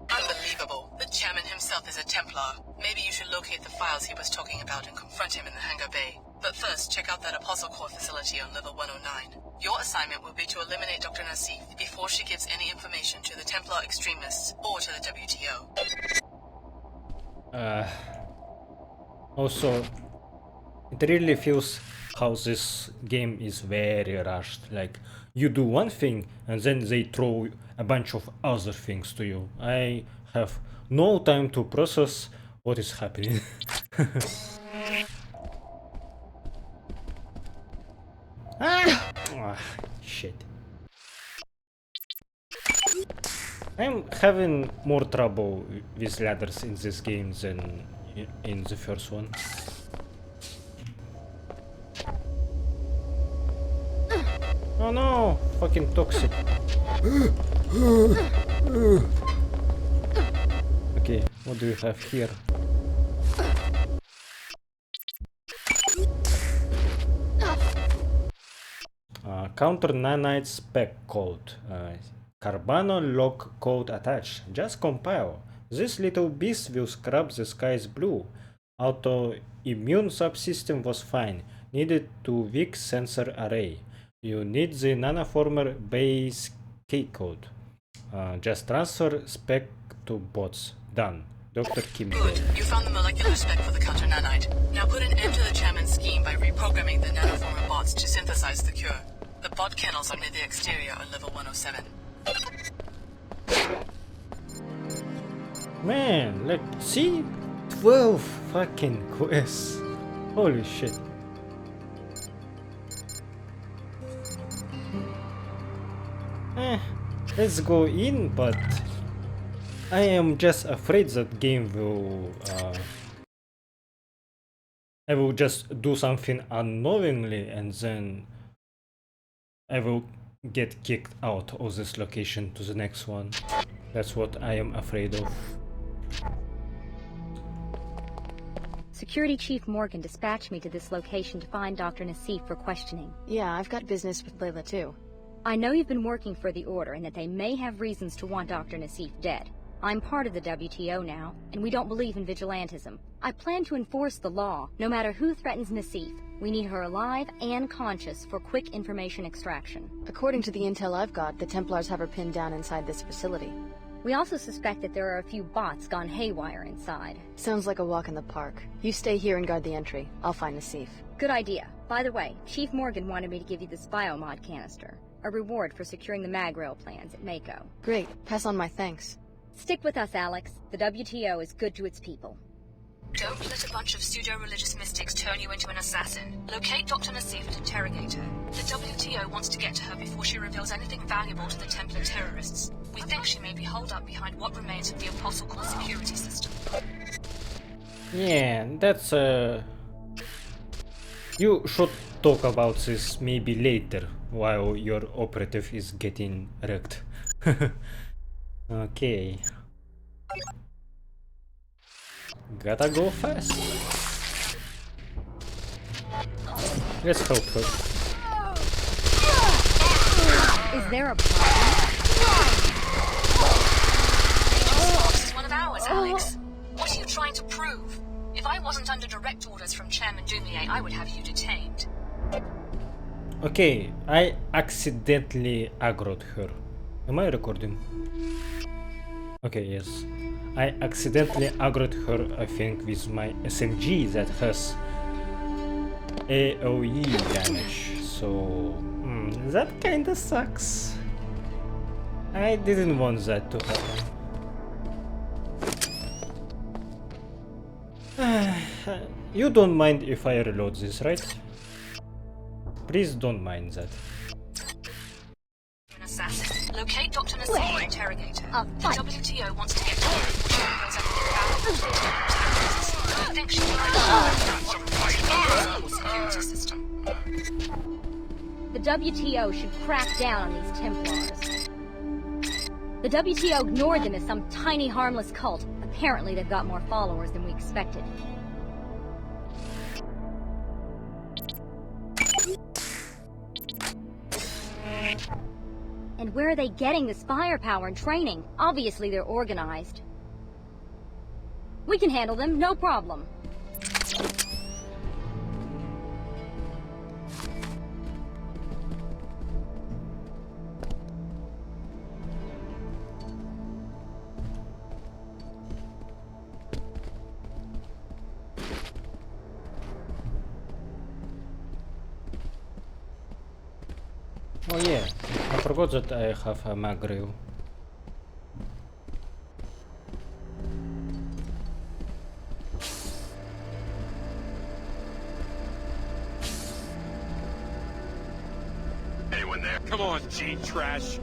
Unbelievable. The chairman himself is a Templar. Maybe you should locate the files he was talking about and confront him in the hangar bay. But first, check out that Apostle Core facility on level 109. Your assignment will be to eliminate Dr. Nassif before she gives any information to the Templar extremists or to the WTO. Also, it really feels how this game is very rushed. Like, you do one thing and then they throw a bunch of other things to you. I have no time to process what is happening. Shit. I'm having more trouble with ladders in this game than in the first one. Oh no! Fucking toxic. Okay, what do we have here? Counter nanite spec code. Carbano log code attached. Just compile. This little beast will scrub the skies blue. Auto-immune subsystem was fine. Needed to weak sensor array. You need the nanoformer base key code. Just transfer spec to bots. Done. Dr. Kim. Good. You found the molecular spec for the counter nanite. Now put an end to the chairman's scheme by reprogramming the nanoformer bots to synthesize the cure. The bot kennels are near the exterior on level 107. Man, like, see? 12 fucking quests. Holy shit. Let's go in, but I am just afraid that game will I will just do something unknowingly and then I will get kicked out of this location to the next one. That's what I am afraid of. Security Chief Morgan dispatched me to this location to find Dr. Nassif for questioning. Yeah, I've got business with Layla too. I know you've been working for the Order and that they may have reasons to want Dr. Nassif dead. I'm part of the WTO now, and we don't believe in vigilantism. I plan to enforce the law, no matter who threatens Nassif. We need her alive and conscious for quick information extraction. According to the intel I've got, the Templars have her pinned down inside this facility. We also suspect that there are a few bots gone haywire inside. Sounds like a walk in the park. You stay here and guard the entry. I'll find Nassif. Good idea. By the way, Chief Morgan wanted me to give you this biomod canister, a reward for securing the mag rail plans at Mako. Great. Pass on my thanks. Stick with us, Alex. The WTO is good to its people. Don't let a bunch of pseudo-religious mystics turn you into an assassin. Locate Dr. Nassif and interrogate her. The WTO wants to get to her before she reveals anything valuable to the Templar terrorists. We think she may be holed up behind what remains of the Apostle Core security system. Yeah, that's you should talk about this maybe later, while your operative is getting wrecked. Okay. Gotta go fast. Let's help her. Is there a problem? This is one of ours, Alex. What are you trying to prove? If I wasn't under direct orders from Chairman Dumier, I would have you detained. Okay, I accidentally aggroed her. Am I recording? Okay, yes. I accidentally aggroed her, I think, with my SMG that has AoE damage. So, that kinda sucks. I didn't want that to happen. You don't mind if I reload this, right? Please don't mind that. An assassin. Locate Dr. Nassif and interrogate her. The WTO wants to get to her before she reveals anything valuable to the terrorists. We think she may be security system. The WTO should crack down on these Templars. The WTO ignored them as some tiny harmless cult. Apparently they've got more followers than we expected. And where are they getting this firepower and training? Obviously they're organized. We can handle them, no problem. Oh yeah, I forgot that I have a Magrill. Anyone there? Come on, Gene Trash.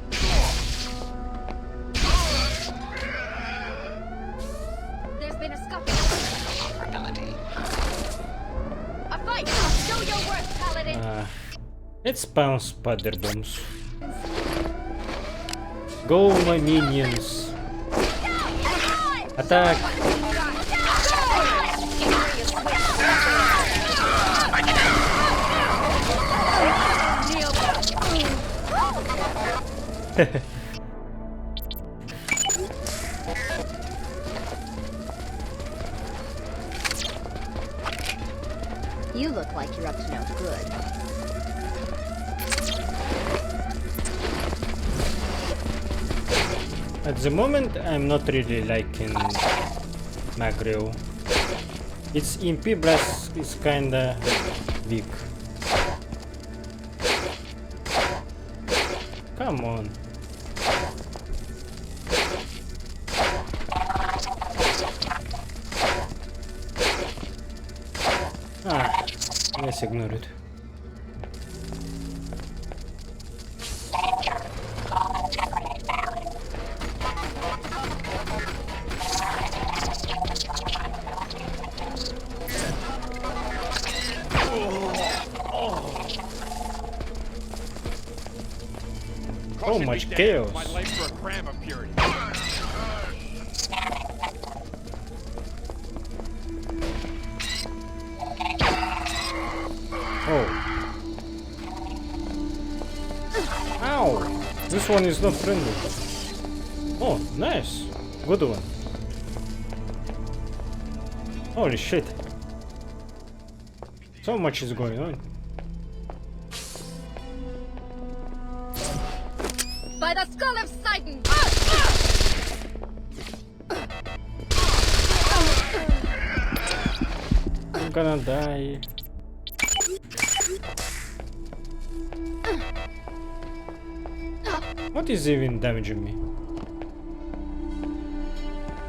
There's been a scuffle. A fight! Show your worth, Paladin! Let's bounce spider bombs. Go, my minions! Attack! You look like you're up to no good. At the moment, I'm not really liking Magrill. Its MP blast is kinda weak. Come on. Let's ignore it. So much chaos. My legs for a cram of purity. Oh. Ow! This one is not friendly. Oh, nice. Good one. Holy shit. So much is going on. By the skull of Sidon! I'm gonna die. What is even damaging me?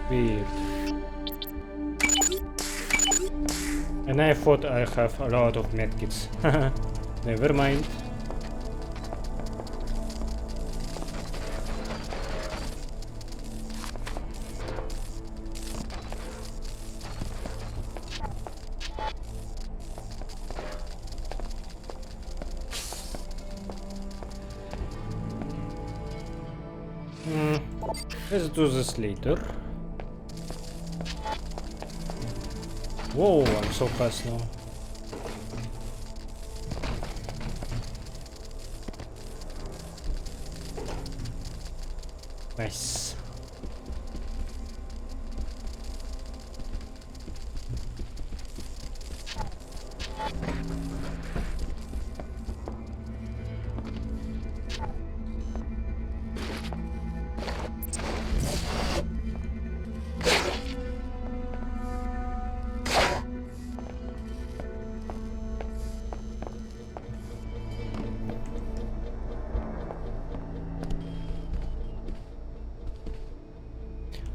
Weird. And I thought I have a lot of medkits. Never mind. Let's do this later. Whoa, I'm so fast now. Nice.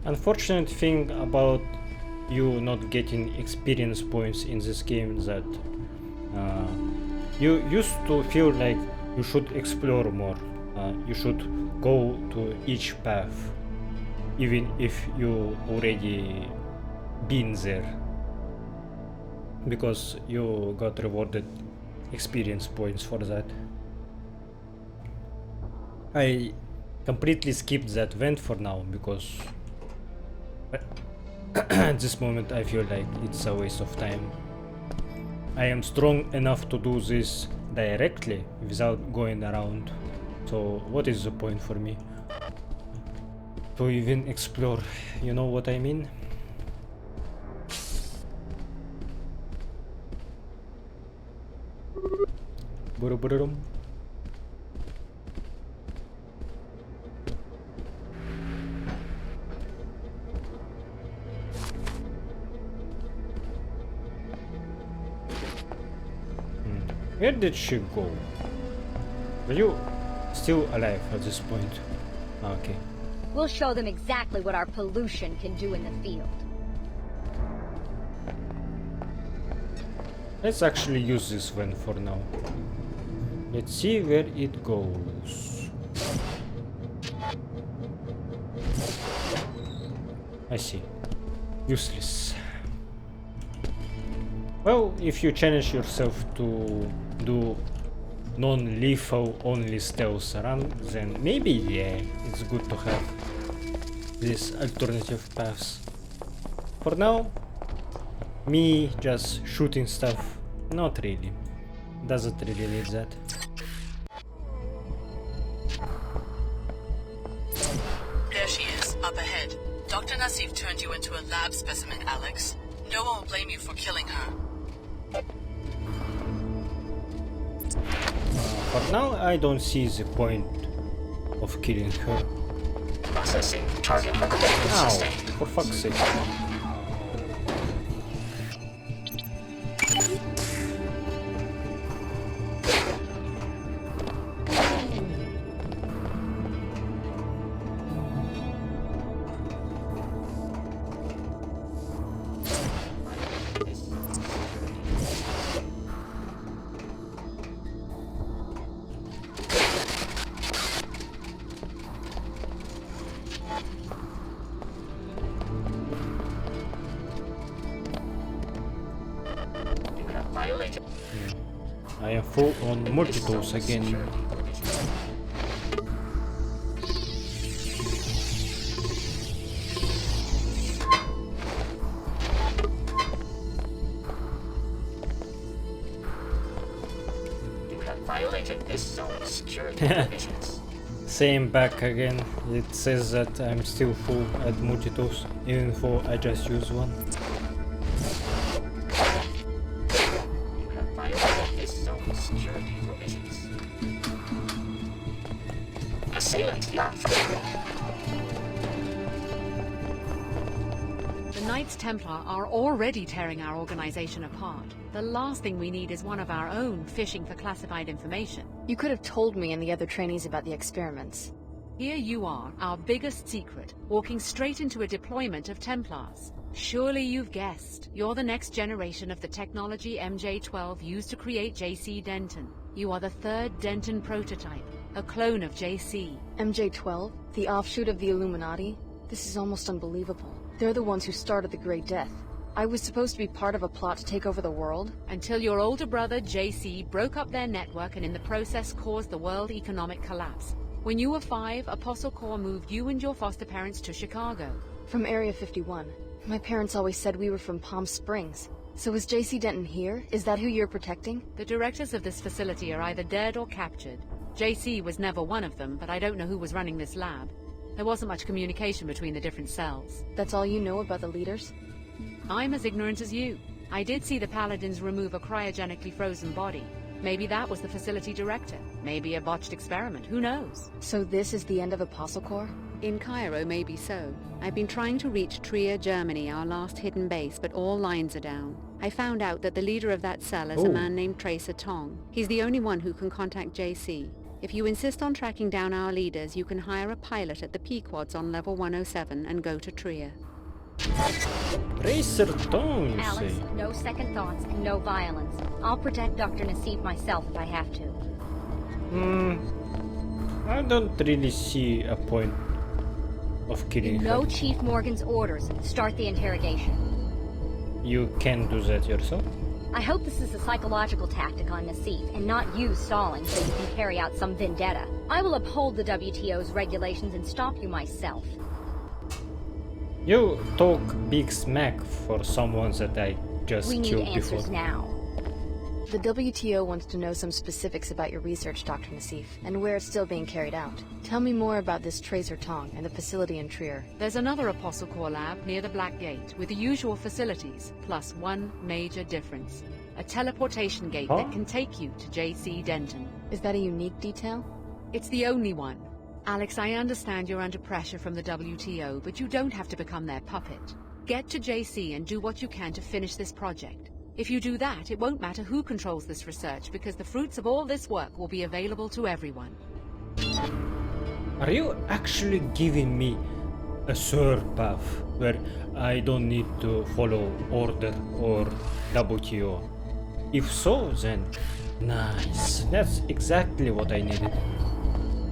Unfortunate thing about you not getting experience points in this game that you used to feel like you should explore more. You should go to each path, even if you already been there. because you got rewarded experience points for that. I completely skipped that vent for now because at this moment I feel like it's a waste of time. I am strong enough to do this directly without going around, so what is the point for me to even explore, you know what I mean? Burum. Where did she go? Are you still alive at this point? Okay. We'll show them exactly what our pollution can do in the field. Let's actually use this one for now. Let's see where it goes. I see. Useless. Well, if you challenge yourself to do non-lethal only stealth run, then maybe yeah, it's good to have these alternative paths. For now, me just shooting stuff, not really. Doesn't really need that. There she is, up ahead. Dr. Nassif turned you into a lab specimen, Alex. No one will blame you for killing her. For now, I don't see the point of killing her. Processing target recording Ow, sustained. for fuck's sake. I am full on multi-tools again. You have violated this zone's security provisions. Same back again. It says that I'm still full at multi-tools, even though I just use one. Security provisions. Assailant not found. The Knights Templar are already tearing our organization apart. The last thing we need is one of our own fishing for classified information. You could have told me and the other trainees about the experiments. Here you are, our biggest secret, walking straight into a deployment of Templars. Surely you've guessed. You're the next generation of the technology MJ-12 used to create JC Denton. You are the third Denton prototype, a clone of JC. MJ-12? The offshoot of the Illuminati? This is almost unbelievable. They're the ones who started the Great Death. I was supposed to be part of a plot to take over the world? Until your older brother, JC, broke up their network and in the process caused the world economic collapse. When you were 5, Apostle Corps moved you and your foster parents to Chicago. From Area 51. My parents always said we were from Palm Springs. So is JC Denton here? Is that who you're protecting? The directors of this facility are either dead or captured. JC was never one of them, but I don't know who was running this lab. There wasn't much communication between the different cells. That's all you know about the leaders? I'm as ignorant as you. I did see the Paladins remove a cryogenically frozen body. Maybe that was the facility director. Maybe a botched experiment. Who knows? So this is the end of Apostle Corps? In Cairo, maybe so. I've been trying to reach Trier, Germany, our last hidden base, but all lines are down. I found out that the leader of that cell is a man named Tracer Tong. He's the only one who can contact JC. If you insist on tracking down our leaders, you can hire a pilot at the Pequods on level 107 and go to Trier. Tracer Tong, you Alex, say? no second thoughts and no violence. I'll protect Dr. Nassif myself if I have to. I don't really see a point of killing her. No Chief Morgan's orders. Start the interrogation. You can do that yourself? I hope this is a psychological tactic on Nassif, and not you stalling so you can carry out some vendetta. I will uphold the WTO's regulations and stop you myself. You talk big smack for someone that I just We killed need answers before. now. The WTO wants to know some specifics about your research, Dr. Nassif, and where it's still being carried out. Tell me more about this Tracer Tong and the facility in Trier. There's another Apostle Corps lab near the Black Gate with the usual facilities, plus one major difference. A teleportation gate that can take you to JC Denton. Is that a unique detail? It's the only one. Alex, I understand you're under pressure from the WTO, but you don't have to become their puppet. Get to JC and do what you can to finish this project. If you do that, it won't matter who controls this research, because the fruits of all this work will be available to everyone. Are you actually giving me a sure path where I don't need to follow order or WTO? If so, then nice. That's exactly what I needed.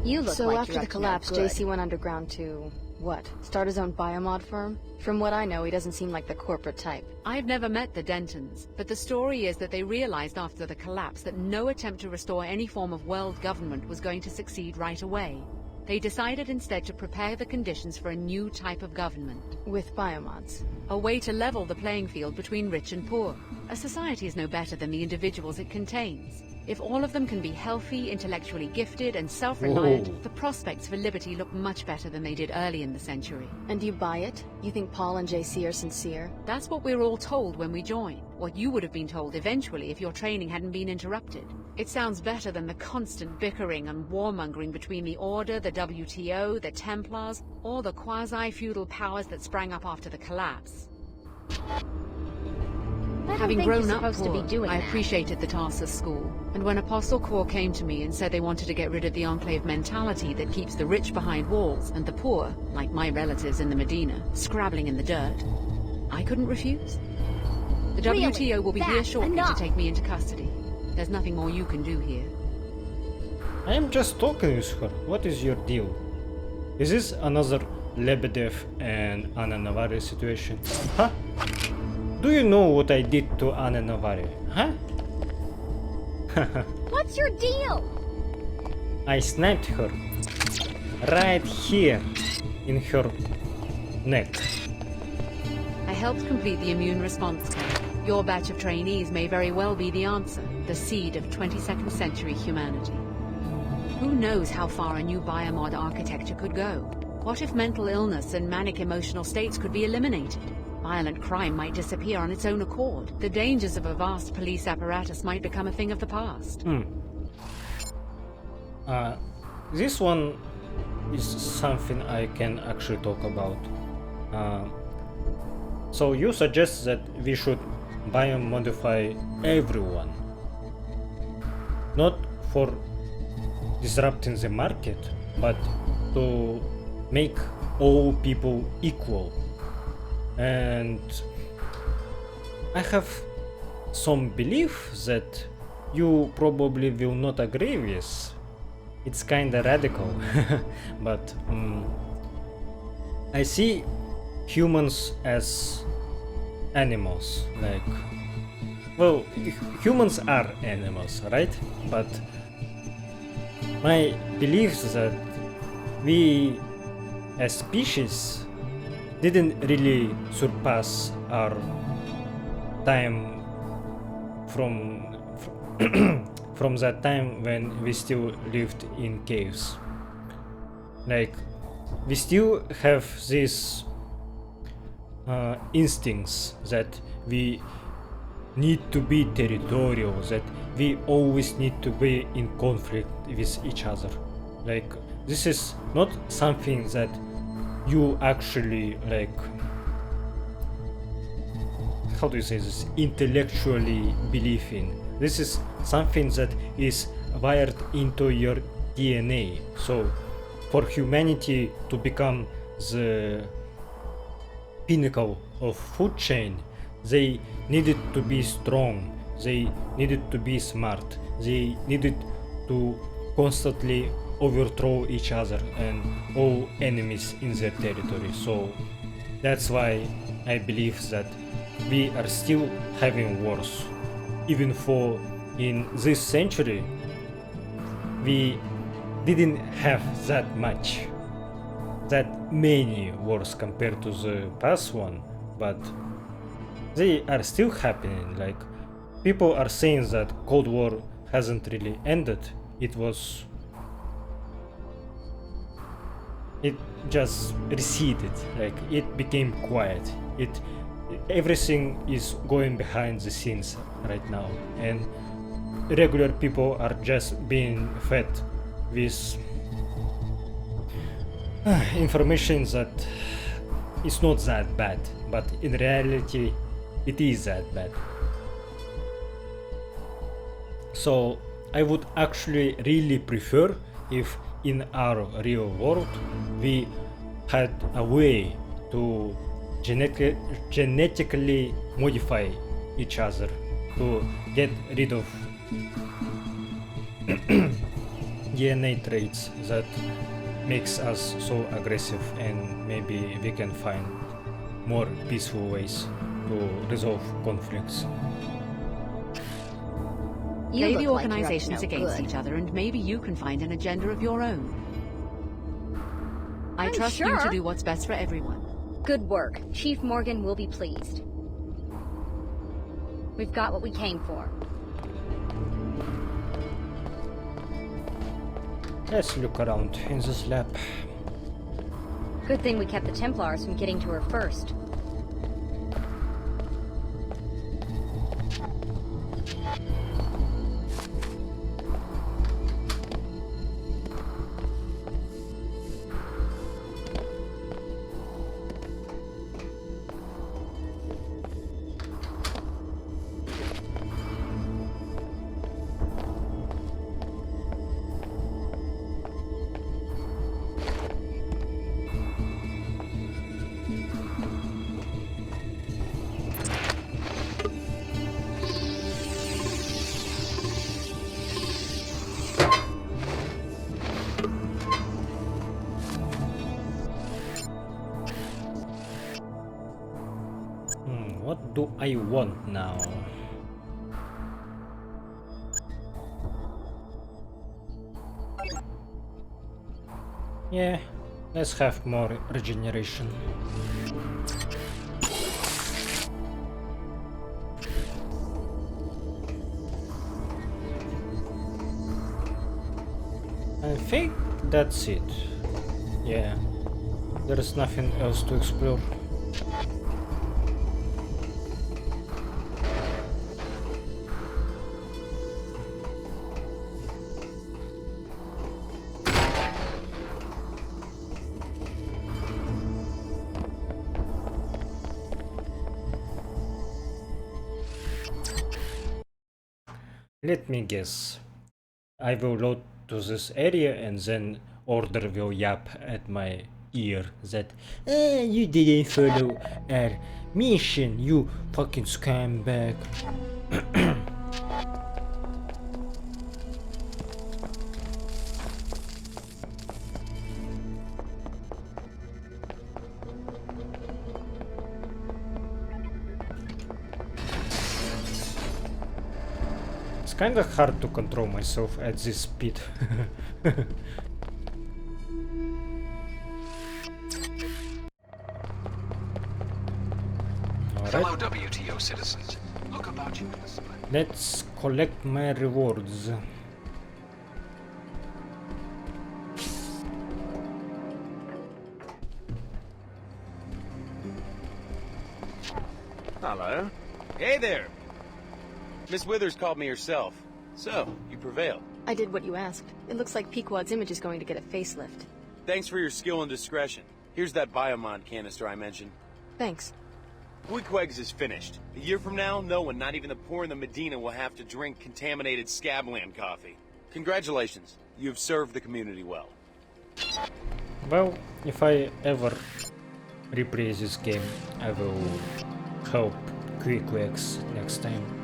You look So like after you're the up to collapse, no good. JC went underground to, what, start his own biomod firm? From what I know, he doesn't seem like the corporate type. I've never met the Dentons, but the story is that they realized after the collapse that no attempt to restore any form of world government was going to succeed right away. They decided instead to prepare the conditions for a new type of government. With biomods. A way to level the playing field between rich and poor. A society is no better than the individuals it contains. If all of them can be healthy, intellectually gifted, and self-reliant, Whoa. the prospects for liberty look much better than they did early in the century. And you buy it? You think Paul and JC are sincere? That's what we're all told when we join. What you would have been told eventually if your training hadn't been interrupted. It sounds better than the constant bickering and warmongering between the Order, the WTO, the Templars, or the quasi-feudal powers that sprang up after the collapse. Having grown up poor, I appreciated the Tarsus school. And when Apostle Corps came to me and said they wanted to get rid of the Enclave mentality that keeps the rich behind walls and the poor, like my relatives in the Medina, scrabbling in the dirt, I couldn't refuse. The WTO will be here shortly to take me into custody. There's nothing more you can do here. I am just talking with her. What is your deal? Is this another Lebedev and Anna Navarre situation? Huh? Do you know what I did to Anna Navarre? Huh? What's your deal? I sniped her right here in her neck. I helped complete the immune response code. Your batch of trainees may very well be the answer, the seed of 22nd century humanity. Who knows how far a new biomod architecture could go? What if mental illness and manic emotional states could be eliminated? Violent crime might disappear on its own accord. The dangers of a vast police apparatus might become a thing of the past. This one is something I can actually talk about. So you suggest that we should biomodify everyone, not for disrupting the market, but to make all people equal. And I have some belief that you probably will not agree with. It's kinda radical, but I see humans as animals, like, well, humans are animals, right? But my belief is that we as species didn't really surpass our time from that time when we still lived in caves. Like, we still have these instincts that we need to be territorial, that we always need to be in conflict with each other. Like, this is not something that you actually, like, how do you say this, intellectually believe in. This is something that is wired into your DNA. So for humanity to become the pinnacle of food chain, they needed to be strong, they needed to be smart, they needed to constantly overthrow each other and all enemies in their territory. So that's why I believe that we are still having wars even for in this century we didn't have that many wars compared to the past one, but they are still happening. Like, people are saying that Cold War hasn't really ended. It just receded, like it became quiet. Everything is going behind the scenes right now, and regular people are just being fed with information that is not that bad, but in reality it is that bad. So I would actually really prefer if in our real world we had a way to genetically modify each other, to get rid of DNA traits that makes us so aggressive, and maybe we can find more peaceful ways to resolve conflicts. Play the organizations against each other, and maybe you can find an agenda of your own. I trust you to do what's best for everyone. Good work. Chief Morgan will be pleased. We've got what we came for. Let's look around in this lab. Good thing we kept the Templars from getting to her first. What do I want now? Yeah, let's have more regeneration. I think that's it. Yeah, there's nothing else to explore. Let me guess. I will load to this area and then order will yap at my ear that you didn't follow our mission, you fucking scumbag. It's kinda hard to control myself at this speed. Fellow WTO citizens, look about you. Let's collect my rewards. Hello. Hey there. Miss Withers called me herself. So, you prevailed. I did what you asked. It looks like Pequod's image is going to get a facelift. Thanks for your skill and discretion. Here's that biomod canister I mentioned. Thanks. Queequegs is finished. A year from now, no one, not even the poor in the Medina, will have to drink contaminated Scabland coffee. Congratulations. You've served the community well. Well, if I ever replay this game, I will help Queequegs next time.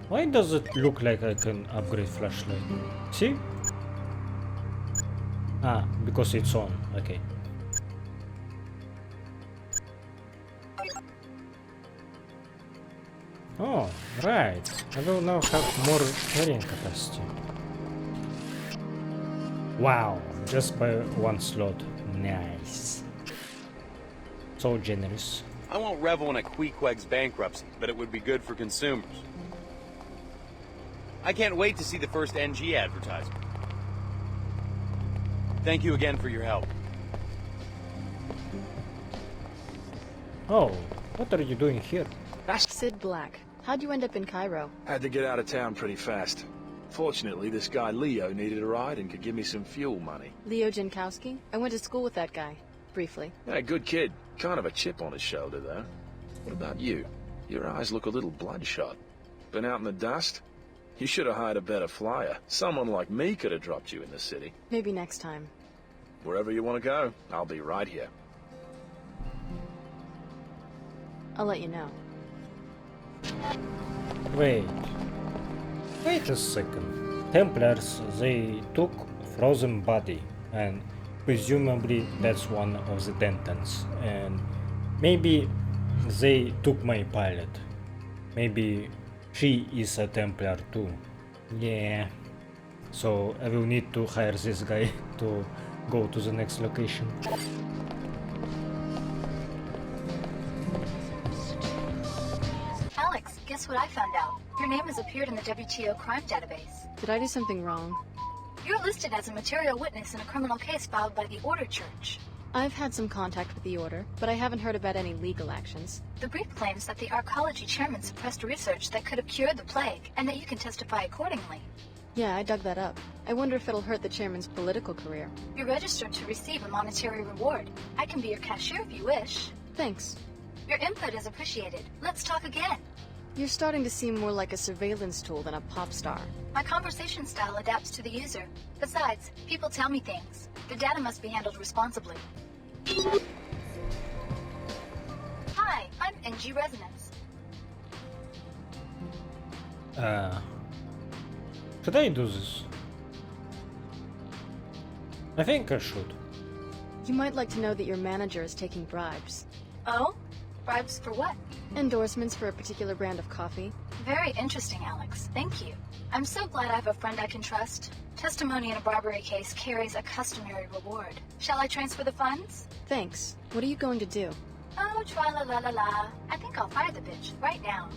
Why does it look like I can upgrade flashlight? See? Ah, because it's on. Okay. Oh, right. I will now have more carrying capacity. Wow, just by one slot. Nice. So generous. I won't revel in a Queequeg's bankruptcy, but it would be good for consumers. I can't wait to see the first NG advertisement. Thank you again for your help. Oh, what are you doing here? Sid Black. How'd you end up in Cairo? Had to get out of town pretty fast. Fortunately, this guy Leo needed a ride and could give me some fuel money. Leo Jankowski? I went to school with that guy. Briefly. Yeah, good kid. Kind of a chip on his shoulder, though. What about you? Your eyes look a little bloodshot. Been out in the dust? You should have hired a better flyer. Someone like me could have dropped you in the city. Maybe next time. Wherever you want to go, I'll be right here. I'll let you know. Wait a second. Templars, they took frozen body, and presumably that's one of the Dentons, and maybe they took my pilot. Maybe she is a Templar too. Yeah. So I will need to hire this guy to go to the next location. Alex, guess what I found out? Your name has appeared in the WTO crime database. Did I do something wrong? You're listed as a material witness in a criminal case filed by the Order Church. I've had some contact with the Order, but I haven't heard about any legal actions. The brief claims that the Arcology chairman suppressed research that could have cured the plague, and that you can testify accordingly. Yeah, I dug that up. I wonder if it'll hurt the chairman's political career. You're registered to receive a monetary reward. I can be your cashier if you wish. Thanks. Your input is appreciated. Let's talk again. You're starting to seem more like a surveillance tool than a pop star. My conversation style adapts to the user. Besides, people tell me things. The data must be handled responsibly. Hi, I'm NG Resonance. Should I do this? I think I should. You might like to know that your manager is taking bribes. Oh? Bribes for what? Endorsements for a particular brand of coffee. Very interesting, Alex. Thank you. I'm so glad I have a friend I can trust. Testimony in a bribery case carries a customary reward. Shall I transfer the funds? Thanks. What are you going to do? Oh, tra-la-la-la-la. I think I'll fire the bitch right now.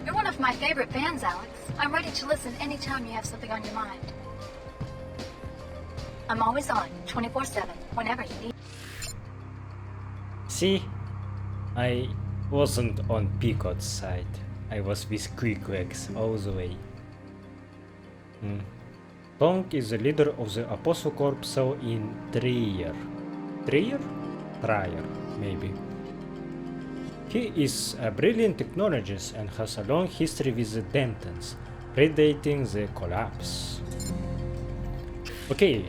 You're one of my favorite fans, Alex. I'm ready to listen anytime you have something on your mind. I'm always on, 24/7, whenever you need. See? I wasn't on Picot's side. I was with Queequegs all the way. Tonk is the leader of the Apostle Corps cell in Trier. Trier? Trier, maybe. He is a brilliant technologist and has a long history with the Dentons, predating the collapse. Okay,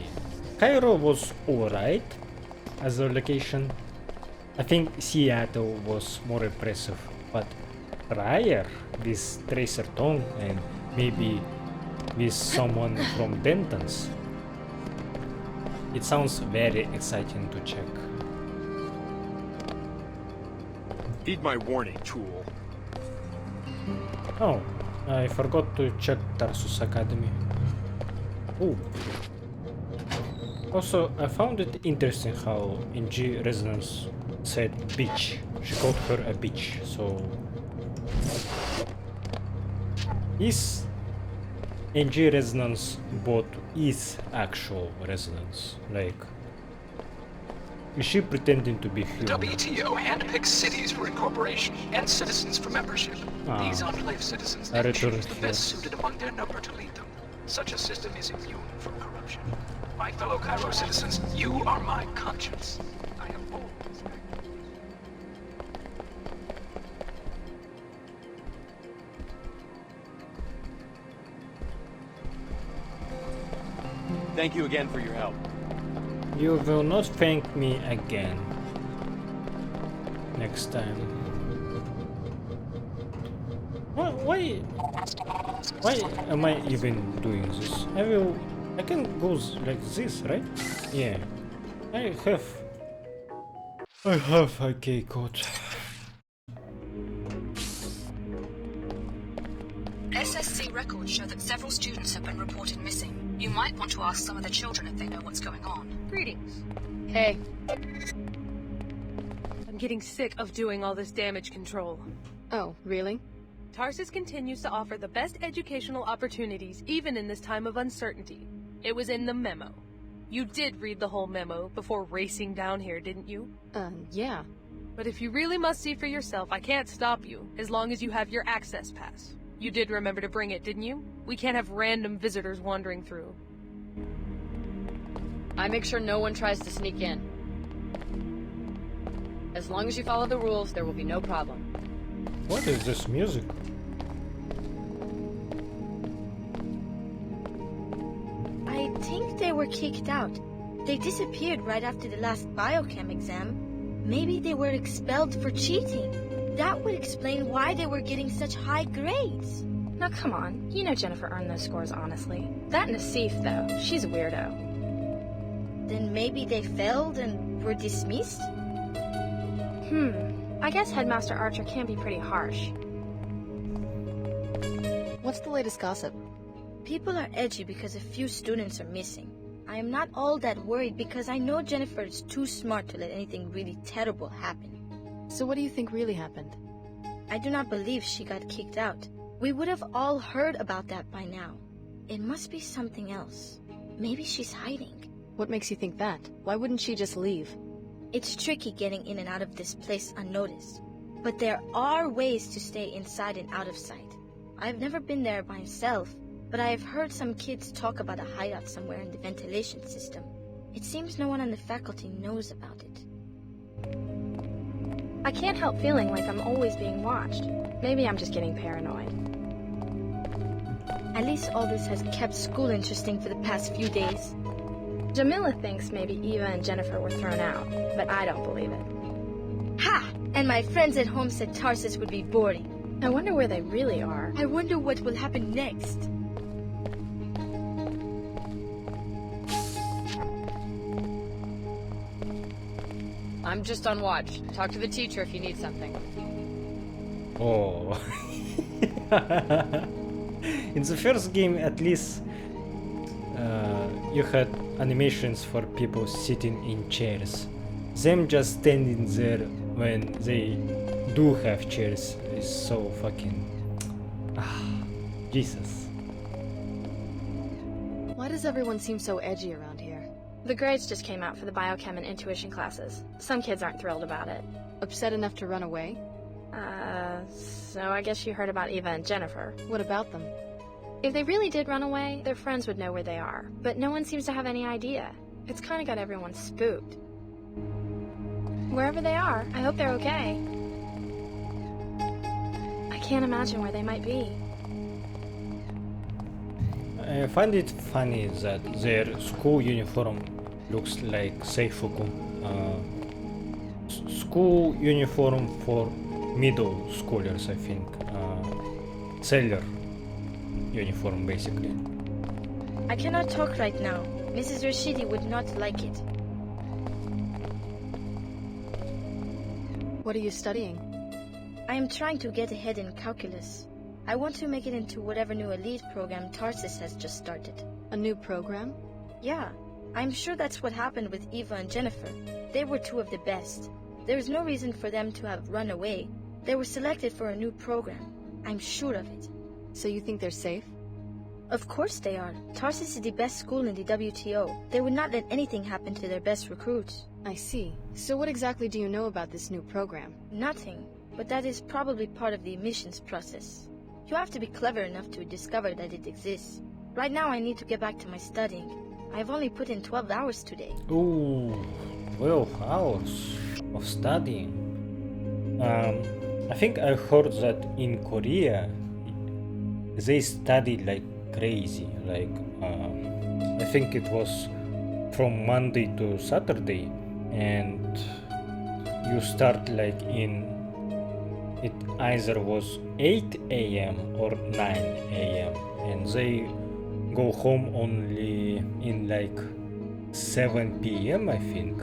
Cairo was alright as a location. I think Seattle was more impressive, but Trier with Tracer Tongue and maybe with someone from Dentons. It sounds very exciting to check. Heed my warning, tool. Oh, I forgot to check Tarsus Academy. Oh. Also, I found it interesting how NG Resonance said bitch. She called her a bitch, so... Is NG Resonance bot is actual Resonance? Like... Is she pretending to be human? WTO handpicks cities for incorporation and citizens for membership. These enclave citizens then choose the best suited among their number to lead them. Such a system is immune from corruption. My fellow Cairo citizens, you are my conscience. I have full respect. Thank you again for your help. You will not thank me again. Next time. Why am I even doing this? I can go like this, right? Yeah. I have a key code. records show that several students have been reported missing. You might want to ask some of the children if they know what's going on. Greetings. Hey. I'm getting sick of doing all this damage control. Oh, really? Tarsus continues to offer the best educational opportunities even in this time of uncertainty. It was in the memo. You did read the whole memo before racing down here, didn't you? Yeah. But if you really must see for yourself, I can't stop you, as long as you have your access pass. You did remember to bring it, didn't you? We can't have random visitors wandering through. I make sure no one tries to sneak in. As long as you follow the rules, there will be no problem. What is this music? I think they were kicked out. They disappeared right after the last biochem exam. Maybe they were expelled for cheating. That would explain why they were getting such high grades. Now come on, you know Jennifer earned those scores honestly. That Nassif though, she's a weirdo. Then maybe they failed and were dismissed? I guess Headmaster Archer can be pretty harsh. What's the latest gossip? People are edgy because a few students are missing. I am not all that worried because I know Jennifer is too smart to let anything really terrible happen. So what do you think really happened? I do not believe she got kicked out. We would have all heard about that by now. It must be something else. Maybe she's hiding. What makes you think that? Why wouldn't she just leave? It's tricky getting in and out of this place unnoticed. But there are ways to stay inside and out of sight. I've never been there myself, but I have heard some kids talk about a hideout somewhere in the ventilation system. It seems no one on the faculty knows about it. I can't help feeling like I'm always being watched. Maybe I'm just getting paranoid. At least all this has kept school interesting for the past few days. Jamila thinks maybe Eva and Jennifer were thrown out, but I don't believe it. Ha! And my friends at home said Tarsus would be boring. I wonder where they really are. I wonder what will happen next. I'm just on watch. Talk to the teacher if you need something. Oh. In the first game, at least, you had animations for people sitting in chairs. Them just standing there when they do have chairs is so fucking... Jesus. Why does everyone seem so edgy around here? The grades just came out for the biochem and intuition classes. Some kids aren't thrilled about it. Upset enough to run away? So I guess you heard about Eva and Jennifer. What about them? If they really did run away, their friends would know where they are. But no one seems to have any idea. It's kind of got everyone spooked. Wherever they are, I hope they're okay. I can't imagine where they might be. I find it funny that their school uniform looks like Seifuku. School uniform for middle schoolers, I think. Sailor uniform, basically. I cannot talk right now. Mrs. Rashidi would not like it. What are you studying? I am trying to get ahead in calculus. I want to make it into whatever new elite program Tarsus has just started. A new program? Yeah. I'm sure that's what happened with Eva and Jennifer. They were two of the best. There is no reason for them to have run away. They were selected for a new program. I'm sure of it. So you think they're safe? Of course they are. Tarsus is the best school in the WTO. They would not let anything happen to their best recruits. I see. So what exactly do you know about this new program? Nothing. But that is probably part of the admissions process. You have to be clever enough to discover that it exists. Right now I need to get back to my studying. I have only put in 12 hours today. Ooh, 12 hours of studying. I think I heard that in Korea they study like crazy. Like I think it was from Monday to Saturday, and you start like in, it either was 8 a.m. or 9 a.m. and they go home only in like 7 p.m. I think.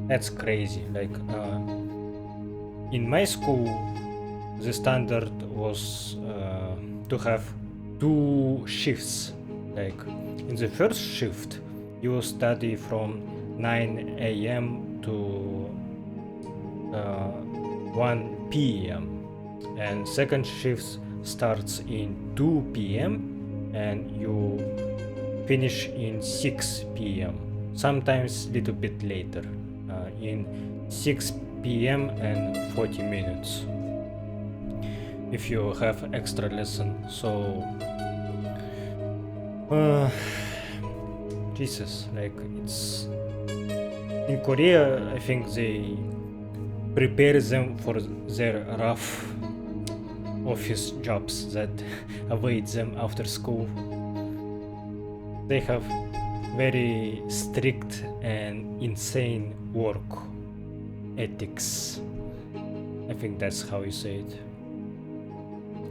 That's crazy. Like in my school the standard was to have 2 shifts. Like in the first shift, you study from 9 a.m. to 1 p.m. and second shift starts in 2 p.m. and you finish in 6 p.m. sometimes a little bit later, in 6 p.m. and 40 minutes if you have extra lesson. So Jesus, like it's in Korea, I think they prepare them for their rough office jobs that await them after school. They have very strict and insane work ethics. I think that's how you say it.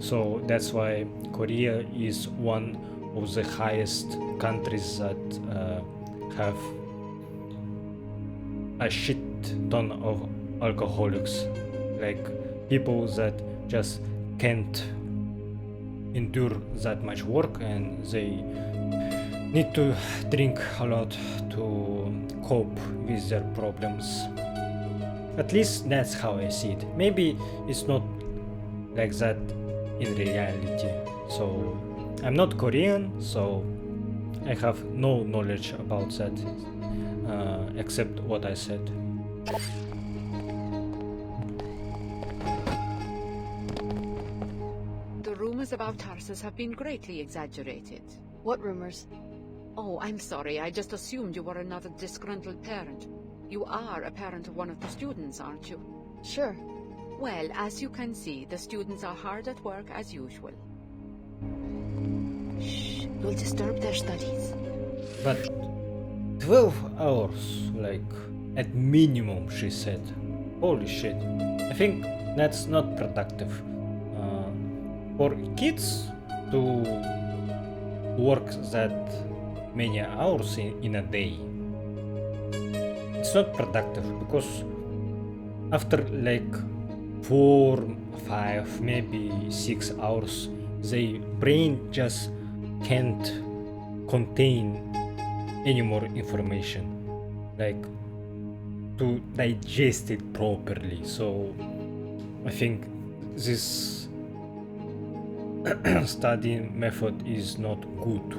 So that's why Korea is one of the highest countries that have a shit ton of alcoholics, like people that just can't endure that much work and they need to drink a lot to cope with their problems. At least that's how I see it. Maybe it's not like that in reality. So I'm not Korean, so I have no knowledge about that except what I said. The rumors about Tarsus have been greatly exaggerated. What rumors? Oh, I'm sorry. I just assumed you were another disgruntled parent. You are a parent of one of the students, aren't you? Sure. Well, as you can see, the students are hard at work as usual. Shh, you'll disturb their studies. But 12 hours, like, at minimum, she said. Holy shit. I think that's not productive. For kids to work that many hours in a day, it's not productive, because after like 4, 5, maybe 6 hours, their brain just can't contain any more information, like to digest it properly. So I think this studying method is not good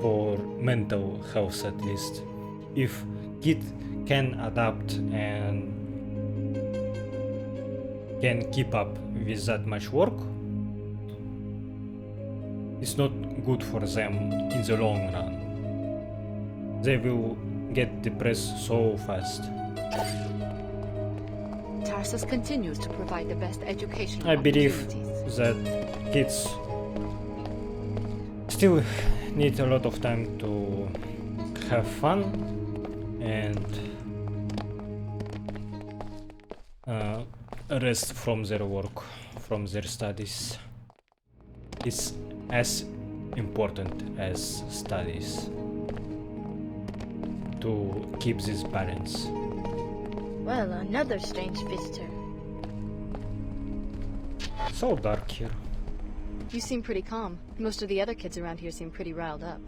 for mental health, at least. If kid can adapt and can keep up with that much work, it's not good for them in the long run. They will get depressed so fast. Tarsus continues to provide the best educational I believe opportunities. that kids still need a lot of time to have fun and rest from their work, from their studies. It's as important as studies to keep these balance. Well, another strange visitor. So dark here. You seem pretty calm. Most of the other kids around here seem pretty riled up.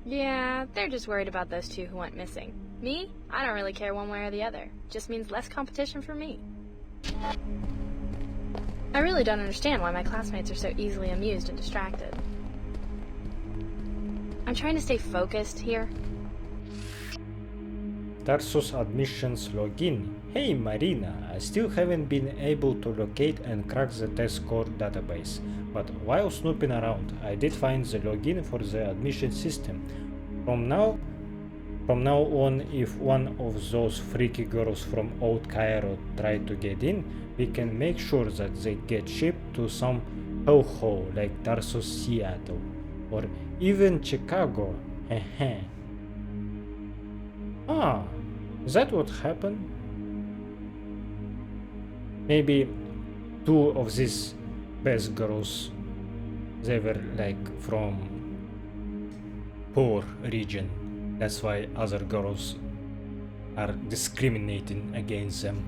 Yeah, they're just worried about those 2 who went missing. Me? I don't really care one way or the other. Just means less competition for me. I really don't understand why my classmates are so easily amused and distracted. I'm trying to stay focused here. Tarsus admissions login. Hey Marina, I still haven't been able to locate and crack the test score database, but while snooping around, I did find the login for the admission system. From now on, if one of those freaky girls from old Cairo try to get in, we can make sure that they get shipped to some ho-ho like Tarsus, Seattle, or even Chicago. Heh. Ah, is that what happened? Maybe 2 of these best girls, they were like from poor region. That's why other girls are discriminating against them.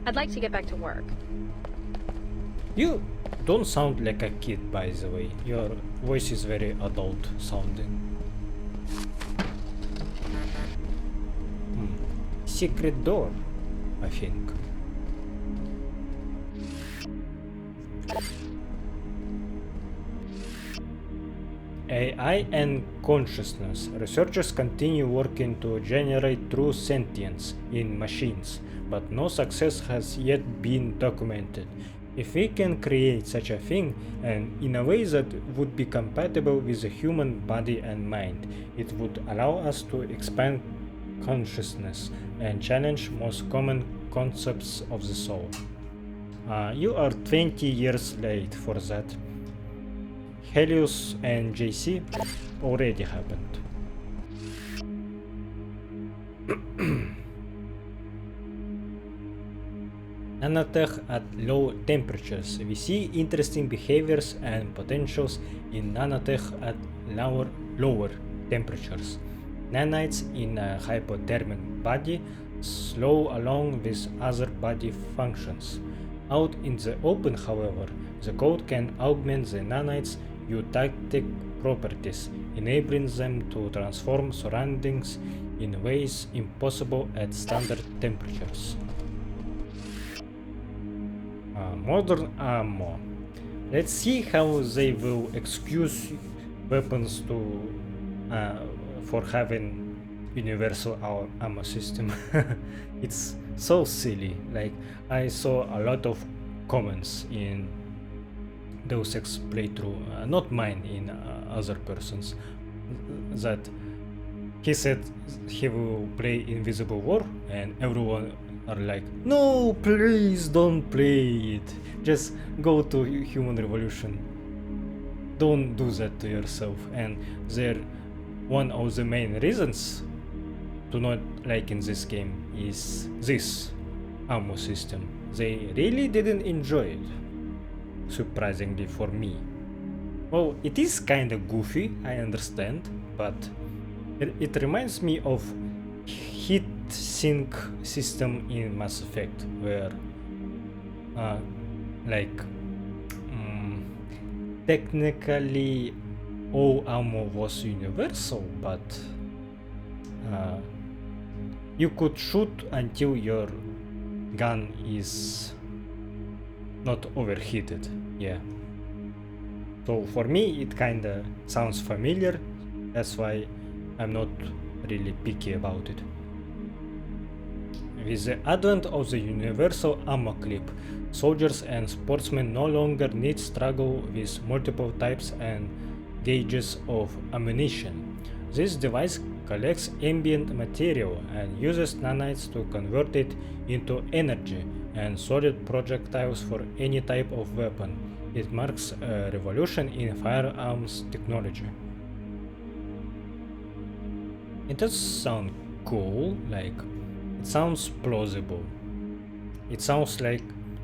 I'd like to get back to work. You don't sound like a kid, by the way. Your voice is very adult sounding. Secret door, I think. AI and consciousness. Researchers continue working to generate true sentience in machines, but no success has yet been documented. If we can create such a thing, and in a way that would be compatible with the human body and mind, it would allow us to expand consciousness and challenge most common concepts of the soul. You are 20 years late for that. Helios and JC already happened. Nanotech at low temperatures. We see interesting behaviors and potentials in nanotech at lower temperatures. Nanites in a hypothermic body slow along with other body functions. Out in the open, however, the code can augment the nanites' eutectic properties, enabling them to transform surroundings in ways impossible at standard temperatures. Modern ammo. Let's see how they will excuse weapons for having universal ammo system. It's so silly. Like, I saw a lot of comments in Deus Ex playthrough, not mine, in other persons, that he said he will play Invisible War, and everyone are like, no, please don't play it, just go to Human Revolution, don't do that to yourself. And one of the main reasons to not like in this game is this ammo system. They really didn't enjoy it, surprisingly for me. Well, it is kinda goofy, I understand, but it reminds me of heat sink system in Mass Effect, where technically all ammo was universal, but you could shoot until your gun is not overheated. Yeah. So for me it kinda sounds familiar, that's why I'm not really picky about it. With the advent of the universal ammo clip, soldiers and sportsmen no longer need struggle with multiple types and gauges of ammunition. This device collects ambient material and uses nanites to convert it into energy and solid projectiles for any type of weapon. It marks a revolution in firearms technology. It does sound cool, like, it sounds plausible. It sounds like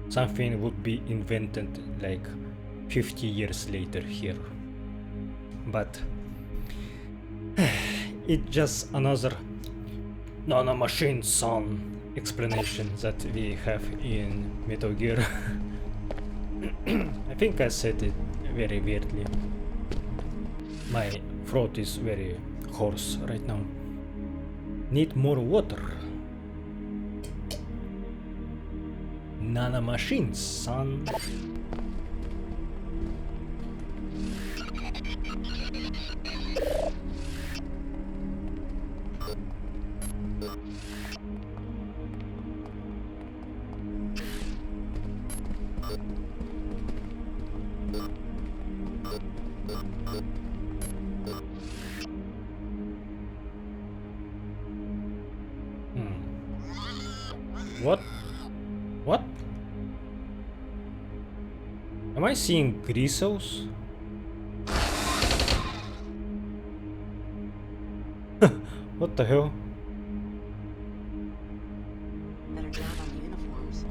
something would be invented like 50 years later here. But it's just another nanomachine son explanation that we have in Metal Gear. I think I said it very weirdly. My throat is very hoarse right now. Need more water. Nanomachines, son. What? What? Am I seeing Grisos? What the hell? Better job on the uniforms.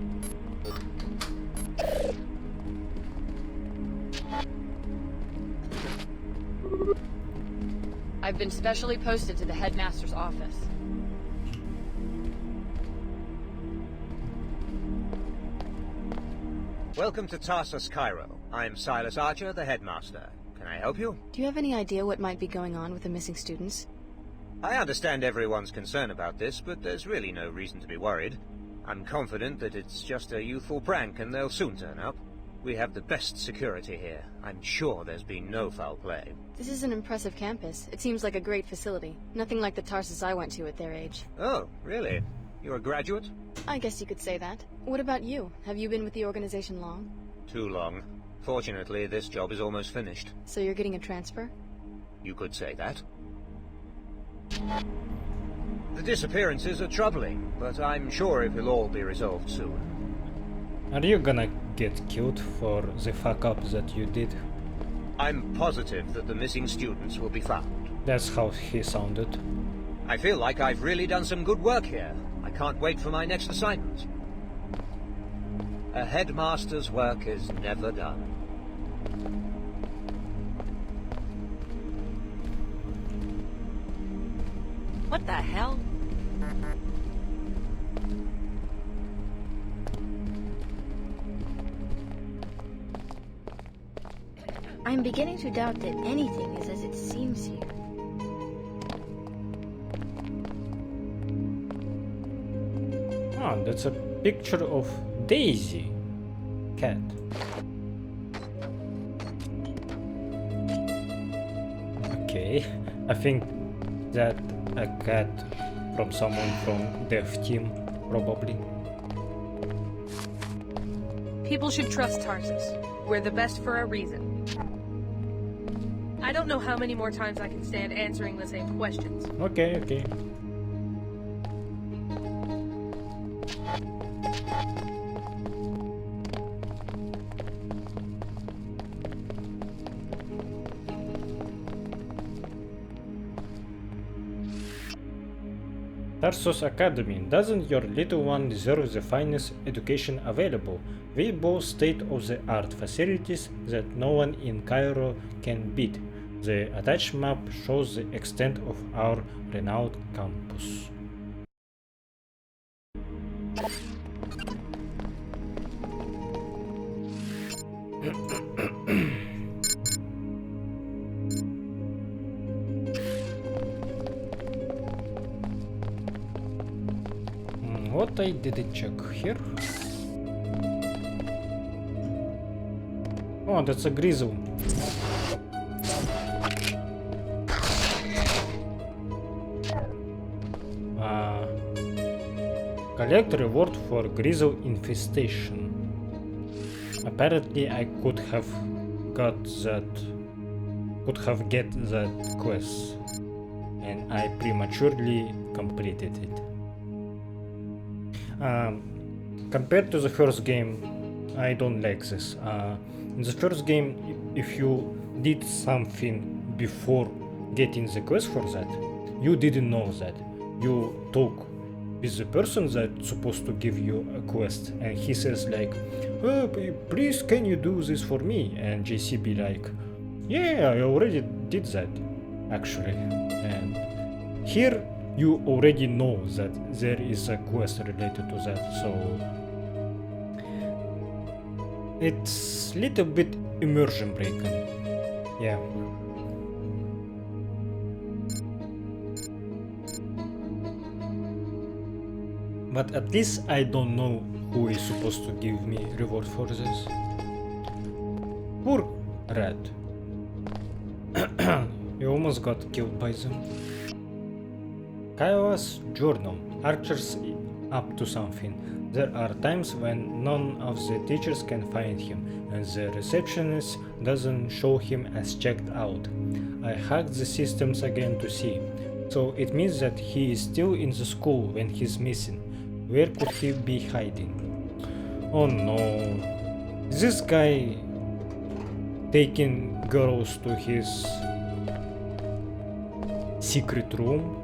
I've been specially posted to the headmaster's office. Welcome to Tarsus, Cairo. I'm Silas Archer, the headmaster. Can I help you? Do you have any idea what might be going on with the missing students? I understand everyone's concern about this, but there's really no reason to be worried. I'm confident that it's just a youthful prank and they'll soon turn up. We have the best security here. I'm sure there's been no foul play. This is an impressive campus. It seems like a great facility. Nothing like the Tarsus I went to at their age. Oh, really? You're a graduate? I guess you could say that. What about you? Have you been with the organization long? Too long. Fortunately, this job is almost finished. So you're getting a transfer? You could say that. The disappearances are troubling, but I'm sure it will all be resolved soon. Are you gonna get killed for the fuck up that you did? I'm positive that the missing students will be found. That's how he sounded. I feel like I've really done some good work here. I can't wait for my next assignment. A headmaster's work is never done. What the hell? I'm beginning to doubt that anything is as it seems here. Ah, that's a picture of Daisy. Cat. Okay, I think that a cat from someone from Dev Team, probably. People should trust Tarsus. We're the best for a reason. I don't know how many more times I can stand answering the same questions. Okay, okay. Tarsus Academy, doesn't your little one deserve the finest education available? We boast state-of-the-art facilities that no one in Cairo can beat. The attached map shows the extent of our renowned campus. What I didn't check here? Oh, that's a grizzle. Collect reward for grizzle infestation. Apparently I could have get that quest, and I prematurely completed it. Compared to the first game, I don't like this. In the first game, if you did something before getting the quest for that, you didn't know that. You talk with the person that's supposed to give you a quest, and he says like, oh, please can you do this for me? And JC be like, yeah, I already did that, actually. And here you already know that there is a quest related to that, so it's a little bit immersion breaking. Yeah. But at least I don't know who is supposed to give me reward for this. Poor rat. You almost got killed by them. Kiowa's journal. Archer's up to something. There are times when none of the teachers can find him, and the receptionist doesn't show him as checked out. I hacked the systems again to see. So it means that he is still in the school when he's missing. Where could he be hiding? Oh no. Is this guy taking girls to his secret room?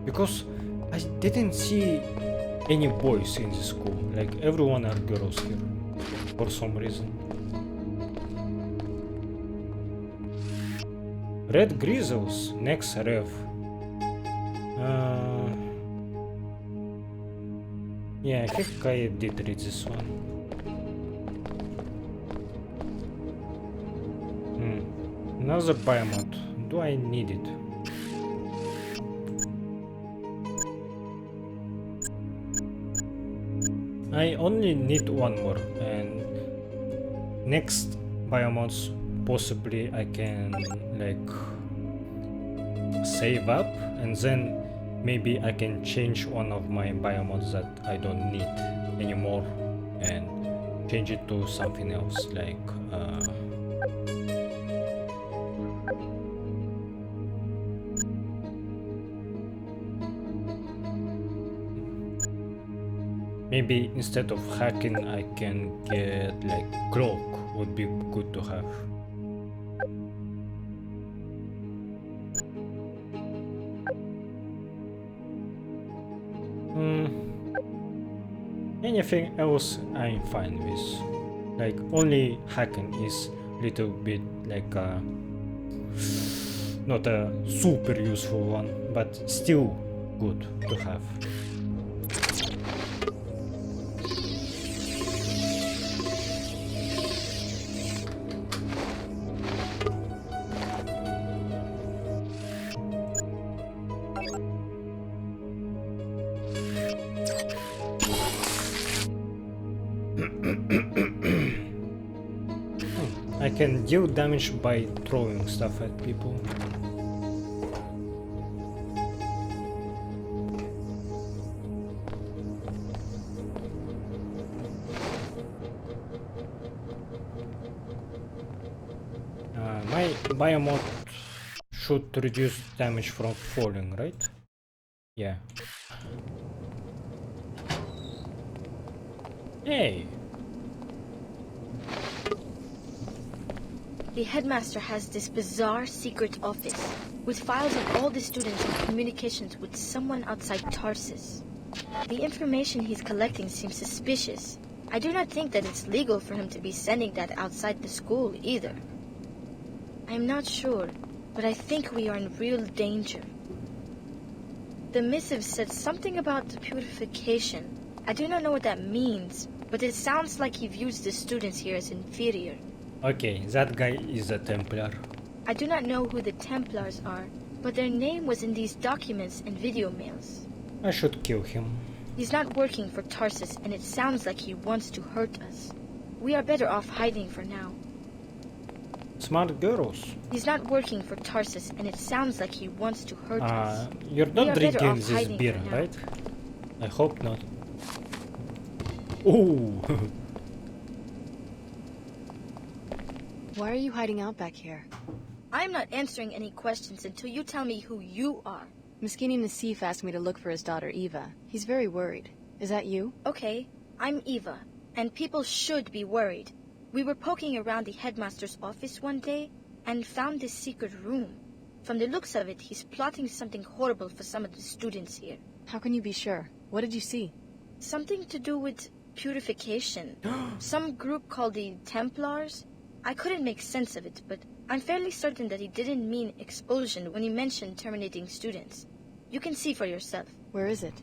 Because I didn't see any boys in the school. Like everyone are girls here for some reason. Red Grizzles, next rev. Yeah, I think I did read this one. Another biomod. Do I need it? I only need one more, and next biomods possibly I can like save up, and then maybe I can change one of my biomods that I don't need anymore and change it to something else, like maybe instead of hacking I can get like cloak, would be good to have. Anything else I'm fine with. Like only hacking is little bit like not a super useful one, but still good to have. I can deal damage by throwing stuff at people. My biomod should reduce damage from falling, right? Yeah. Hey! The headmaster has this bizarre secret office with files of all the students in communications with someone outside Tarsus. The information he's collecting seems suspicious. I do not think that it's legal for him to be sending that outside the school either. I'm not sure, but I think we are in real danger. The missive said something about purification. I do not know what that means, but it sounds like he views the students here as inferior. Okay, that guy is a Templar. I do not know who the Templars are, but their name was in these documents and video mails. I should kill him. He's not working for Tarsus, and it sounds like he wants to hurt us. We are better off hiding for now. Smart girls. He's not working for Tarsus, and it sounds like he wants to hurt us. You're not drinking this beer, right? I hope not. Ooh! Why are you hiding out back here? I'm not answering any questions until you tell me who you are. Miskini Nassif asked me to look for his daughter Eva. He's very worried. Is that you? Okay, I'm Eva, and people should be worried. We were poking around the headmaster's office one day and found this secret room. From the looks of it, he's plotting something horrible for some of the students here. How can you be sure? What did you see? Something to do with purification. Some group called the Templars. I couldn't make sense of it, but I'm fairly certain that he didn't mean expulsion when he mentioned terminating students. You can see for yourself. Where is it?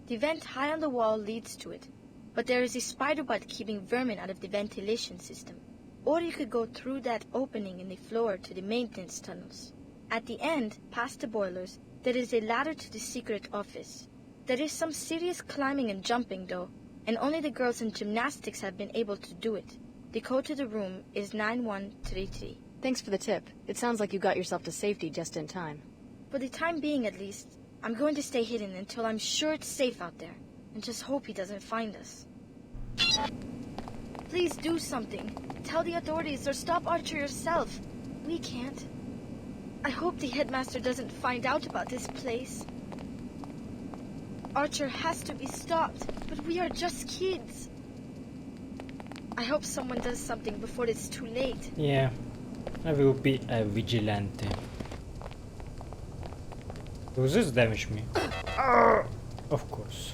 The vent high on the wall leads to it, but there is a spider bite keeping vermin out of the ventilation system. Or you could go through that opening in the floor to the maintenance tunnels. At the end, past the boilers, there is a ladder to the secret office. There is some serious climbing and jumping, though, and only the girls in gymnastics have been able to do it. The code to the room is 9133. Thanks for the tip. It sounds like you got yourself to safety just in time. For the time being, at least, I'm going to stay hidden until I'm sure it's safe out there, and just hope he doesn't find us. Please do something. Tell the authorities or stop Archer yourself. We can't. I hope the headmaster doesn't find out about this place. Archer has to be stopped, but we are just kids. I hope someone does something before it's too late. Yeah, I will be a vigilante. Will this damage me? Of course.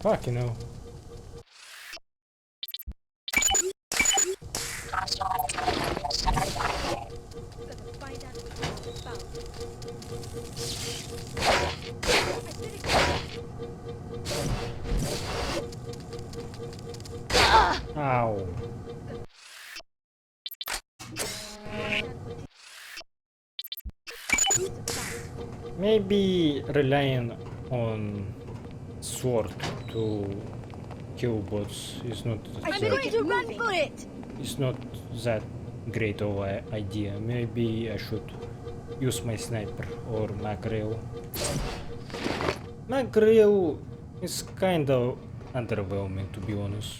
Fucking hell. Ow. Maybe relying on sword to kill bots is not I'm going to run for it! it's not that great of an idea. Maybe I should use my sniper or Magrail. Magrail is kind of underwhelming, to be honest.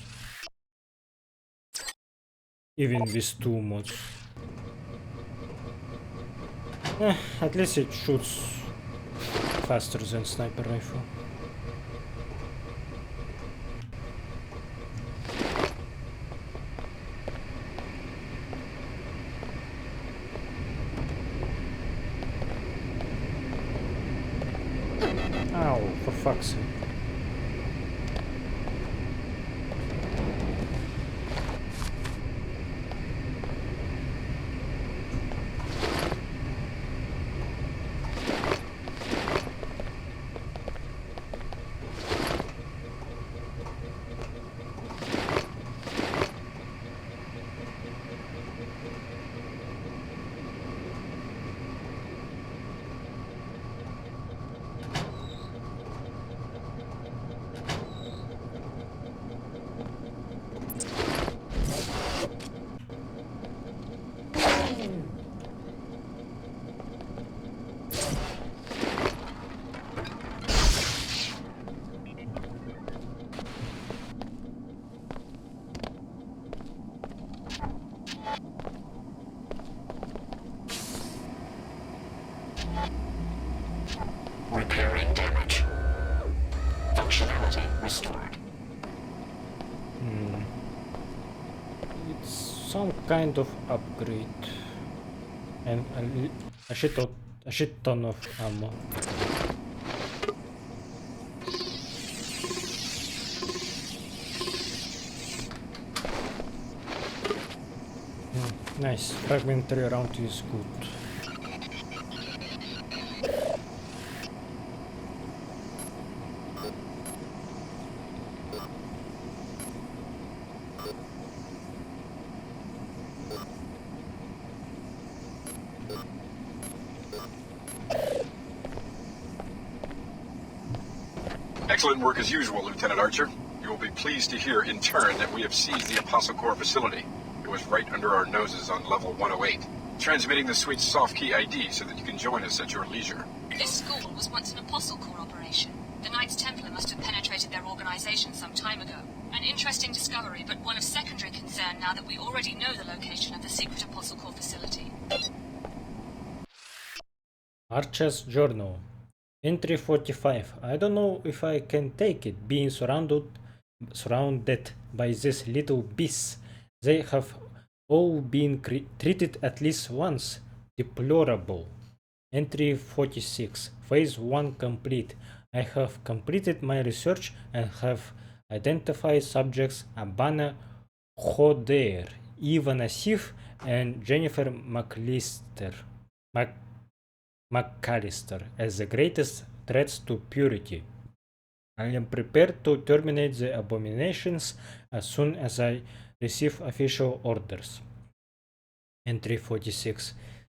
Even with 2 mods. At least it shoots faster than sniper rifle. Ow, for fuck's sake. Repairing damage. Functionality restored. It's some kind of upgrade. And a shit ton of ammo. Nice. Fragmentary round is good. Excellent work as usual, Lieutenant Archer. You will be pleased to hear in turn that we have seized the Apostle Corps facility. It was right under our noses on level 108. Transmitting the suite's soft key ID so that you can join us at your leisure. This school was once an Apostle Corps operation. The Knights Templar must have penetrated their organization some time ago. An interesting discovery, but one of secondary concern now that we already know the location of the secret Apostle Corps facility. Archer's Journal. Entry 45. I don't know if I can take it, being surrounded by these little beasts. They have all been treated at least once. Deplorable. Entry 46. Phase 1 complete. I have completed my research and have identified subjects Abana Khoder, Eva Nassif, and Jennifer McAllister as the greatest threats to purity. I am prepared to terminate the abominations as soon as I receive official orders. Entry 46.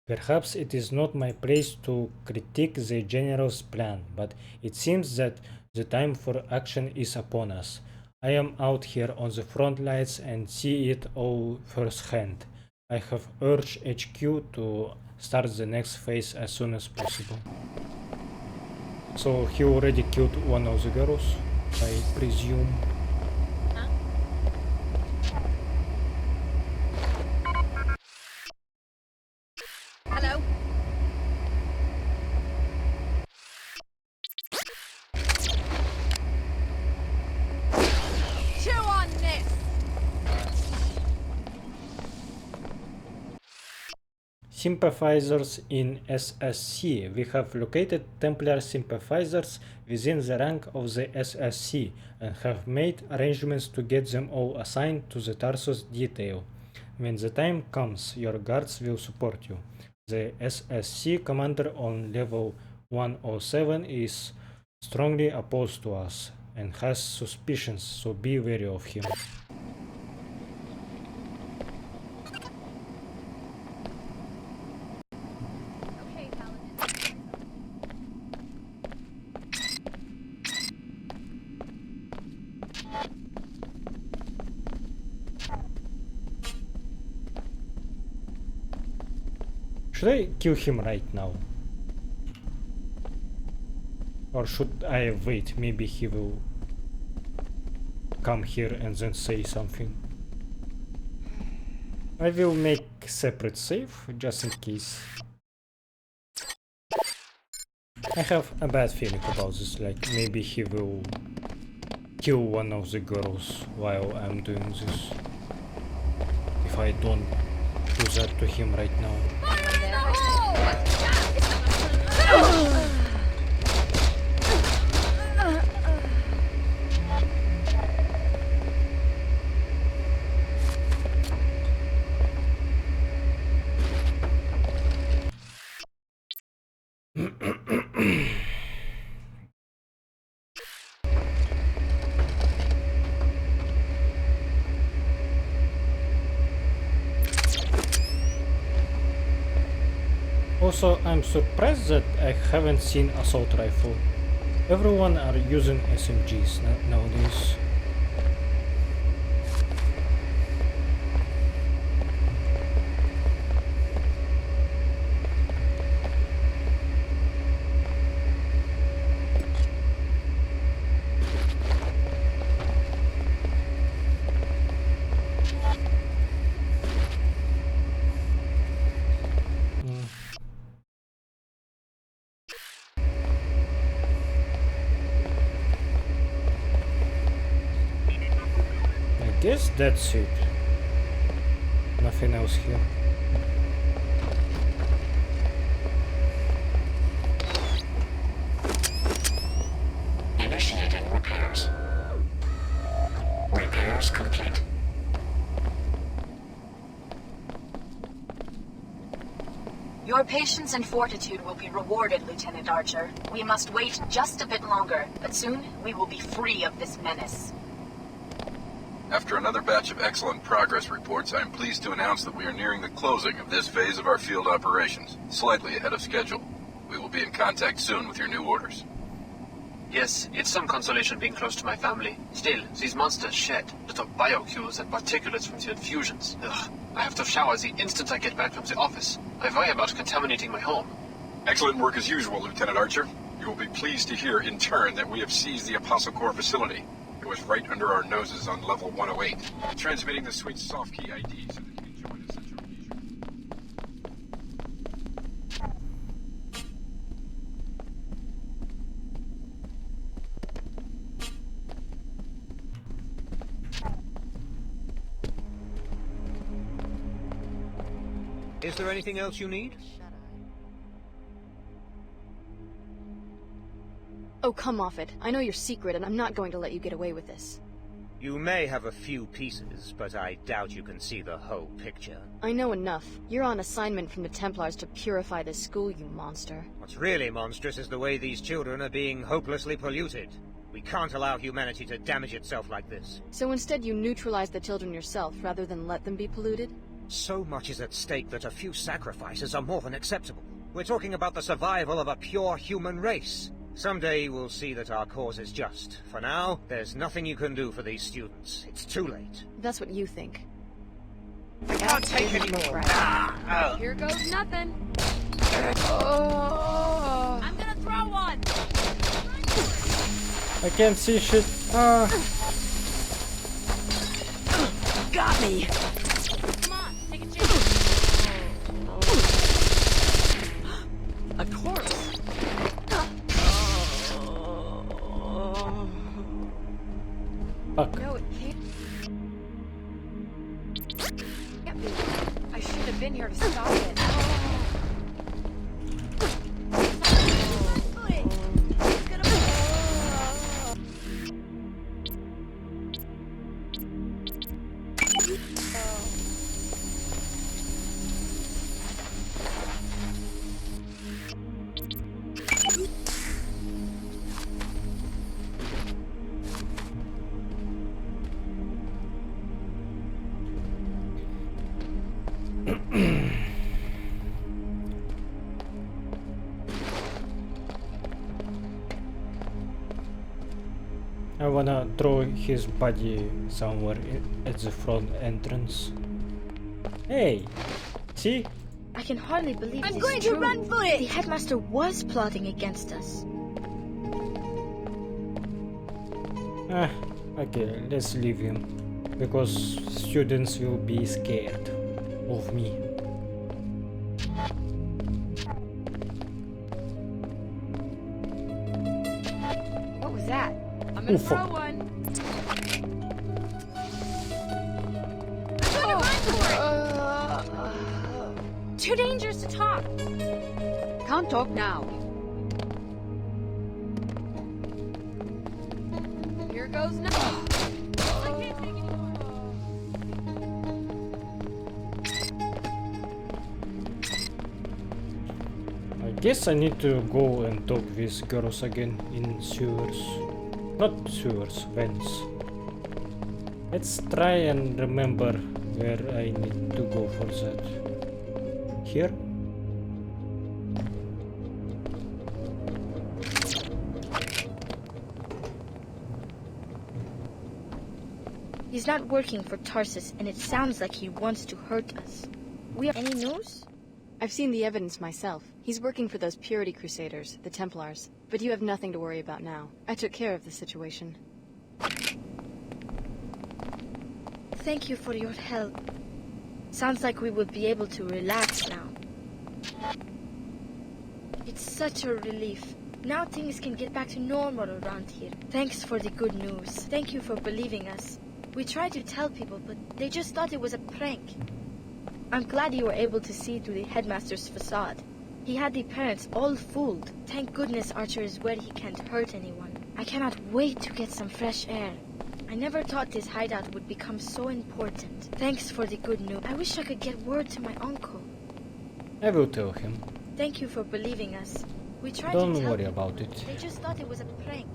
Perhaps it is not my place to critique the general's plan, but it seems that the time for action is upon us. I am out here on the front lines and see it all firsthand. I have urged HQ to start the next phase as soon as possible. So he already killed one of the girls, I presume. Hello? Chew on this! Sympathizers in SSC. We have located Templar sympathizers within the rank of the SSC and have made arrangements to get them all assigned to the Tarsus detail. When the time comes, your guards will support you. The SSC commander on level 107 is strongly opposed to us and has suspicions, so be wary of him. Should I kill him right now? Or should I wait? Maybe he will come here and then say something. I will make separate save just in case. I have a bad feeling about this, like maybe he will kill one of the girls while I'm doing this. If I don't do that to him right now. Also, I'm surprised that I haven't seen assault rifle. Everyone are using SMGs nowadays. Guess that's it. Nothing else here. Initiating repairs. Repairs complete. Your patience and fortitude will be rewarded, Lieutenant Archer. We must wait just a bit longer, but soon we will be free of this menace. After another batch of excellent progress reports, I am pleased to announce that we are nearing the closing of this phase of our field operations, slightly ahead of schedule. We will be in contact soon with your new orders. Yes, it's some consolation being close to my family. Still, these monsters shed little biocules and particulates from the infusions. Ugh. I have to shower the instant I get back from the office. I worry about contaminating my home. Excellent work as usual, Lieutenant Archer. You will be pleased to hear in turn that we have seized the Apostle Corps facility. It was right under our noses on level 108, transmitting the suite's soft key ID so that you can join us at your leisure. Is there anything else you need? Oh, come off it. I know your secret, and I'm not going to let you get away with this. You may have a few pieces, but I doubt you can see the whole picture. I know enough. You're on assignment from the Templars to purify this school, you monster. What's really monstrous is the way these children are being hopelessly polluted. We can't allow humanity to damage itself like this. So instead you neutralize the children yourself, rather than let them be polluted? So much is at stake that a few sacrifices are more than acceptable. We're talking about the survival of a pure human race. Someday we'll see that our cause is just. For now, there's nothing you can do for these students. It's too late. That's what you think. I can't take any more. Here goes nothing. Oh. I'm gonna throw one. I can't see shit. Got me. Come on, take a chance. A corpse. Fuck. No, it can't be. I should have been here to stop it. I wanna throw his body somewhere at the front entrance. Hey, see? I can hardly believe I'm this going is to true. run for it! The headmaster was plotting against us. Okay, let's leave him. Because students will be scared of me. What was that? I'm gonna throw one. I'm gonna run for it! Too dangerous to talk. Can't talk now. Here goes now. I can't take anymore. I guess I need to go and talk with girls again in sewers. Not sewers, vents. Let's try and remember where I need to go for that. Here? He's not working for Tarsus, and it sounds like he wants to hurt us. We have any news? I've seen the evidence myself. He's working for those Purity Crusaders, the Templars. But you have nothing to worry about now. I took care of the situation. Thank you for your help. Sounds like we will be able to relax now. It's such a relief. Now things can get back to normal around here. Thanks for the good news. Thank you for believing us. We tried to tell people, but they just thought it was a prank. I'm glad you were able to see through the headmaster's facade. He had the parents all fooled. Thank goodness Archer is where he can't hurt anyone. I cannot wait to get some fresh air. I never thought this hideout would become so important. Thanks for the good news. I wish I could get word to my uncle. I will tell him. Thank you for believing us. We tried Don't to tell worry people. about it. They just thought it was a prank.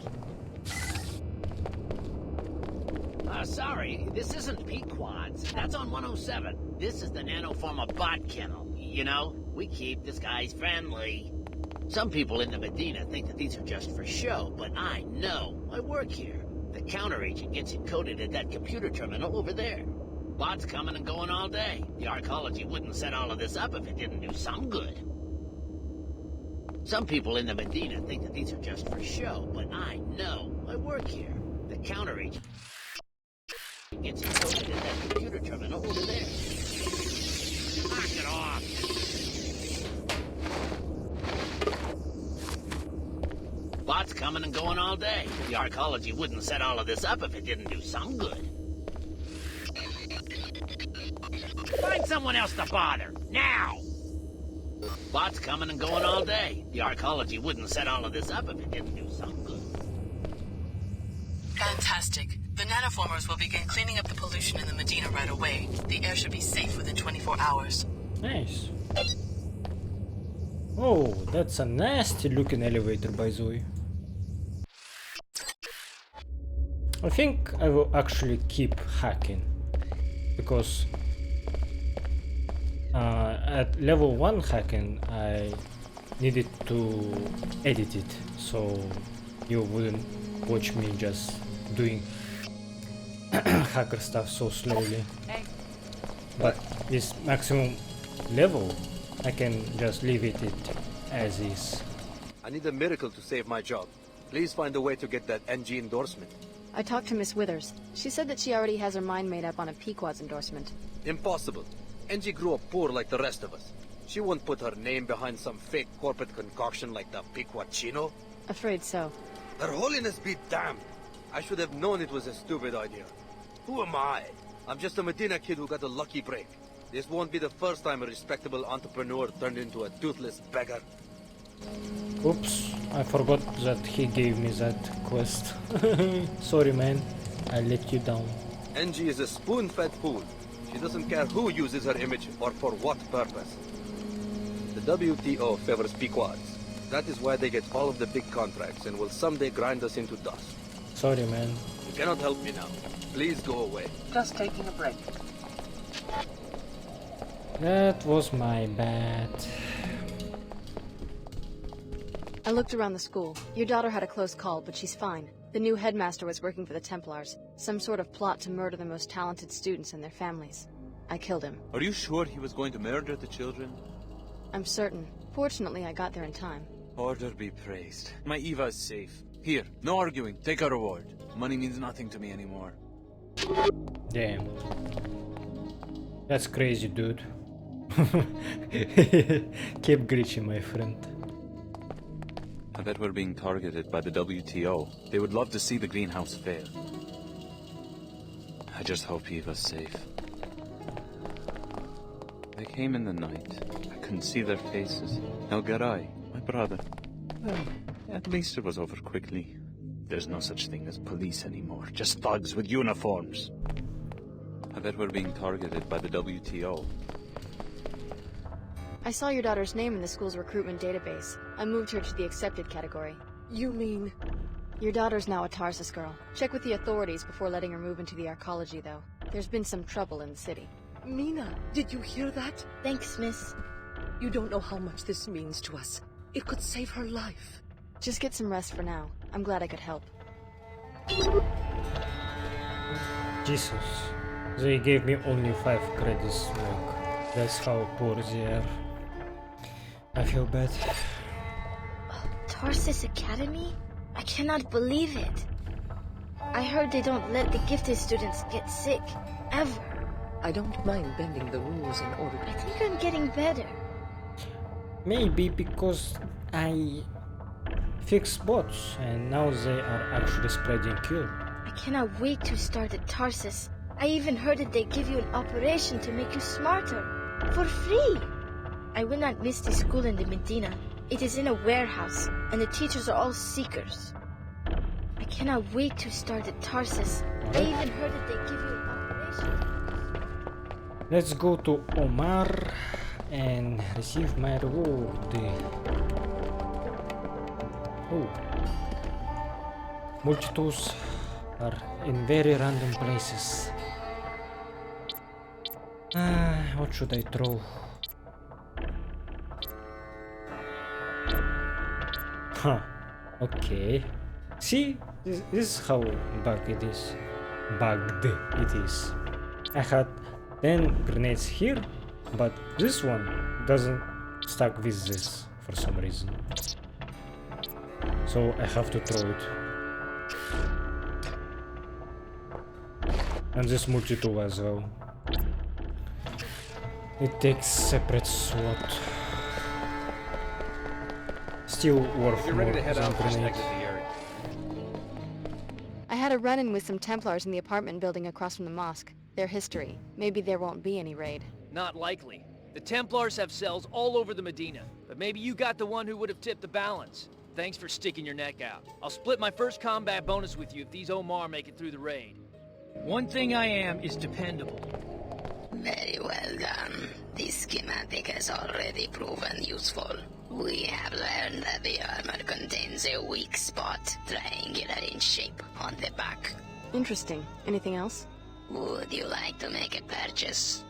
Sorry, this isn't Pequod's. That's on 107. This is the nanoformer bot kennel. You know, we keep this guy's friendly. Some people in the Medina think that these are just for show, but I know. I work here. The counteragent gets encoded at that computer terminal over there. Bots coming and going all day. The arcology wouldn't set all of this up if it didn't do some good. Some people in the Medina think that these are just for show, but I know. I work here. The counteragent gets encoded at that computer terminal over there. Knock it off! Bots coming and going all day. The arcology wouldn't set all of this up if it didn't do some good. Find someone else to bother, now! Bots coming and going all day. The arcology wouldn't set all of this up if it didn't do some good. Fantastic. The nanoformers will begin cleaning up the pollution in the Medina right away. The air should be safe within 24 hours. Nice. Oh, that's a nasty looking elevator, by the way. I think I will actually keep hacking, because at level 1 hacking I needed to edit it, so you wouldn't watch me just doing hacker stuff so slowly. But this maximum level, I can just leave it as is. I need a miracle to save my job. Please find a way to get that NG endorsement. I talked to Miss Withers. She said that she already has her mind made up on a Pequod's endorsement. Impossible. NG grew up poor like the rest of us. She won't put her name behind some fake corporate concoction like the Pequodchino. Afraid so. Her holiness be damned. I should have known it was a stupid idea. Who am I? I'm just a Medina kid who got a lucky break. This won't be the first time a respectable entrepreneur turned into a toothless beggar. Oops, I forgot that he gave me that quest. Sorry man, I let you down. NG is a spoon-fed fool. She doesn't care who uses her image or for what purpose. The WTO favors Pequods. That is why they get all of the big contracts and will someday grind us into dust. Sorry man. You cannot help me now. Please go away. Just taking a break. That was my bad. I looked around the school. Your daughter had a close call, but she's fine. The new headmaster was working for the Templars. Some sort of plot to murder the most talented students and their families. I killed him. Are you sure he was going to murder the children? I'm certain. Fortunately, I got there in time. Order be praised. My Eva is safe. Here, no arguing. Take a reward. Money means nothing to me anymore. Damn. That's crazy, dude. Keep glitching, my friend. I bet we're being targeted by the WTO. They would love to see the greenhouse fail. I just hope Eva's safe. They came in the night. I couldn't see their faces. El Garay, my brother. Well, at least it was over quickly. There's no such thing as police anymore. Just thugs with uniforms. I bet we're being targeted by the WTO. I saw your daughter's name in the school's recruitment database. I moved her to the accepted category. You mean... Your daughter's now a Tarsus girl. Check with the authorities before letting her move into the arcology, though. There's been some trouble in the city. Mina, did you hear that? Thanks, miss. You don't know how much this means to us. It could save her life. Just get some rest for now. I'm glad I could help. Jesus. They gave me only 5 credits, like, that's how poor they are. I feel bad. Tarsus Academy? I cannot believe it. I heard they don't let the gifted students get sick, ever. I don't mind bending the rules in order to... I think I'm getting better. Maybe because I fixed bots and now they are actually spreading cure. I cannot wait to start at Tarsus. I even heard that they give you an operation to make you smarter. For free! I will not miss the school in the Medina. It is in a warehouse, and the teachers are all seekers. I cannot wait to start at Tarsus. I even heard that they give you an operation. Let's go to Omar and receive my reward. Oh. Multitudes are in very random places. What should I throw? Huh. Okay. See? This is how bugged it is. I had 10 grenades here, but this one doesn't stack with this for some reason. So I have to throw it. And this multi-tool as well. It takes separate slot. Still worth You're more ready to head than out, just grenade. exit the area. I had a run-in with some Templars in the apartment building across from the mosque. Their history. Maybe there won't be any raid. Not likely. The Templars have cells all over the Medina, but maybe you got the one who would have tipped the balance. Thanks for sticking your neck out. I'll split my first combat bonus with you if these Omar make it through the raid. One thing I am is dependable. Very well done. This schematic has already proven useful. We have learned that the armor contains a weak spot, triangular in shape, on the back. Interesting. Anything else? Would you like to make a purchase?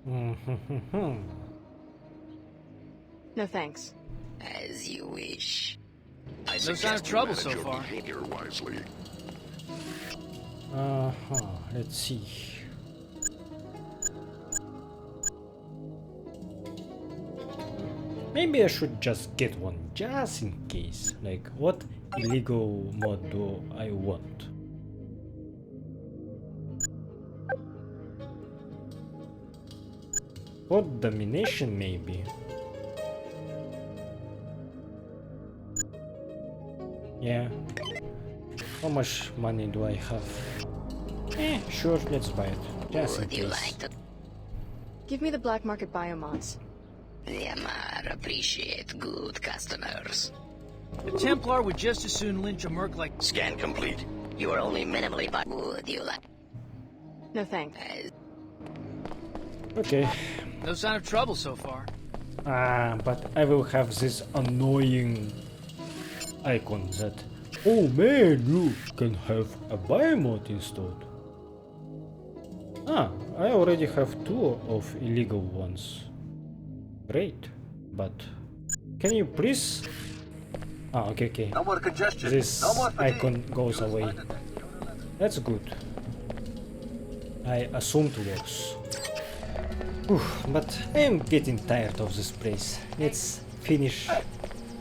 No thanks. As you wish. No sign of trouble so far. Wisely. Let's see. Maybe I should just get one, just in case. Like, what illegal mod do I want? What domination, maybe? Yeah. How much money do I have? Sure, let's buy it. Just in case. Give me the black market biomods. The Amar appreciate good customers. The Templar would just as soon lynch a merc like... Scan complete. You are only minimally but would you like... No thanks. Okay. No sign of trouble so far. But I will have this annoying icon that, oh man, you can have a biomod installed. I already have 2 of illegal ones. Great, but can you please... okay. No more congestion. This no more icon goes away. That's good. I assumed works. But I am getting tired of this place. Let's finish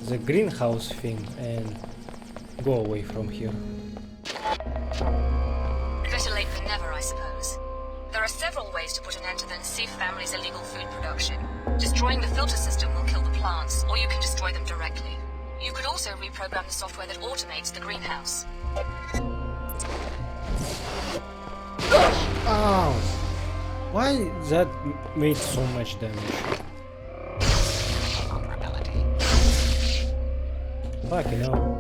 the greenhouse thing and go away from here. Better late than never, I suppose. There are several ways to put an end to the Nassif family's illegal food production. Destroying the filter system will kill the plants, or you can destroy them directly. You could also reprogram the software that automates the greenhouse. Ow! Why that made so much damage? Fucking hell.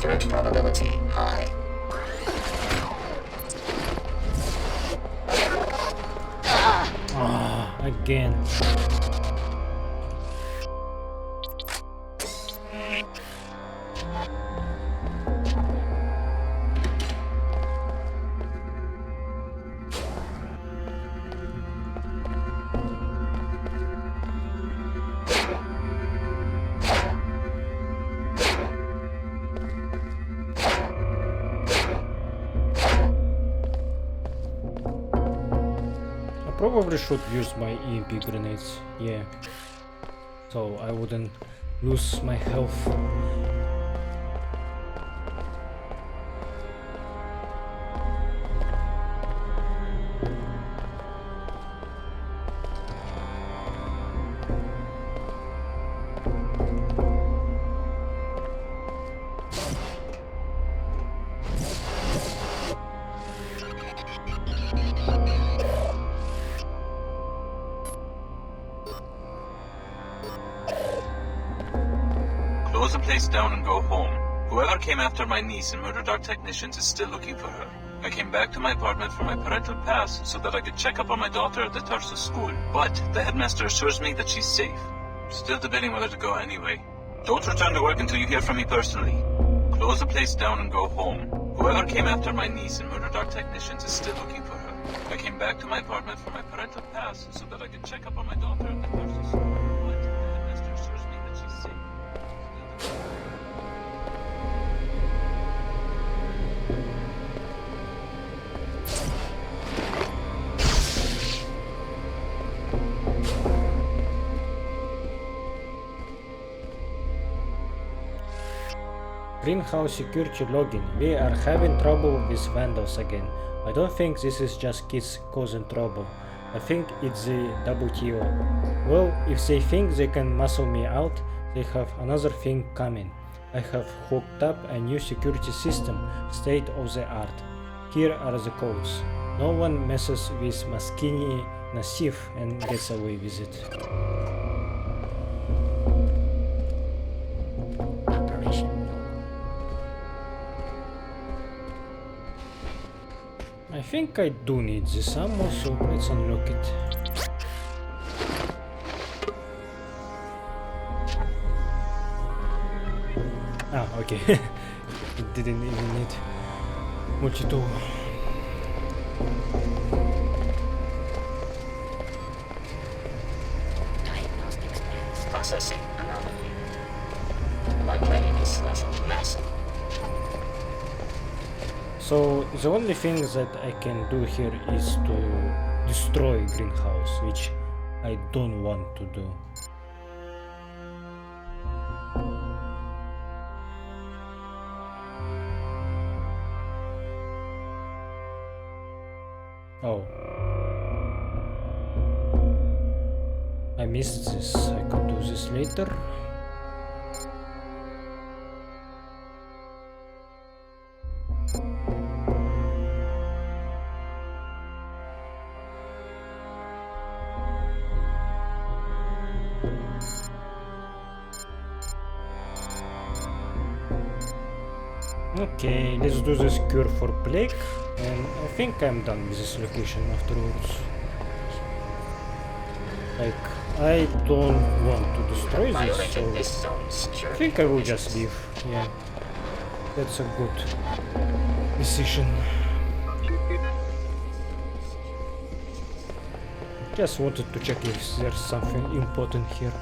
Threat probability high. Again. Probably should use my EMP grenades, yeah, so I wouldn't lose my health. Close the place down and go home. Whoever came after my niece and murdered our technicians is still looking for her. I came back to my apartment for my parental pass so that I could check up on my daughter at the Tarsus school. But the headmaster assures me that she's safe. Still debating whether to go anyway. Don't return to work until you hear from me personally. Close the place down and go home. Whoever came after my niece and murdered our technicians is still looking for her. I came back to my apartment for my parental pass so that I could check up on my daughter at the Tarsus school. But the headmaster assures me that she's safe. Greenhouse security login. We are having trouble with vandals again. I don't think this is just kids causing trouble. I think it's the WTO. Well, if they think they can muscle me out, they have another thing coming. I have hooked up a new security system, state of the art. Here are the codes. No one messes with Maskini Nassif and gets away with it. I think I do need this ammo, so let's unlock it. Ah, okay. It didn't even need multi-tool. Diagnostics plans processing anomaly. Blood readiness level massive. So the only thing that I can do here is to destroy greenhouse, which I don't want to do. Oh. I missed this. I could do this later. Okay, let's do this cure for plague, and I think I'm done with this location afterwards. Like, I don't want to destroy this, so I think I will just leave, yeah. That's a good decision. Just wanted to check if there's something important here.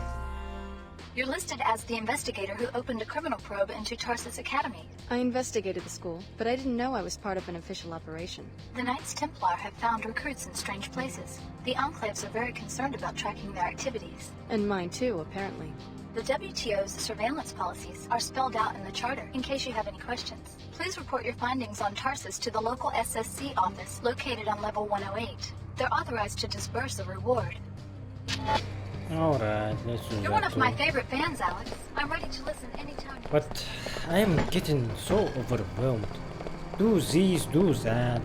You're listed as the investigator who opened a criminal probe into Tarsus Academy. I investigated the school, but I didn't know I was part of an official operation. The Knights Templar have found recruits in strange places. The Enclaves are very concerned about tracking their activities. And mine too, apparently. The WTO's surveillance policies are spelled out in the charter, in case you have any questions. Please report your findings on Tarsus to the local SSC office located on level 108. They're authorized to disburse a reward. Alright, let's do You're one that of my too. favorite fans, Alex. I'm ready to listen anytime. But I am getting so overwhelmed. Do this, do that.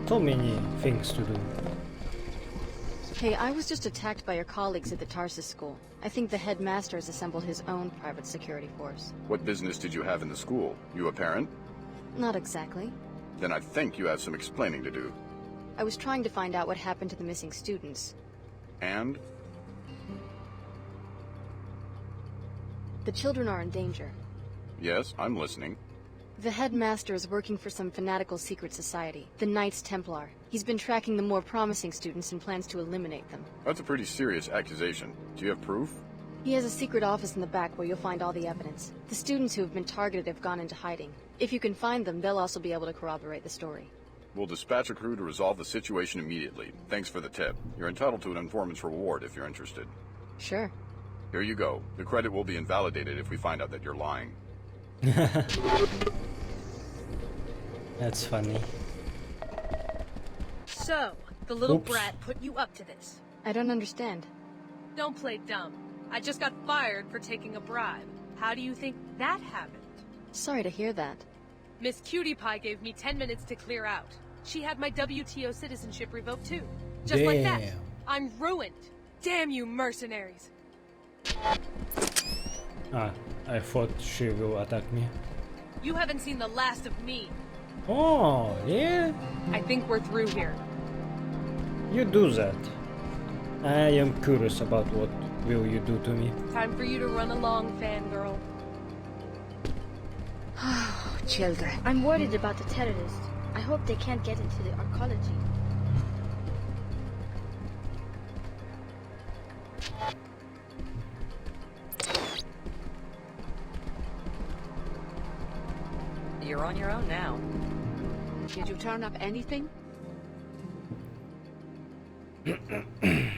So many things to do. Hey, I was just attacked by your colleagues at the Tarsus school. I think the headmaster has assembled his own private security force. What business did you have in the school? You a parent? Not exactly. Then I think you have some explaining to do. I was trying to find out what happened to the missing students. And? The children are in danger. Yes, I'm listening. The headmaster is working for some fanatical secret society, the Knights Templar. He's been tracking the more promising students and plans to eliminate them. That's a pretty serious accusation. Do you have proof? He has a secret office in the back where you'll find all the evidence. The students who have been targeted have gone into hiding. If you can find them, they'll also be able to corroborate the story. We'll dispatch a crew to resolve the situation immediately. Thanks for the tip. You're entitled to an informant's reward if you're interested. Sure. Here you go. The credit will be invalidated if we find out that you're lying. That's funny. So, the little Oops. brat put you up to this. I don't understand. Don't play dumb. I just got fired for taking a bribe. How do you think that happened? Sorry to hear that. Miss Cutie Pie gave me 10 minutes to clear out. She had my WTO citizenship revoked too. Just like that. Damn. I'm ruined. Damn you mercenaries. Ah, I thought she will attack me. You haven't seen the last of me. Oh, yeah? I think we're through here. You do that. I am curious about what will you do to me. Time for you to run along, fangirl. Children. I'm worried about the terrorists. I hope they can't get into the arcology. You're on your own now. Did you turn up anything? The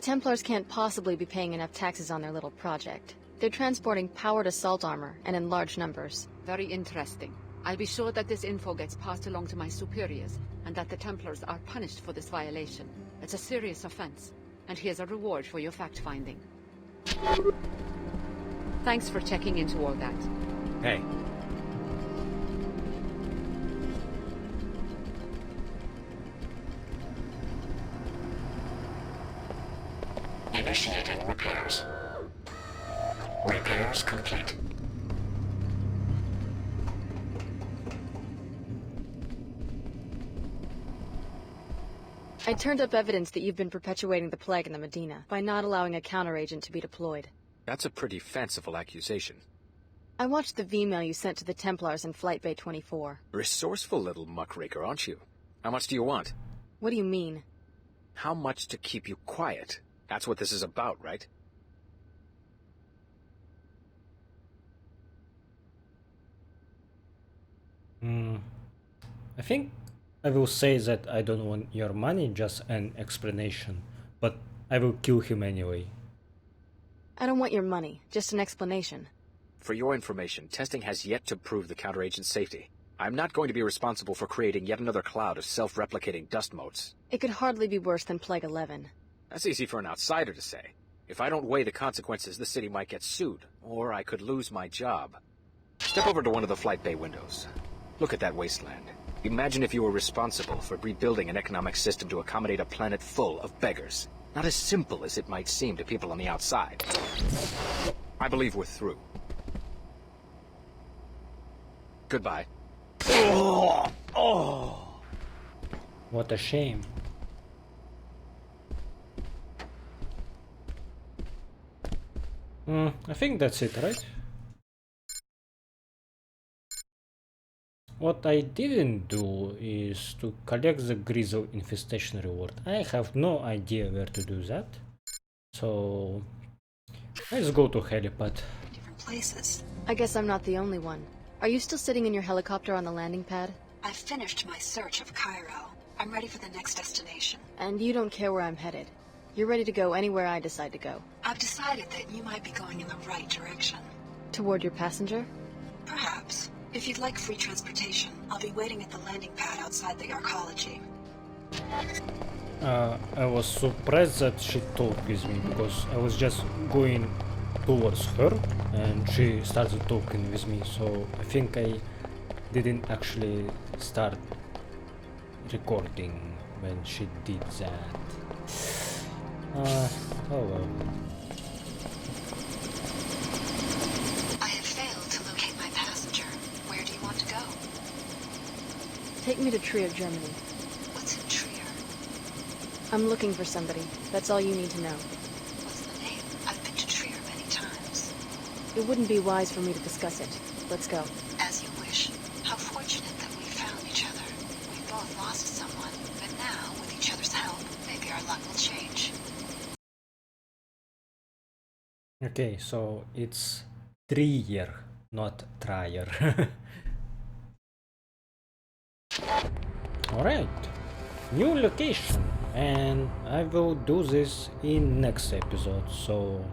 Templars can't possibly be paying enough taxes on their little project. They're transporting powered assault armor, and in large numbers. Very interesting. I'll be sure that this info gets passed along to my superiors, and that the Templars are punished for this violation. It's a serious offense, and here's a reward for your fact-finding. Thanks for checking into all that. Hey. Initiating repairs. Repairs complete. I turned up evidence that you've been perpetuating the plague in the Medina by not allowing a counteragent to be deployed. That's a pretty fanciful accusation. I watched the V-mail you sent to the Templars in Flight Bay 24. Resourceful little muckraker, aren't you? How much do you want? What do you mean? How much to keep you quiet? That's what this is about, right? I think I will say that I don't want your money, just an explanation. But I will kill him anyway. I don't want your money, just an explanation. For your information, testing has yet to prove the counteragent's safety. I'm not going to be responsible for creating yet another cloud of self-replicating dust motes. It could hardly be worse than Plague 11. That's easy for an outsider to say. If I don't weigh the consequences, the city might get sued, or I could lose my job. Step over to one of the flight bay windows. Look at that wasteland. Imagine if you were responsible for rebuilding an economic system to accommodate a planet full of beggars. Not as simple as it might seem to people on the outside. I believe we're through. Goodbye. Oh! What a shame. I think that's it, right? what I didn't do is to collect the Grizzle infestation reward. I have no idea where to do that. So let's go to helipad. Different places. I guess I'm not the only one. Are you still sitting in your helicopter on the landing pad? I've finished my search of Cairo. I'm ready for the next destination. And you don't care where I'm headed. You're ready to go anywhere I decide to go. I've decided that you might be going in the right direction. Toward your passenger? Perhaps. If you'd like free transportation, I'll be waiting at the landing pad outside the arcology. I was surprised that she talked with me, because I was just going towards her and she started talking with me, so I think I didn't actually start recording when she did that. Oh well. I have failed to locate my passenger. Where do you want to go? Take me to Trier, Germany. What's in Trier? I'm looking for somebody. That's all you need to know. What's the name? I've been to Trier many times. It wouldn't be wise for me to discuss it. Let's go. As you wish. How fortunate that we found each other. We both lost someone, but now, with each other's help, maybe our luck will change. Okay, so it's Trier, not Trier. Alright, new location, and I will do this in next episode, so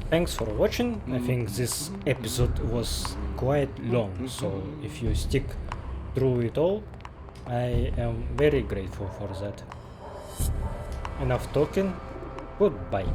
thanks for watching. I think this episode was quite long, so if you stick through it all, I am very grateful for that. Enough talking, goodbye.